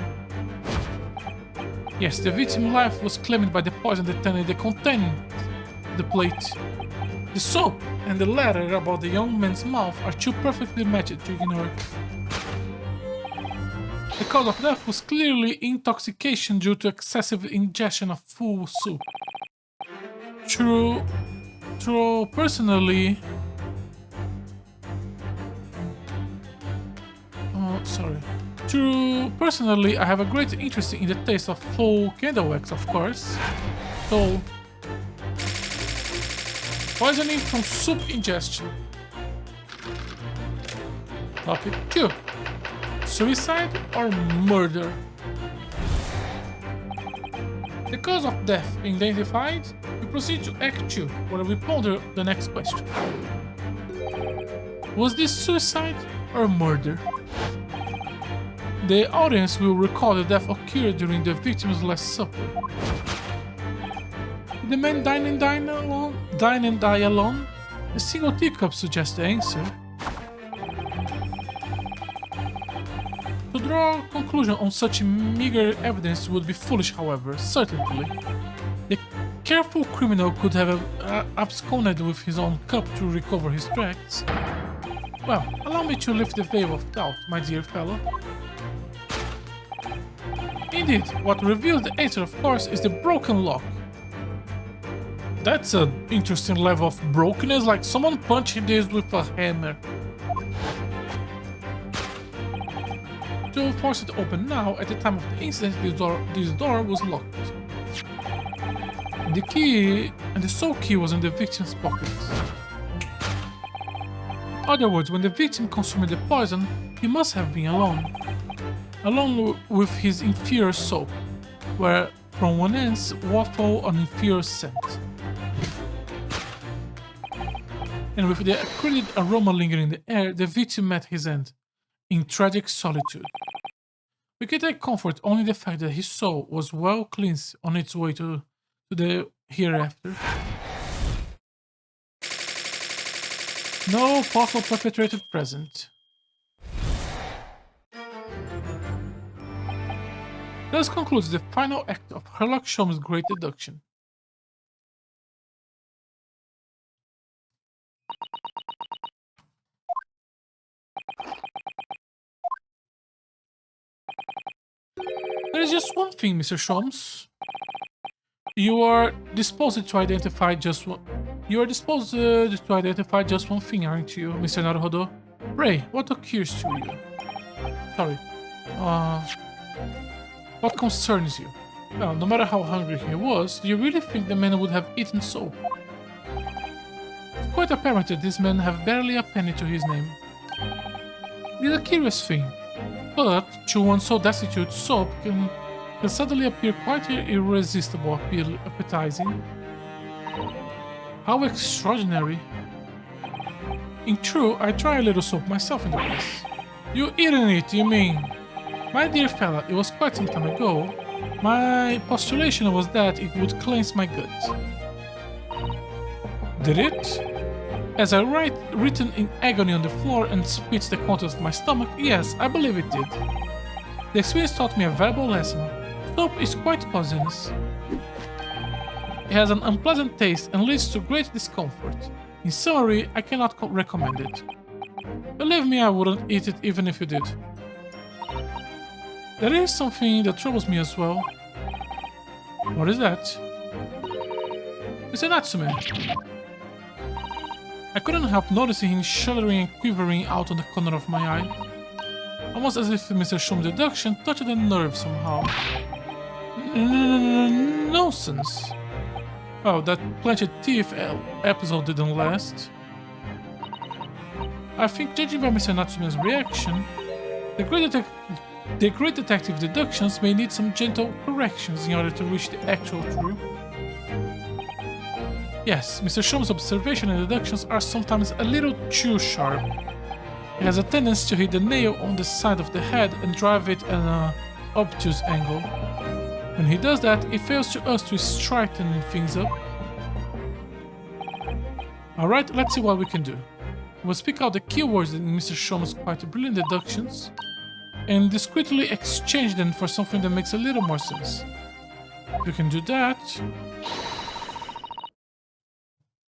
Yes, the victim's life was claimed by the poison that tainted the content of the plate. The soap and the letter about the young man's mouth are too perfectly matched to ignore. The cause of death was clearly intoxication due to excessive ingestion of foul soup. True, personally... I have a great interest in the taste of foul candle wax, of course. So... poisoning from soup ingestion. Topic 2. Suicide or murder? The cause of death identified, we proceed to Act 2, where we ponder the next question. Was this suicide or murder? The audience will recall the death occurred during the victim's last supper. Did the man dine and die alone? A single teacup suggests the answer. To draw a conclusion on such meager evidence would be foolish, however, certainly. The careful criminal could have absconded with his own cup to recover his tracts. Well, allow me to lift the veil of doubt, my dear fellow. Indeed, what reveals the answer, of course, is the broken lock. That's an interesting level of brokenness, like someone punched this with a hammer. To force it open now, at the time of the incident, this door was locked. And the key and the soul key was in the victim's pocket. In other words, when the victim consumed the poison, he must have been alone. Alone with his inferior soap, where from one end waffled an inferior scent. And with the acrid aroma lingering in the air, the victim met his end, in tragic solitude. We can take comfort only in the fact that his soul was well cleansed on its way to the hereafter. No possible perpetrator present. Thus concludes the final act of Sherlock Holmes' Great Deduction. There is just one thing, Mr. Sholmes. You are disposed to identify just one. You are disposed to identify just one thing, aren't you, Mr. Naruhodo? Pray, what occurs to you? Sorry. What concerns you? Well, no matter how hungry he was, do you really think the man would have eaten soap? It's quite apparent that this man have barely a penny to his name. It is a curious thing, but to one so destitute, soap can suddenly appear quite irresistible, appetizing. How extraordinary. In truth, I try a little soap myself in the past. You eaten it, you mean? My dear fella, it was quite some time ago. My postulation was that it would cleanse my gut. Did it? As I written in agony on the floor and spits the contents of my stomach, yes, I believe it did. The experience taught me a valuable lesson. Soap is quite poisonous. It has an unpleasant taste and leads to great discomfort. In summary, I cannot recommend it. Believe me, I wouldn't eat it even if you did. There is something that troubles me as well. What is that? It's a Natsume. I couldn't help noticing him shuddering and quivering out on the corner of my eye. Almost as if Mr. Shum's deduction touched a nerve somehow. Nonsense. Oh, that Planchet Thief episode didn't last. I think, judging by Mr. Natsume's reaction, the great detective deductions may need some gentle corrections in order to reach the actual truth. Yes, Mr. Shum's observation and deductions are sometimes a little too sharp. He has a tendency to hit the nail on the side of the head and drive it at an obtuse angle. When he does that, it fails to us to straighten things up. Alright, let's see what we can do. We'll speak out the keywords in Mr. Shum's quite brilliant deductions and discreetly exchange them for something that makes a little more sense. If we can do that,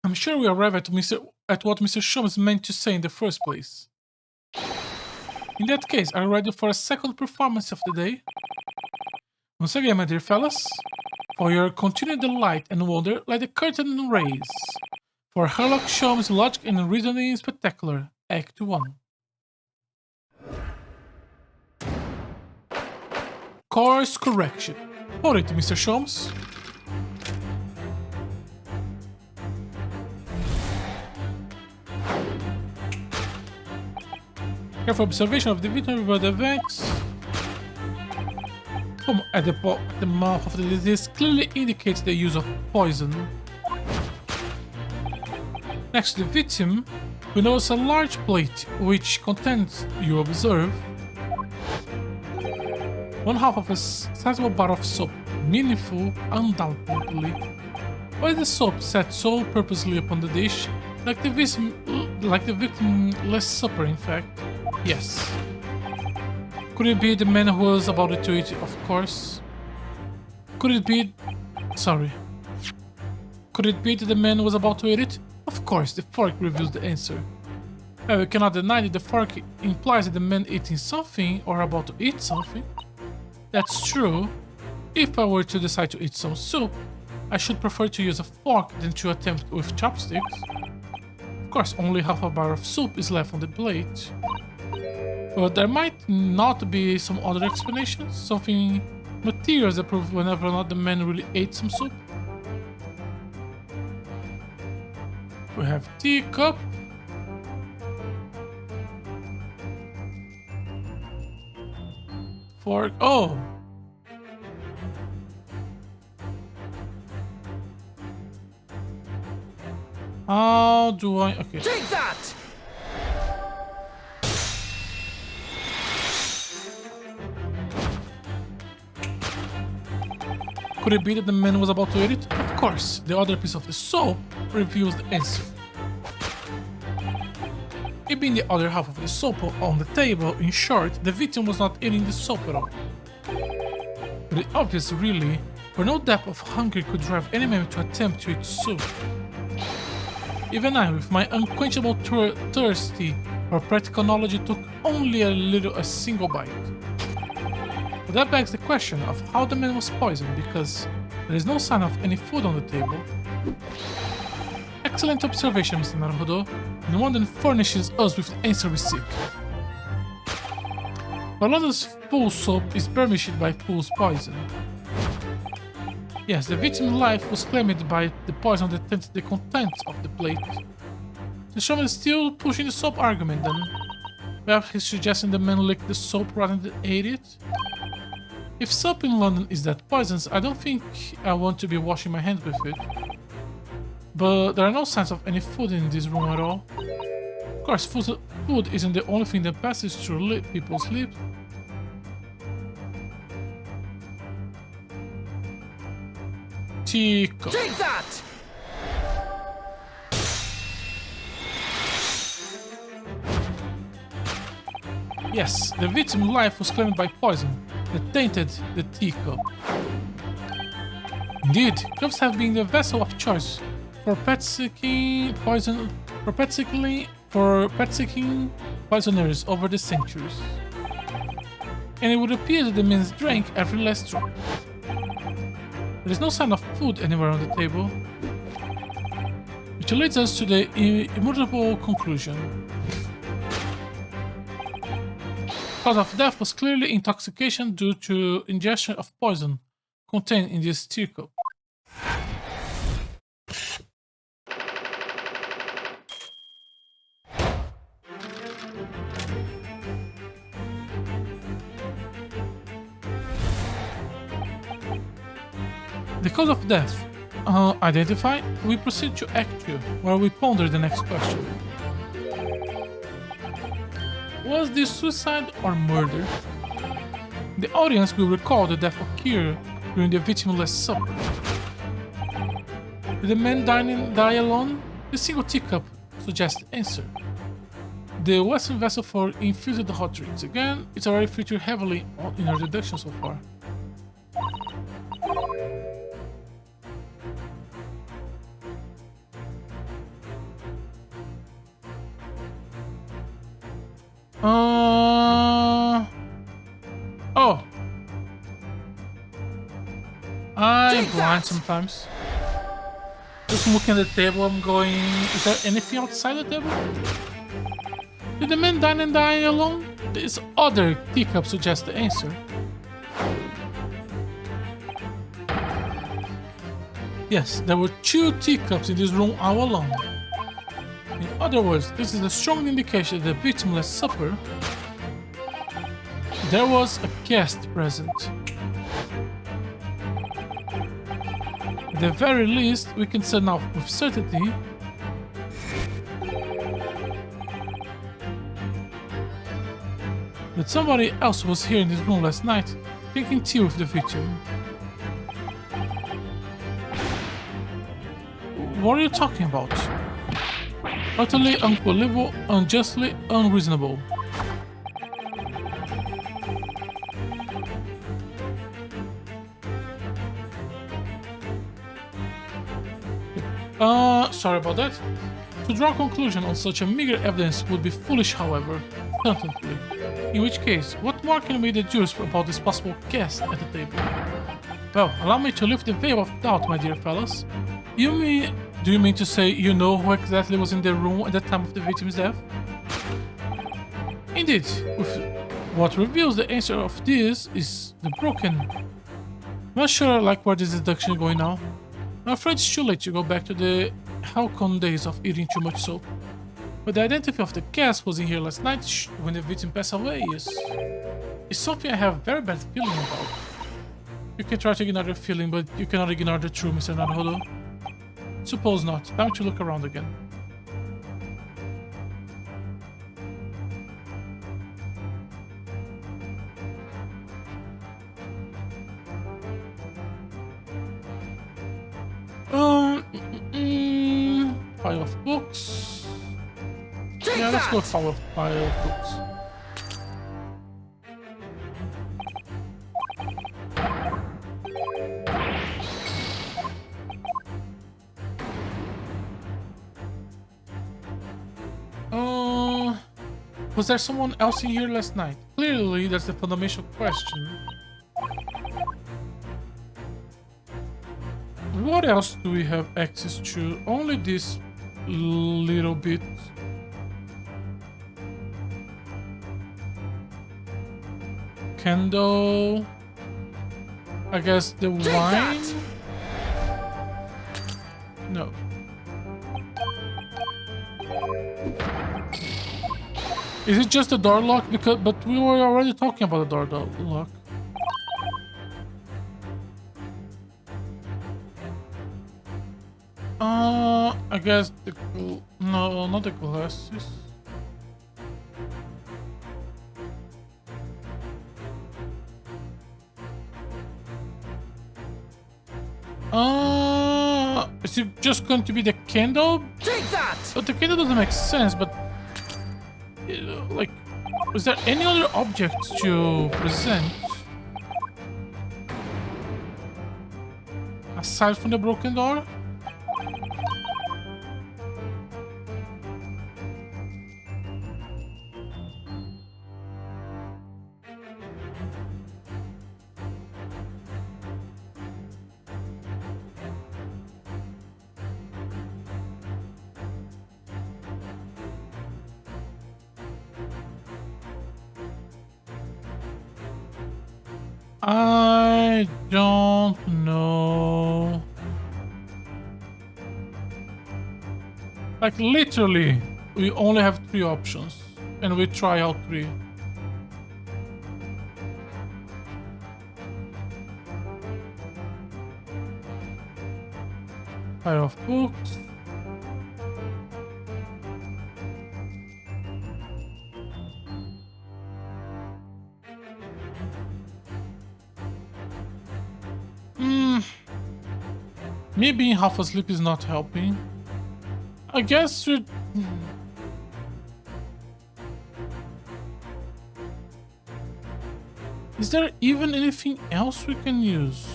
I'm sure we arrive at what Mr. Shum's meant to say in the first place. In that case, are you ready for a second performance of the day? Once again, my dear fellas, for your continued delight and wonder, let the curtain raise. For Sherlock Holmes' logic and reasoning spectacular, Act 1. Course correction. Hold it, Mr. Holmes. Careful observation of the victim about the events at the mouth of the disease clearly indicates the use of poison. Next to the victim, we notice a large plate which contains, you observe, one half of a sizable bar of soap, meaningful undoubtedly. Why is the soap set so purposely upon the dish, like the victim Last Supper in fact? Yes. Could it be the man who was about to eat it, of course? Could it be that the man was about to eat it? Of course, the fork reveals the answer. Well, we cannot deny that the fork implies that the man eating something or about to eat something. That's true. If I were to decide to eat some soup, I should prefer to use a fork than to attempt with chopsticks. Of course, only half a bar of soup is left on the plate. But there might not be some other explanations, something materials that prove whenever or not the man really ate some soup. We have teacup. Fork. Oh! How do I... Okay. Take that! Could it be that the man was about to eat it? Of course, the other piece of the soap reveals the answer. It being the other half of the soap on the table, in short, the victim was not eating the soap at all. But it's obvious, really, for no depth of hunger could drive any man to attempt to eat soup. Even I, with my unquenchable thirsty for practical knowledge, took only a single bite. But that begs the question of how the man was poisoned, because there is no sign of any food on the table. Excellent observation, Mr. Naruhodo, and one that furnishes us with the answer we seek. Balada's full soap is burnished by fool's poison. Yes, the victim's life was claimed by the poison that tainted the contents of the plate. The showman is still pushing the soap argument then. Perhaps he's suggesting the man licked the soap rather than ate it? If soap in London is that poisonous, I don't think I want to be washing my hands with it. But there are no signs of any food in this room at all. Of course, food isn't the only thing that passes through people's lips. Teacup. Take that! Yes, the victim's life was claimed by poison that tainted the teacup. Indeed, cups have been the vessel of choice for pet-seeking poisoners over the centuries. And it would appear that the men drank every last drop. There is no sign of food anywhere on the table, which leads us to the immutable conclusion. Cause of death was clearly intoxication due to ingestion of poison contained in this teacup. The cause of death identified, we proceed to Act 2, where we ponder the next question. Was this suicide or murder? The audience will recall the death occurred during the victimless supper. Did the man die alone? The single teacup suggests the answer. The Western vessel for infused hot drinks. Again, it's already featured heavily in our deduction so far. Oh. I'm blind sometimes. Just looking at the table, I'm going, is there anything outside the table? Did the man dine and die alone? This other teacup suggests the answer. Yes, there were 2 teacups in this room all along. In other words, this is a strong indication that the victimless supper, there was a guest present. At the very least, we can say now with certainty that somebody else was here in this room last night, drinking tea with the victim. What are you talking about? Utterly unbelievable, unjustly unreasonable. Sorry about that. To draw a conclusion on such a meager evidence would be foolish, however, certainly. In which case, what more can we deduce about this possible guest at the table? Well, allow me to lift the veil of doubt, my dear fellows. Do you mean to say you know who exactly was in the room at the time of the victim's death? Indeed, what reveals the answer of this is the broken. I'm not sure like where this deduction is going now. I'm afraid it's too late to go back to the Halcon days of eating too much soap. But the identity of the cast was in here last night when the victim passed away, yes. It's something I have a very bad feeling about. You can try to ignore the feeling, but you cannot ignore the truth, Mr. Naruhodo. Suppose not. Time to look around again. Pile of books. Yeah, let's go with pile of books. Was there someone else in here last night? Clearly, that's the fundamental question. What else do we have access to? Only this little bit. Candle. I guess the wine? No. Is it just a door lock? But we were already talking about the door lock. I guess no, not the glasses. Is it just going to be the candle? Take that! But the candle doesn't make sense, but like, is there any other objects to present? Aside from the broken door? I don't know. Like literally, we only have 3 options and we try all 3. Pile of books. Me being half asleep is not helping. I guess we... Is there even anything else we can use?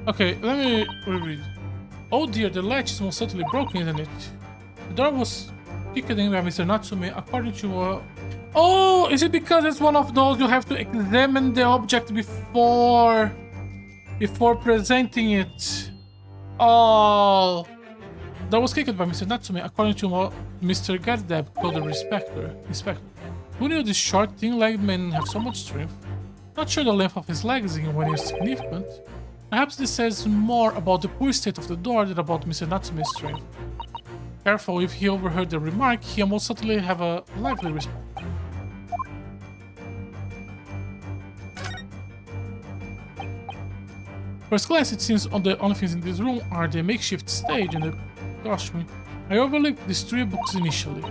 Okay, let me reread. Oh dear, the latch is most certainly broken, isn't it? The door was kicked in by Mr. Natsume according to Oh, is it because it's one of those you have to examine the object before presenting it? Oh, that was kicked by Mr. Natsume according to Mr. Gazdab, called the Inspector. Who knew this short, thin-legged man have so much strength? Not sure the length of his legs when he is significant. Perhaps this says more about the poor state of the door than about Mr. Natsume's strength. Careful, if he overheard the remark, he almost certainly have a lively response. First glance, it seems the only things in this room are the makeshift stage and the costume. I overlooked these 3 books initially.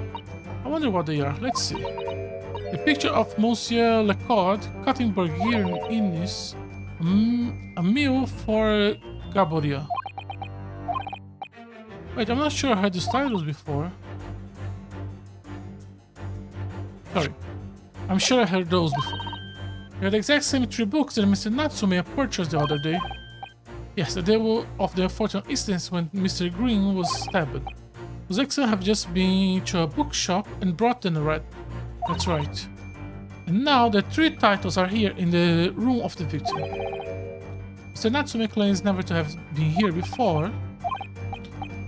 I wonder what they are. Let's see. The picture of Monsieur Lecord cutting burgir in Innis. A meal for Gaboria. Wait, I'm not sure I heard the titles before. Sorry. I'm sure I heard those before. They're the exact same 3 books that Mr. Natsume purchased the other day. Yes, the day of the unfortunate instance when Mr. Green was stabbed. Zexa have just been to a bookshop and brought in the red. That's right. And now the 3 titles are here in the room of the victim. Mr. Natsume claims never to have been here before.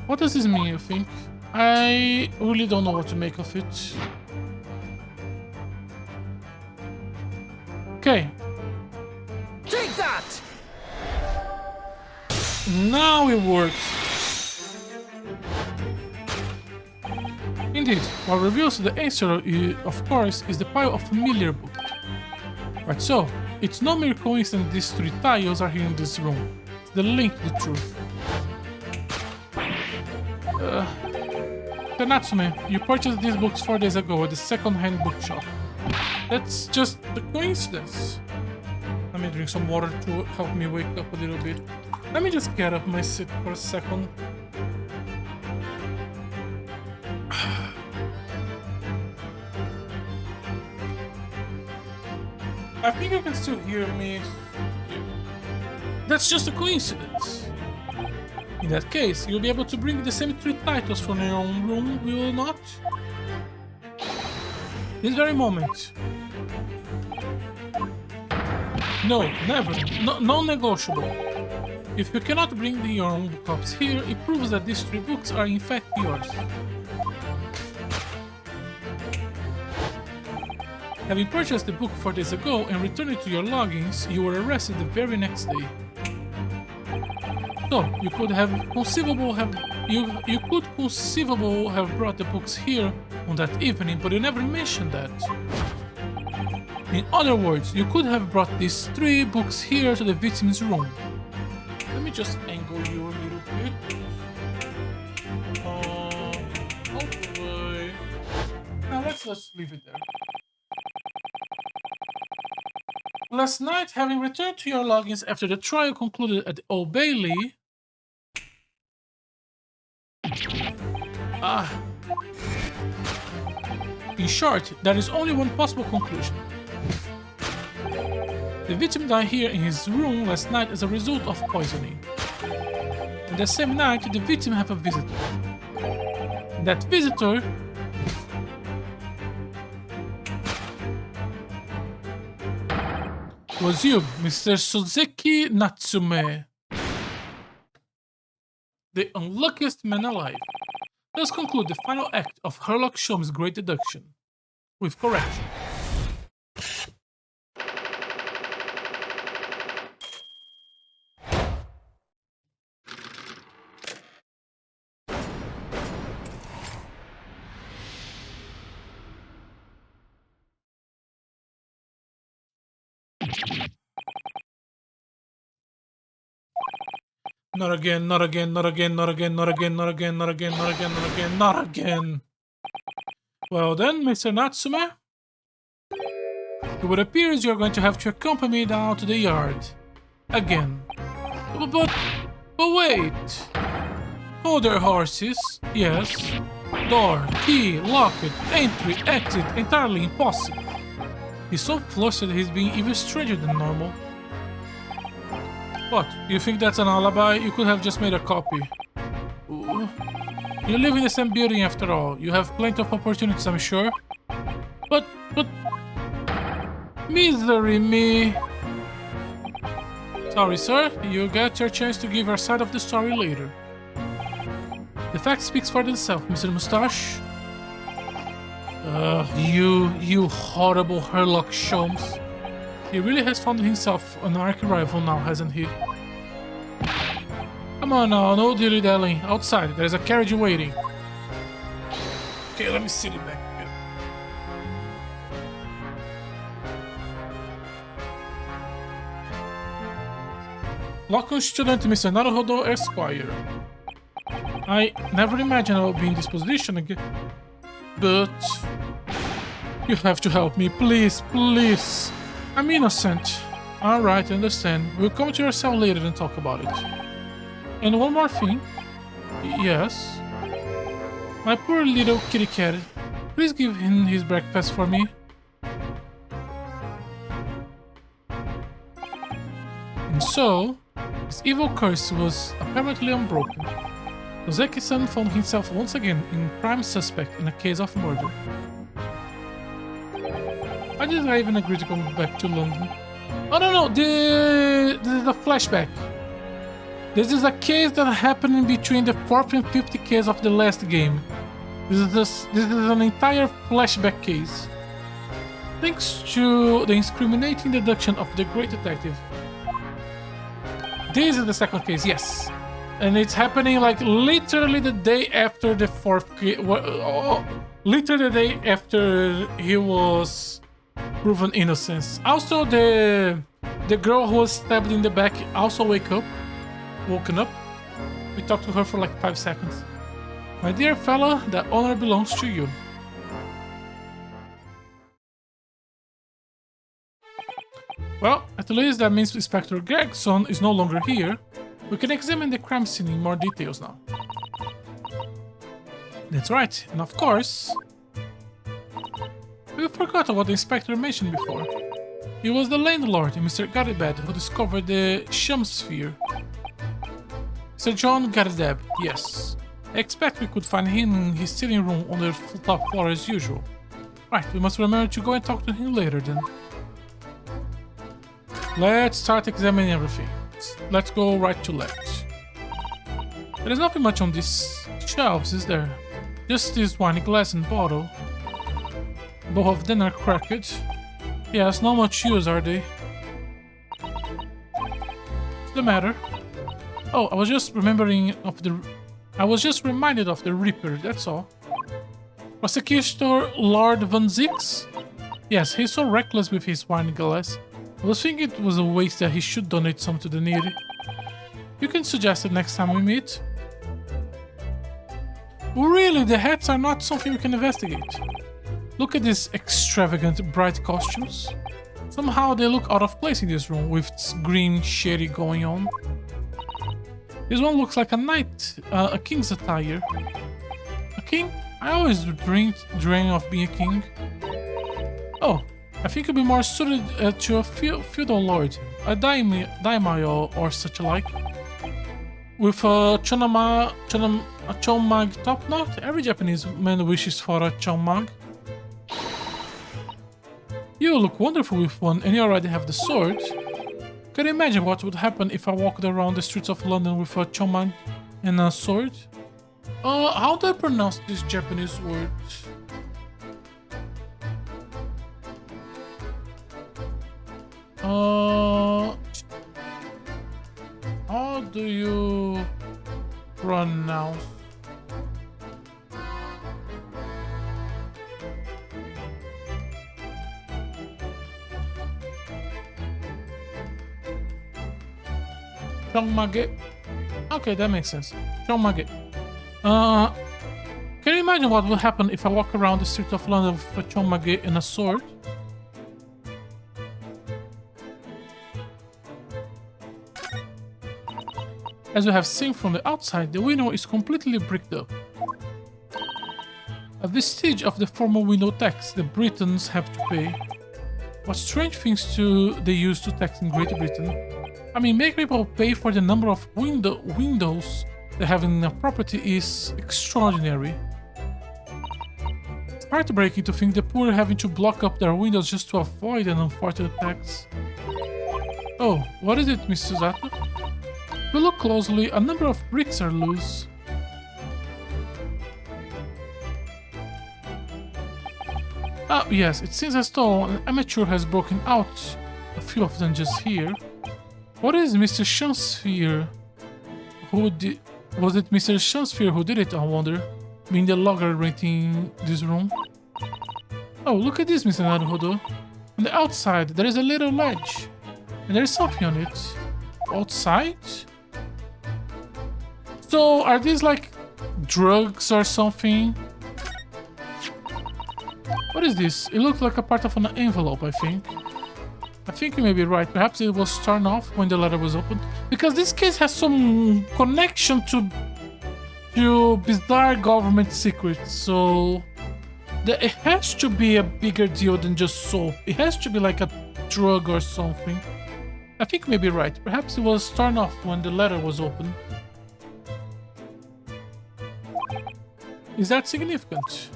What does this mean, you think? I really don't know what to make of it. Okay. Take that! Now it works. Indeed, what reveals the answer, of course, is the pile of familiar book. Right, so, it's no mere coincidence these 3 tiles are here in this room. It's the link to the truth. Natsume, you purchased these books 4 days ago at the second-hand bookshop. That's just a coincidence. Let me drink some water to help me wake up a little bit. Let me just get up my seat for a second. I think you can still hear me. That's just a coincidence. In that case, you'll be able to bring the same 3 titles from your own room, will you not? This very moment. No, never. No, non-negotiable. If you cannot bring your own copies here, it proves that these 3 books are in fact yours. Having purchased the book 4 days ago and returned it to your logins, you were arrested the very next day. So, you could conceivably have brought the books here on that evening, but you never mentioned that. In other words, you could have brought these 3 books here to the victim's room. Let me just angle you a little bit. Okay. Now let's leave it there. Last night, having returned to your logins after the trial concluded at the Old Bailey... In short, there is only one possible conclusion. The victim died here in his room last night as a result of poisoning. And the same night, the victim had a visitor. And that visitor... was you, Mr. Suzeki Natsume. The unluckiest man alive. Let's conclude the final act of Herlock Sholmes' great deduction. With correction. Not again, not again, not again, not again, not again, not again, not again, not again, not again, not again. Well then, Mr. Natsume, it would appear as you're going to have to accompany me down to the yard. Again. But wait. Hold your horses. Yes. Door, key, lock it, entry, exit, entirely impossible. He's so flustered he's being even stranger than normal. What? You think that's an alibi? You could have just made a copy. Ooh. You live in the same building after all. You have plenty of opportunities, I'm sure. But... Misery me! Sorry, sir. You get your chance to give your side of the story later. The fact speaks for itself, Mr. Mustache. You horrible Herlock Sholmes. He really has found himself an arch-rival now, hasn't he? Come on now, no dilly-dallying. Outside, there's a carriage waiting. Okay, let me sit it back here. Local student Mr. Naruhodo Esquire. I never imagined I would be in this position again. But... you have to help me, please, please. I'm innocent. Alright, I understand. We'll come to your cell later and talk about it. And one more thing. Yes? My poor little kitty cat. Please give him his breakfast for me. And so, his evil curse was apparently unbroken. Ozeki-san found himself once again in prime suspect in a case of murder. Why did I even agree to come back to London? Oh no, this is a flashback. This is a case that happened in between the 4th and 5th case of the last game. This is an entire flashback case. Thanks to the incriminating deduction of the great detective. This is the second case, yes. And it's happening like literally the day after the 4th case. Literally the day after he was proven innocent. Also, the girl who was stabbed in the back also woken up. We talked to her for like 5 seconds. My dear fella, that honor belongs to you. Well, at least that means Inspector Gregson is no longer here. We can examine the crime scene in more details now. That's right, and of course... We forgot what the inspector mentioned before. It was the landlord, Mr. Garibed, who discovered the Sphere. Sir John Gardeb, yes. I expect we could find him in his sitting room on the top floor as usual. Right, we must remember to go and talk to him later then. Let's start examining everything. Let's go right to left. There is nothing much on these shelves, is there? Just this wine glass and bottle. Both of them are cracked. Yes, not much use, are they? What's the matter? Oh, I was just reminded of the Reaper, that's all. Prosecutor Lord Van Zix? Yes, he's so reckless with his wine glass. I was thinking it was a waste that he should donate some to the needy. You can suggest it next time we meet. Really, the hats are not something we can investigate. Look at these extravagant, bright costumes. Somehow they look out of place in this room with green shady going on. This one looks like a knight, a king's attire. A king? I always dream of being a king. Oh, I think it'd be more suited to a feudal lord, a daimyo or such like. With a chonmag top knot, every Japanese man wishes for a chonmag. You look wonderful with one, and you already have the sword. Can you imagine what would happen if I walked around the streets of London with a chonmag and a sword? How do I pronounce this Japanese word? How do you pronounce? Chonmage. Okay, that makes sense. Chonmage. Can you imagine what will happen if I walk around the streets of London with a chonmage and a sword? As we have seen from the outside, the window is completely bricked up. A vestige of the former window tax the Britons have to pay. What strange things they use to tax in Great Britain. I mean, make people pay for the number of windows they have in a property is extraordinary. It's heartbreaking to think the poor are having to block up their windows just to avoid an unfortunate tax. Oh, what is it, Miss Susato? If we look closely, a number of bricks are loose. Ah, yes, it seems as though an amateur has broken out. A few of them just here. What is Mr. Sphere? Was it Mr. Sphere who did it, I wonder? Being the logger renting this room? Oh, look at this, Mr. Naruhodo. On the outside, there is a little ledge. And there is something on it. Outside? So, are these like drugs or something? What is this? It looks like a part of an envelope, I think. I think you may be right. Perhaps it was torn off when the letter was opened. Because this case has some connection to bizarre government secrets. So it has to be a bigger deal than just soap. It has to be like a drug or something. I think you may be right. Perhaps it was torn off when the letter was opened. Is that significant?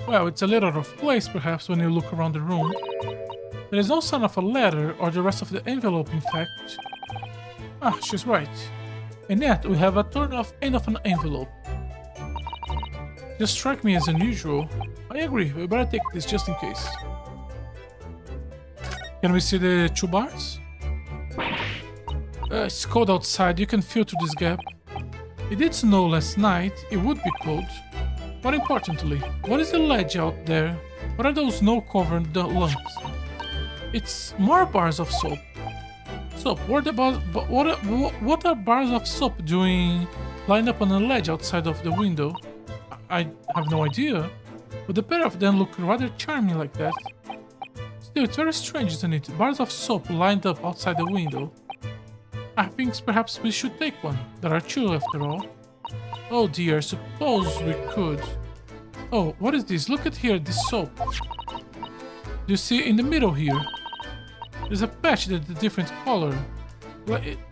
Well, it's a little out of place, perhaps, when you look around the room. There is no sign of a letter or the rest of the envelope, in fact. Ah, she's right. And yet, we have a torn-off end of an envelope. Just strike me as unusual. I agree, we better take this just in case. Can we see the 2 bars? It's cold outside, you can feel through this gap. It did snow last night, it would be cold. More importantly, what is the ledge out there? What are those snow-covered lumps? It's more bars of soap. Soap, what are bars of soap doing lined up on a ledge outside of the window? I have no idea, but the pair of them look rather charming like that. Still, it's very strange, isn't it? Bars of soap lined up outside the window. I think perhaps we should take one. There are 2 after all. Oh dear, suppose we could. Oh, what is this? Look at here, this soap. Do you see in the middle here? There's a patch that's a different color.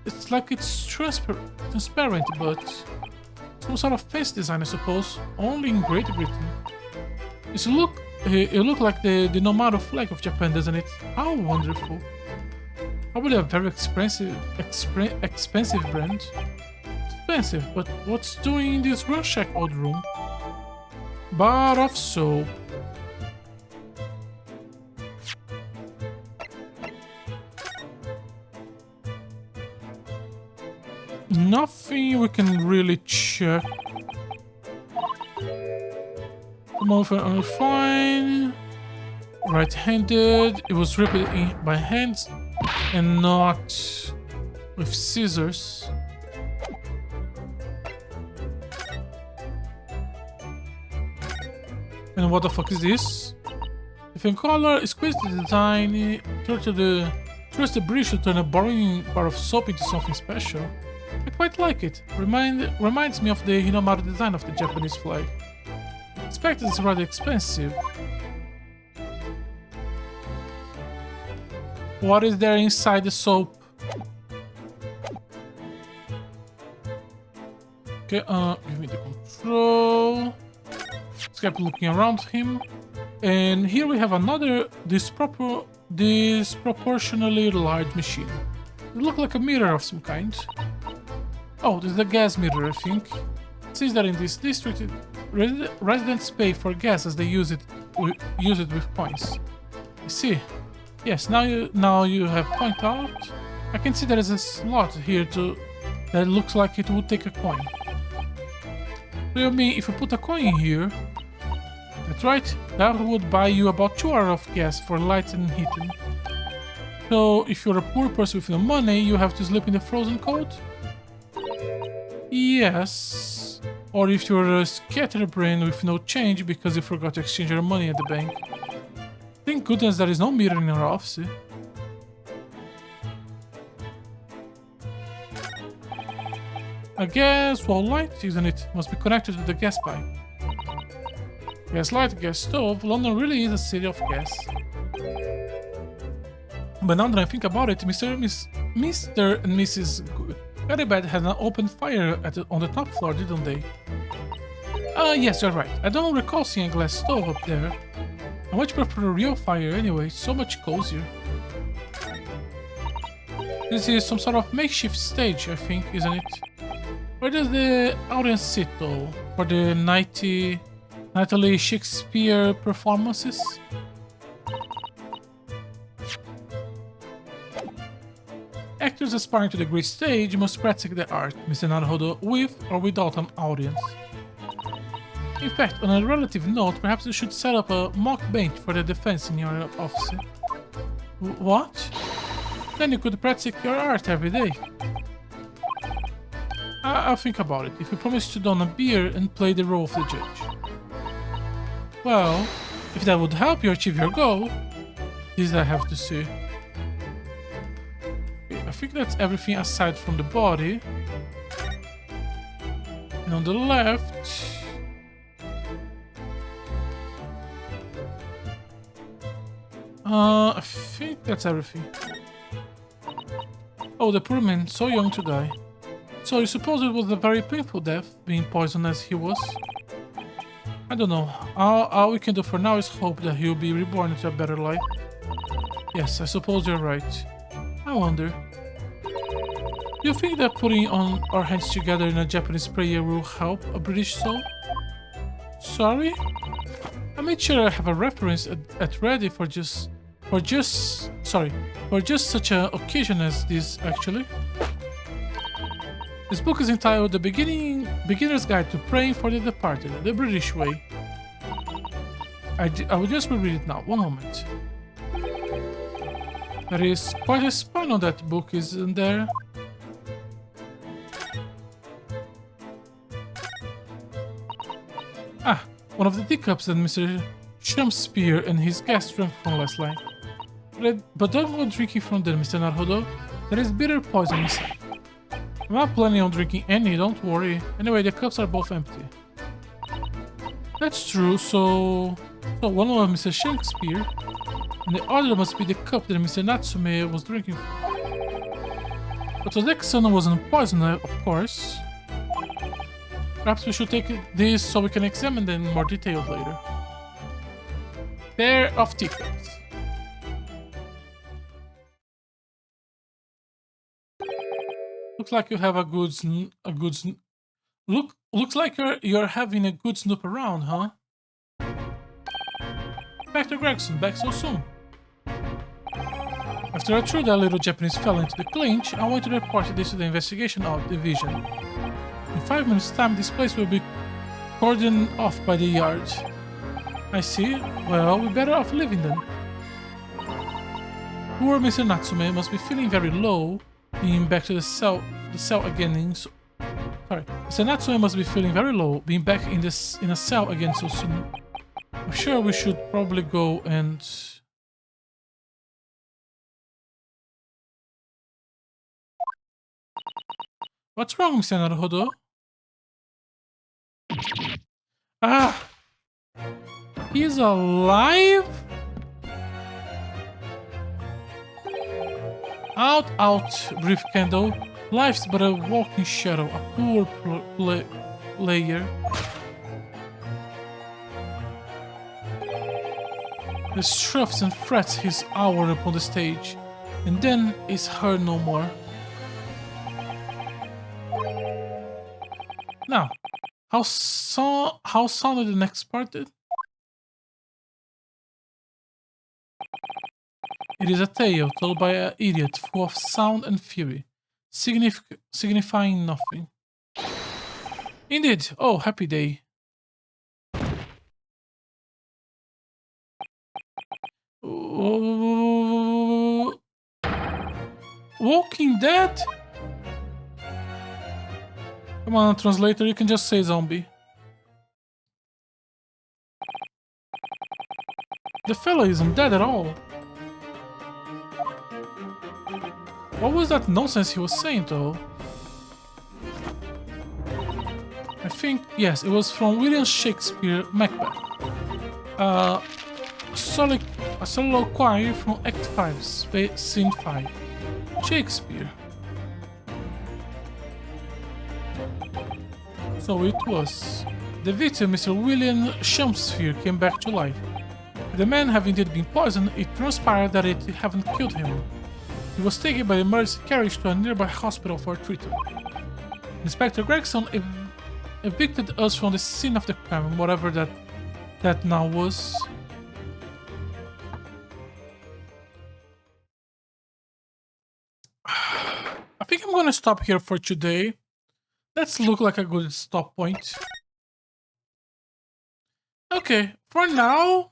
It's like it's transparent, but some sort of face design, I suppose. Only in Great Britain. It look like the Nomado flag of Japan, doesn't it? How wonderful. Probably a very expensive brand. Expensive, but what's doing in this Rorschach old room? Bar of soap. Nothing we can really check. Come over, fine. Right-handed. It was ripped in by hands and not with scissors. And what the fuck is this? Different color, squeeze the design, twist the bridge to turn a boring bar of soap into something special. I quite like it. Reminds me of the Hinomaru design of the Japanese flag. I expect it's rather expensive. What is there inside the soap? Okay, give me the control. Let's keep looking around him. And here we have another disproportionately large machine. It looks like a mirror of some kind. Oh, this is a gas meter, I think. It says that in this district, residents pay for gas as they use it with coins. I see. Yes, now you have point out. I can see there is a slot here that looks like it would take a coin. So you mean if you put a coin in here, that's right, that would buy you about 2 hours of gas for lights and heating. So if you're a poor person with no money, you have to sleep in the frozen cold? Yes. Or if you're a scatterbrain with no change because you forgot to exchange your money at the bank. Thank goodness there is no mirror in our office. A gas wall light, isn't it? Must be connected to the gas pipe. Gas light, gas stove. London really is a city of gas. But now that I think about it, Mr. and Mrs. Garibed had an open fire on the top floor, didn't they? Yes, you're right. I don't recall seeing a glass stove up there. I much prefer a real fire anyway, so much cozier. This is some sort of makeshift stage, I think, isn't it? Where does the audience sit, though, for the nightly Shakespeare performances? Actors aspiring to the great stage must practice their art, Mr. Naruhodo, with or without an audience. In fact, on a relative note, perhaps you should set up a mock bench for the defense in your office. What? Then you could practice your art every day. I'll think about it, if you promise to don a beer and play the role of the judge. Well, if that would help you achieve your goal, this I have to say. Okay, I think that's everything aside from the body. And on the left... I think that's everything. Oh, the poor man, so young to die. So you suppose it was a very painful death, being poisoned as he was? I don't know. All we can do for now is hope that he'll be reborn into a better life. Yes, I suppose you're right. I wonder. Do you think that putting on our hands together in a Japanese prayer will help a British soul? Sorry? I made sure I have a reference at ready for just such an occasion as this, actually. This book is entitled The Beginner's Guide to Praying for the Departed, the British Way. I will just reread it now, one moment. There is quite a spine on that book, isn't there? Ah, one of the teacups that Mr. Shakespeare and his guests drank from last night. But don't go drinking from them, Mr. Naruhodo. There is bitter poison inside. I'm not planning on drinking any, don't worry. Anyway, the cups are both empty. That's true, so one was Mr. Shakespeare, and the other must be the cup that Mr. Natsume was drinking from. But the next one wasn't poisoned, of course. Perhaps we should take this so we can examine them in more detail later. Pair of teacups. Looks like you have looks like you're having a good snoop around, huh? Inspector Gregson, back so soon. After I threw that little Japanese fella into the clinch, I went to report this to the investigation division. In 5 minutes' time, this place will be cordoned off by the yard. I see. Well, we're better off leaving then. Poor Mr. Natsume must be feeling very low, being back to the cell again. Sorry, Mr. Natsume must be feeling very low, being back in a cell again so soon. I'm sure we should probably go and... What's wrong, Mr. Naruhodo? Ah! He's alive? Out, brief candle. Life's but a walking shadow, a poor player. The shruffs and frets his hour upon the stage, and then is heard no more. Now, how sounded the next part did? It is a tale told by an idiot full of sound and fury, signifying nothing. Indeed, oh, happy day. Walking Dead? Come on, translator, you can just say zombie. The fellow isn't dead at all. What was that nonsense he was saying, though? I think, yes, it was from William Shakespeare, Macbeth. A soliloquy from Act 5, Scene 5. Shakespeare. So it was. The victim, Mr. William Shakespeare, came back to life. The man having indeed been poisoned, it transpired that it hadn't killed him. He was taken by the emergency carriage to a nearby hospital for treatment. Inspector Gregson evicted us from the scene of the crime, whatever that now was. I think I'm gonna stop here for today. Let's look like a good stop point. Okay, for now,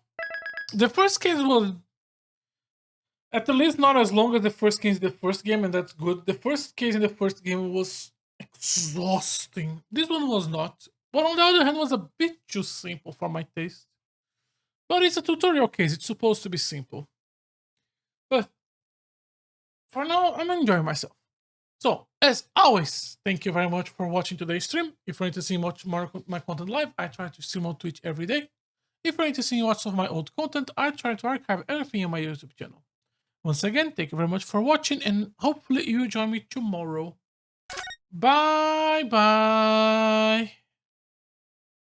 the first case was at least not as long as the first case in the first game, and that's good. The first case in the first game was exhausting. This one was not. But on the other hand, was a bit too simple for my taste. But it's a tutorial case, it's supposed to be simple. But for now, I'm enjoying myself. So, as always, thank you very much for watching today's stream. If you're interested in seeing much more of my content live, I try to stream on Twitch every day. If you're interested in watching my old content, I try to archive everything on my YouTube channel. Once again, thank you very much for watching, and hopefully you join me tomorrow. Bye bye.